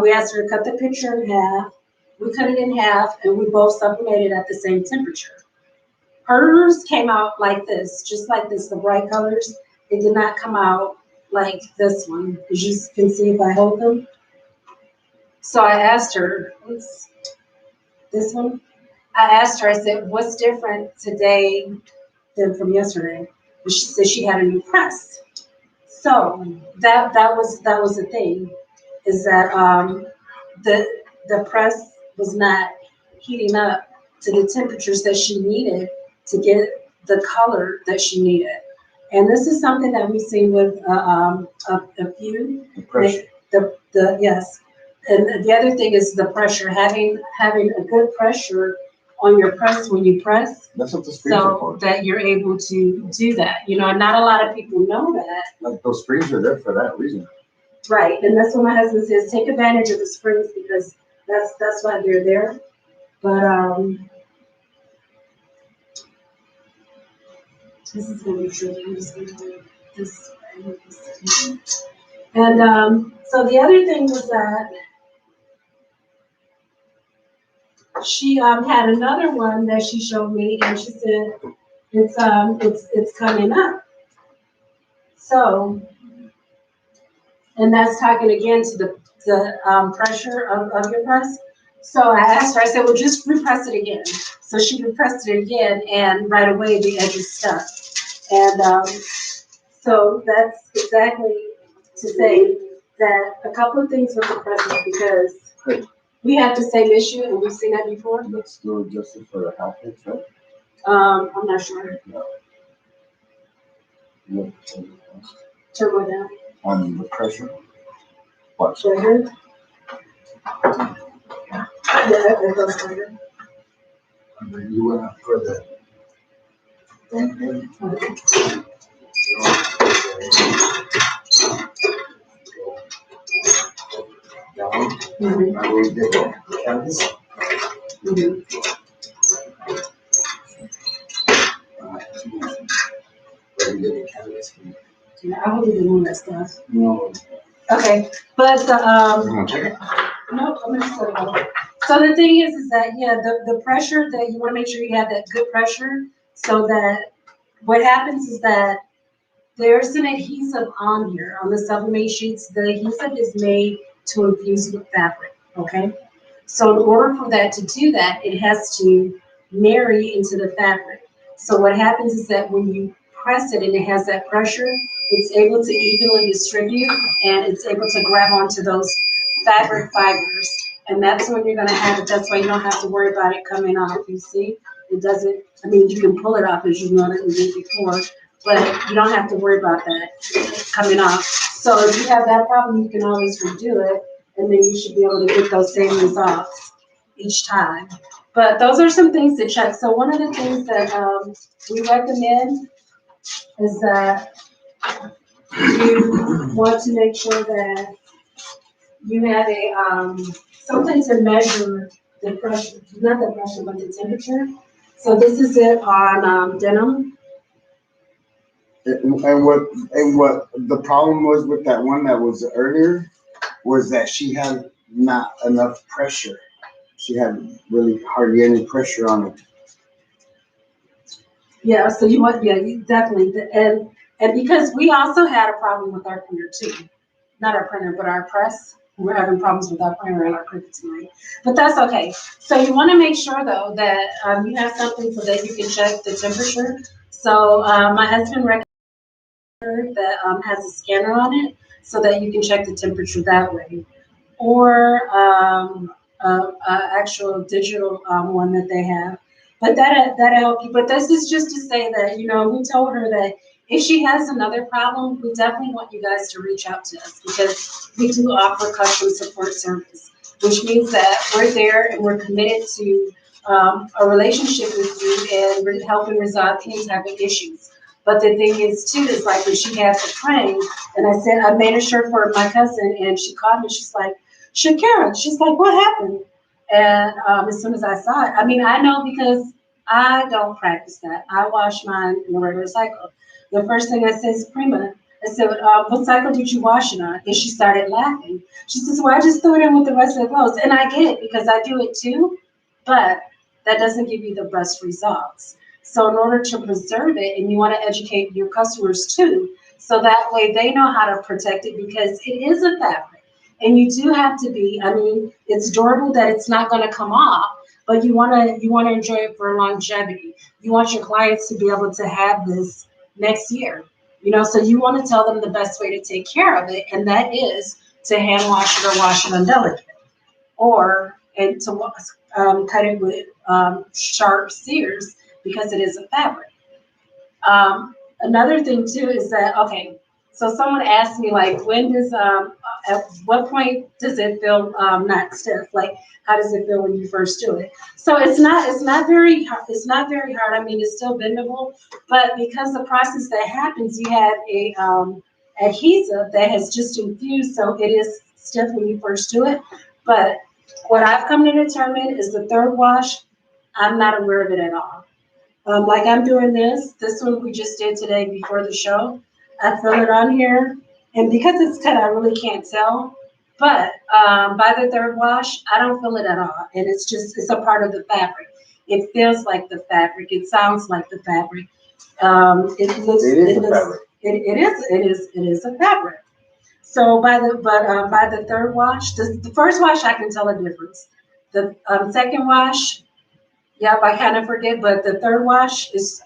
Speaker 1: We asked her to cut the picture in half. We cut it in half, and we both sublimated at the same temperature. Hers came out like this, just like this, the bright colors. It did not come out like this one, as you can see if I hold them. So I asked her, this one? I asked her, I said, what's different today than from yesterday? And she said she had a new press. So that was the thing, is that the press was not heating up to the temperatures that she needed to get the color that she needed. And this is something that we've seen with a few.
Speaker 2: The pressure.
Speaker 1: Yes. And the other thing is the pressure, having a good pressure on your press when you press.
Speaker 2: That's what the springs are for.
Speaker 1: So that you're able to do that. And not a lot of people know that.
Speaker 2: Like those springs are there for that reason.
Speaker 1: Right, and that's what my husband says, take advantage of the springs because that's why they're there. But this is gonna be tricky. I'm just gonna do this. And so the other thing was that she had another one that she showed me, and she said it's coming up. So, and that's talking again to the pressure of your press. So I asked her, I said, well, just repress it again. So she repressed it again, and right away the edge is stuck. And so that's exactly to say that a couple of things with the presses, because we have the same issue, and we've seen that before.
Speaker 2: Let's do adjusted for the half inch, right?
Speaker 1: I'm not sure.
Speaker 2: No.
Speaker 1: Turn one down.
Speaker 2: On the pressure. Watch.
Speaker 1: Right here. Yeah, it goes harder.
Speaker 2: And then you went up for the. Down.
Speaker 1: Mm-hmm.
Speaker 2: I will get the canvas.
Speaker 1: Mm-hmm.
Speaker 2: Where you get the canvas.
Speaker 1: Yeah, I hope you didn't want that stuff.
Speaker 2: No.
Speaker 1: Okay, but the
Speaker 2: You want to check it?
Speaker 1: no, I'm just gonna go. So the thing is that yeah, the pressure that you want to make sure you have that good pressure so that what happens is that there's an adhesive on here, on the sublimate sheets. The adhesive is made to infuse with fabric, okay? So in order for that to do that, it has to marry into the fabric. So what happens is that when you press it and it has that pressure, it's able to evenly distribute and it's able to grab onto those fabric fibers. And that's when you're gonna have it. That's why you don't have to worry about it coming off. You see, it doesn't, I mean, you can pull it off as you know that we did before, but you don't have to worry about that coming off. So if you have that problem, you can always redo it, and then you should be able to get those same results each time. But those are some things to check. So one of the things that we recommend is that you want to make sure that you have a something to measure the pressure, not the pressure, but the temperature. So this is it on denim.
Speaker 2: And what the problem was with that one that was earlier was that she had not enough pressure. She had really hardly any pressure on it.
Speaker 1: Yeah, so you want, yeah, you definitely, and because we also had a problem with our printer too. Not our printer, but our press. We're having problems with our printer and our printer tonight. But that's okay. So you want to make sure though that you have something so that you can check the temperature. So my husband recommended that has a scanner on it so that you can check the temperature that way. Or actual digital one that they have. But that help you. But this is just to say that, you know, we told her that if she has another problem, we definitely want you guys to reach out to us because we do offer custom support service, which means that we're there and we're committed to a relationship with you and we're helping resolve any type of issues. But the thing is too, is like when she had the praying, and I said, I made a shirt for my cousin and she called me, she's like, Shakira, she's like, what happened? And as soon as I saw it, I mean, I know because I don't practice that. I wash mine in a regular cycle. The first thing I said is Prima. I said, what cycle did you wash it on? And she started laughing. She says, well, I just threw it in with the rest of the clothes. And I get it because I do it too, but that doesn't give you the best results. So in order to preserve it, and you want to educate your customers too, so that way they know how to protect it because it is a fabric. And you do have to be, I mean, it's durable that it's not going to come off, but you want to enjoy it for longevity. You want your clients to be able to have this next year, you know, so you want to tell them the best way to take care of it, and that is to hand wash it or wash it on delicate, or and to cut it with sharp shears because it is a fabric. Another thing too is that, okay, so someone asked me like, when does, at what point does it feel not stiff? Like, how does it feel when you first do it? So it's not very hard. It's not very hard. I mean, it's still bendable, but because the process that happens, you have a adhesive that has just infused, so it is stiff when you first do it. But what I've come to determine is the third wash, I'm not aware of it at all. Like I'm doing this one we just did today before the show. I fill it on here, and because it's cut, I really can't tell. But by the third wash, I don't feel it at all, and it's a part of the fabric. It feels like the fabric. It sounds like the fabric. It is a fabric. So by the third wash, the first wash I can tell a difference. The second wash, yep, I kind of forget, but the third wash is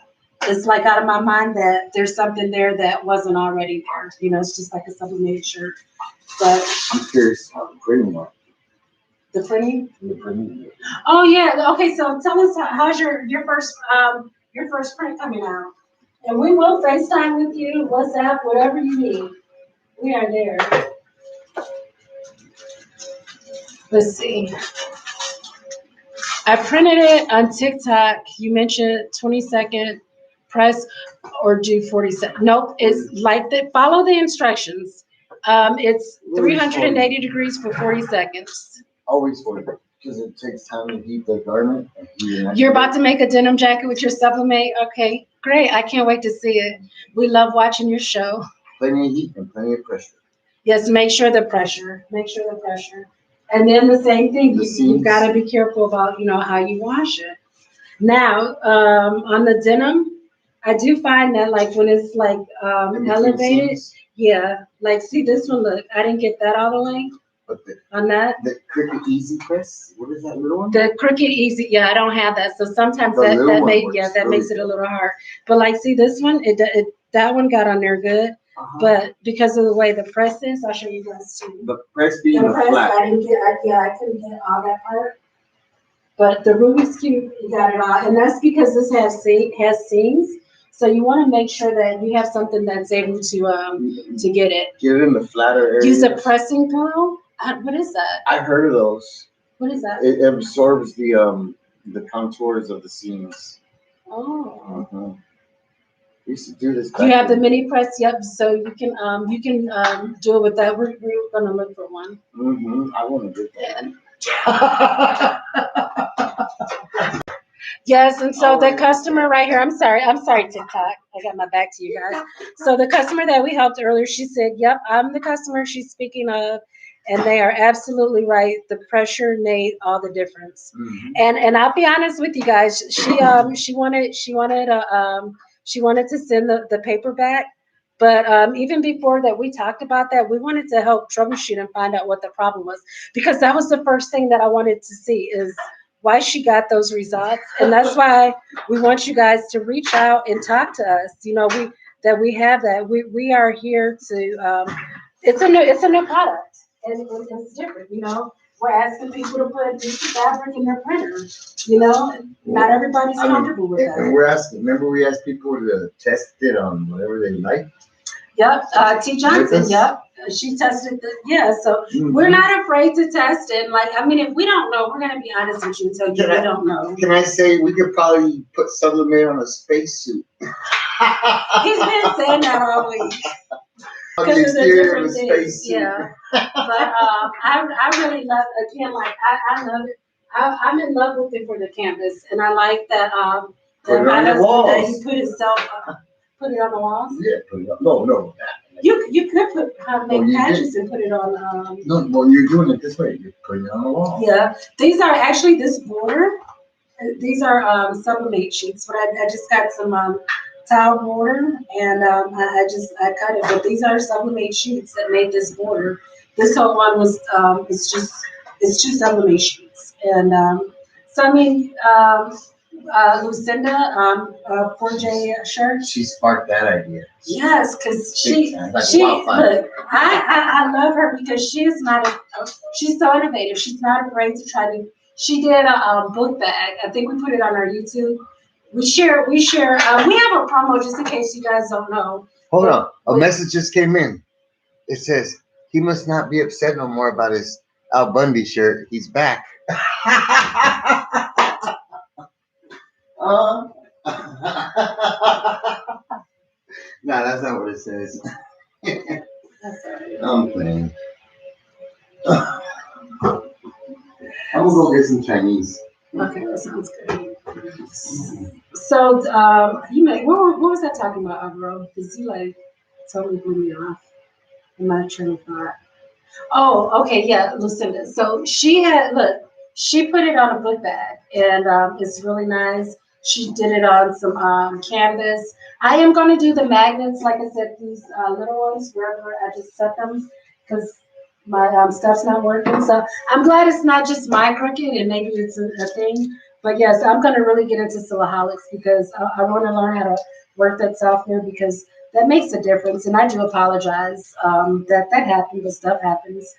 Speaker 1: like out of my mind that there's something there that wasn't already there. You know, it's just like a sublimated shirt. But
Speaker 2: I'm curious how the printing was.
Speaker 1: the printing?
Speaker 2: The printing.
Speaker 1: Oh yeah. Okay, so tell us how's your first print coming out? And we will FaceTime with you, WhatsApp, whatever you need. We are there. Let's see. I printed it on TikTok. You mentioned 20-second press or do 40 seconds. Nope, it's like that. Follow the instructions. It's 380 degrees for 40 seconds.
Speaker 2: Always 40, because it takes time to heat the garment.
Speaker 1: You're about to make a denim jacket with your sublimate? Okay, great. I can't wait to see it. We love watching your show.
Speaker 2: Plenty of heat and plenty of pressure.
Speaker 1: Yes, make sure the pressure. And then the same thing, you've got to be careful about, you know, how you wash it. Now, on the denim, I do find that like when it's like elevated, yeah. Like see this one, look, I didn't get that all the way
Speaker 2: But
Speaker 1: on that.
Speaker 2: the Cricut Easy Press, what is that little one?
Speaker 1: The Cricut Easy, yeah, I don't have that. So sometimes
Speaker 2: The little
Speaker 1: that
Speaker 2: one
Speaker 1: may
Speaker 2: works
Speaker 1: that
Speaker 2: really
Speaker 1: makes it a
Speaker 2: good.
Speaker 1: little hard. But like see this one, it that one got on there good. But because of the way the press is, I'll show you guys too.
Speaker 2: The press being
Speaker 1: The
Speaker 2: the
Speaker 1: press,
Speaker 2: flat.
Speaker 1: I didn't get, I couldn't get all that part. But the Rubik's Cube, you got it all. And that's because this has seams. So you want to make sure that you have something that's able to get it.
Speaker 2: Get it in the flatter area.
Speaker 1: Use a pressing pillow. What is that?
Speaker 2: I've heard of those.
Speaker 1: What is that?
Speaker 2: It absorbs the contours of the seams.
Speaker 1: Oh.
Speaker 2: We used to do this.
Speaker 1: You have the mini press, yep. So you can do it with that. We're gonna look for one.
Speaker 2: I want to do that.
Speaker 1: Yes, and so the customer right here, I'm sorry, TikTok. I got my back to you guys. So the customer that we helped earlier, she said, "Yep, I'm the customer she's speaking of," and they are absolutely right. The pressure made all the difference. And I'll be honest with you guys, she wanted to send the paper back. But even before that, we talked about that. We wanted to help troubleshoot and find out what the problem was, because that was the first thing that I wanted to see is why she got those results. And that's why we want you guys to reach out and talk to us. You know, we have that. We are here to. It's a new product, and it's different. You know, we're asking people to put this fabric in their printer. You know, not everybody's comfortable with that.
Speaker 2: And we're asking. Remember, we asked people to test it on whatever they like.
Speaker 1: Yep, T. Johnson. Yep, she tested so we're not afraid to test it. Like, I mean, if we don't know, we're gonna be honest with you and tell you we don't know.
Speaker 2: Can I say we could probably put Sublimate on a spacesuit?
Speaker 1: He's been saying that all week.
Speaker 2: On the exterior of a spacesuit.
Speaker 1: Yeah, but I really love, again, like I love it. I'm in love with it for the canvas, and I like that
Speaker 2: Put it on the walls.
Speaker 1: he put himself. Put it on the walls?
Speaker 2: Yeah, put it on. No.
Speaker 1: You could make patches and put it on.
Speaker 2: No, well, you're doing it this way. You're putting it on the wall.
Speaker 1: Yeah, these are actually this border. These are sublimate sheets, but I just got some tile border, and I cut it. But these are sublimate sheets that made this border. This whole one was it's two sublimate sheets, and so I mean. Lucinda, 4J shirt.
Speaker 2: She sparked that idea.
Speaker 1: Yes, because she look, I love her because she's so innovative. She's not afraid to try to. She did a book bag. I think we put it on our YouTube. We share. We have a promo just in case you guys don't know.
Speaker 4: Hold on, a message just came in. It says he must not be upset no more about his Al Bundy shirt. He's back.
Speaker 2: No, that's not what it says.
Speaker 1: That's all right.
Speaker 2: I'm playing. I'm gonna go get some Chinese.
Speaker 1: Okay, that sounds good. So, what was I talking about, Avro? Because you like totally blew me off. I'm not train of thought. Oh, okay, yeah, Lucinda. So she put it on a book bag, and it's really nice. She did it on some canvas. I am going to do the magnets, like I said, these little ones, wherever I just set them, because my stuff's not working. So I'm glad it's not just my Cricut, and maybe it's a thing. But yes, I'm going to really get into Silaholics because I want to learn how to work that software, because that makes a difference. And I do apologize that happened, but stuff happens.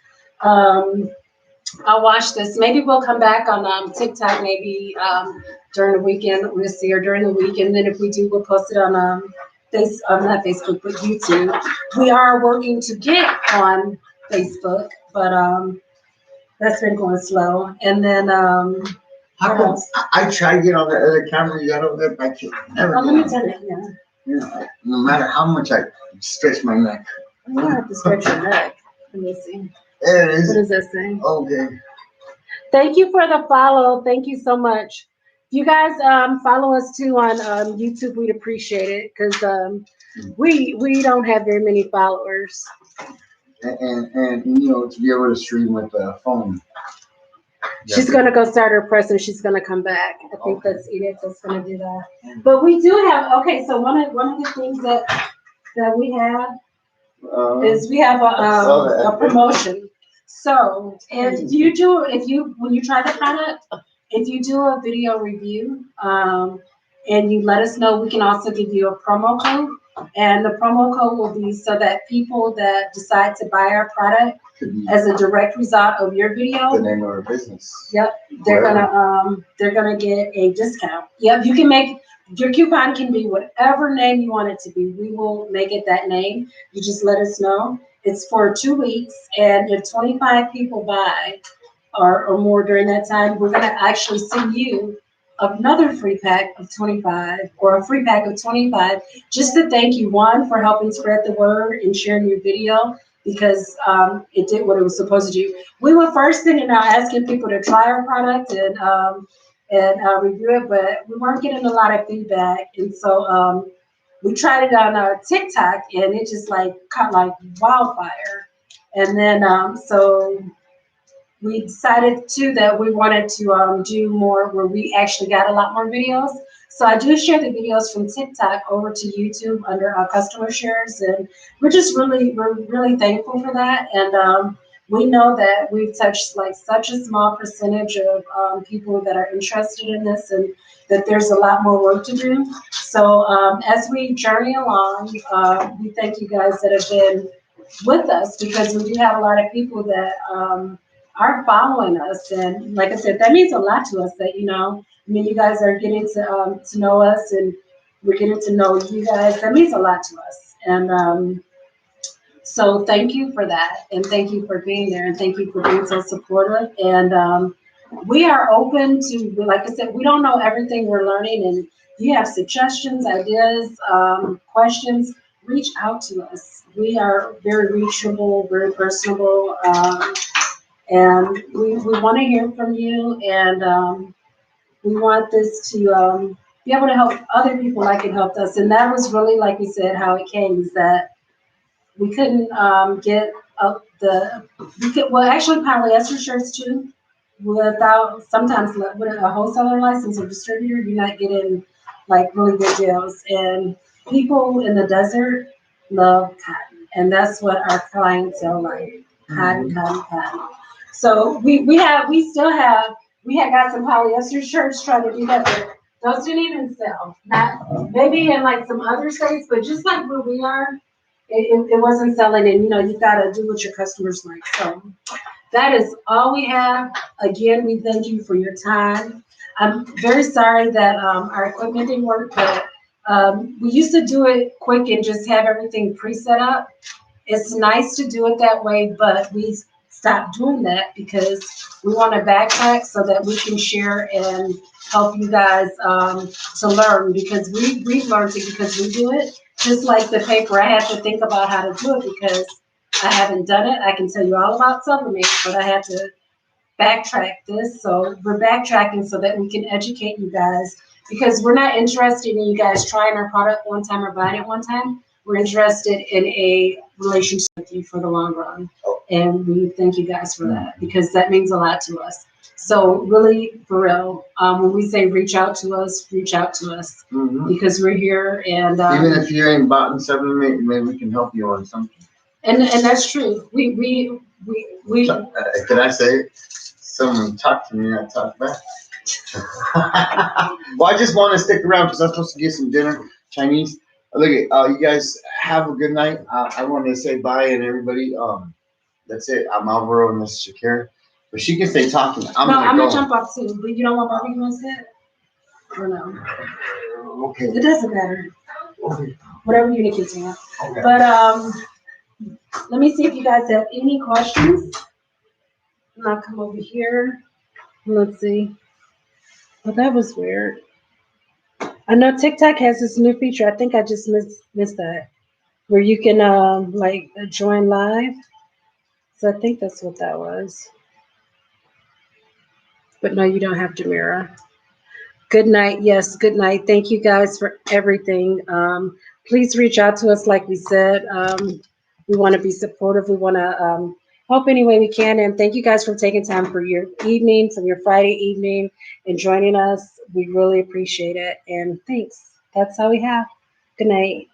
Speaker 1: I'll watch this. Maybe we'll come back on TikTok, maybe during the weekend. We'll see, or during the week. And then if we do, we'll post it on not Facebook, but YouTube. We are working to get on Facebook, but that's been going slow. And then
Speaker 2: How come I try to get on the other camera you got over there, but I can't never.
Speaker 1: let me tell you. Yeah.
Speaker 2: You know, no matter how much I stretch my neck.
Speaker 1: You don't have to stretch your neck. Let me see.
Speaker 2: There it is.
Speaker 1: What does that say?
Speaker 2: Okay.
Speaker 1: Thank you for the follow. Thank you so much. You guys follow us too on YouTube. We'd appreciate it, because we don't have very many followers.
Speaker 2: And you know, to be able to stream with a phone.
Speaker 1: She's gonna go start her press and she's gonna come back. I think that's Edith that's gonna do that. But we do have, okay, so one of the things that we have is we have a promotion. So when you try the product, if you do a video review, and you let us know, we can also give you a promo code. And the promo code will be so that people that decide to buy our product as a direct result of your video,
Speaker 4: the name of our business.
Speaker 1: Yep, they're gonna get a discount. Yep, you can make your coupon can be whatever name you want it to be. We will make it that name. You just let us know. It's for 2 weeks, and if 25 people buy or more during that time, we're gonna actually send you another free pack of 25 or a free pack of 25 just to thank you, one, for helping spread the word and sharing your video because it did what it was supposed to do. We were first sending out asking people to try our product and review it, but we weren't getting a lot of feedback. And so we tried it on TikTok and it just caught like wildfire. And then so we decided too that we wanted to do more where we actually got a lot more videos. So I do share the videos from TikTok over to YouTube under our customer shares, and we're really thankful for that. And we know that we've touched like such a small percentage of people that are interested in this, and that there's a lot more work to do. So as we journey along, we thank you guys that have been with us because we do have a lot of people that are following us, and like I said, that means a lot to us. That you guys are getting to know us, and we're getting to know you guys. That means a lot to us, and so thank you for that, and thank you for being there, and thank you for being so supportive. And we are open to, like I said, we don't know everything. We're learning, and if you have suggestions, ideas, questions, reach out to us. We are very reachable, very personable. And we want to hear from you, and we want this to be able to help other people like it helped us. And that was really, like we said, how it came, is that we couldn't get actually polyester shirts too, sometimes with a wholesaler license or distributor, you're not getting like really good deals. And people in the desert love cotton, and that's what our clientele like, cotton. So we had got some polyester shirts trying to do that, but those didn't even sell. Not maybe in like some other states, but just like where we are, it wasn't selling. And you gotta do what your customers like. So that is all we have. Again, we thank you for your time. I'm very sorry that our equipment didn't work, but we used to do it quick and just have everything pre-set up. It's nice to do it that way, but we stopped doing that because we want to backtrack so that we can share and help you guys to learn, because we've learned it because we do it. Just like the paper, I had to think about how to do it because I haven't done it. I can tell you all about Sublimations, but I had to backtrack this. So we're backtracking so that we can educate you guys, because we're not interested in you guys trying our product one time or buying it one time. We're interested in a relationship with you for the long run. And we thank you guys for that, because that means a lot to us. So really, for real, when we say reach out to us, because we're here. And
Speaker 4: even if you ain't bought something, maybe we can help you on something.
Speaker 1: And that's true. We
Speaker 4: Can I say it? Someone talk to me, I talk back. Well, I just want to stick around because I'm supposed to get some dinner, Chinese. Look at you guys. Have a good night. I want to say bye, and everybody. That's it. I'm Alvaro and Miss Shakira, but she can stay talking. I'm
Speaker 1: gonna jump off too. But you don't want Barbie to say it, or no?
Speaker 4: Okay.
Speaker 1: It doesn't matter.
Speaker 4: Okay.
Speaker 1: Whatever you need to say.
Speaker 4: Okay.
Speaker 1: But let me see if you guys have any questions. I'll come over here. Let's see. Well, that was weird. I know TikTok has this new feature. I think I just missed that, where you can join live. So I think that's what that was. But no, you don't have to mirror. Good night. Yes, good night. Thank you guys for everything. Please reach out to us, like we said. We want to be supportive. We want to help any way we can. And thank you guys for taking time for your evening, from your Friday evening, and joining us. We really appreciate it. And thanks. That's all we have. Good night.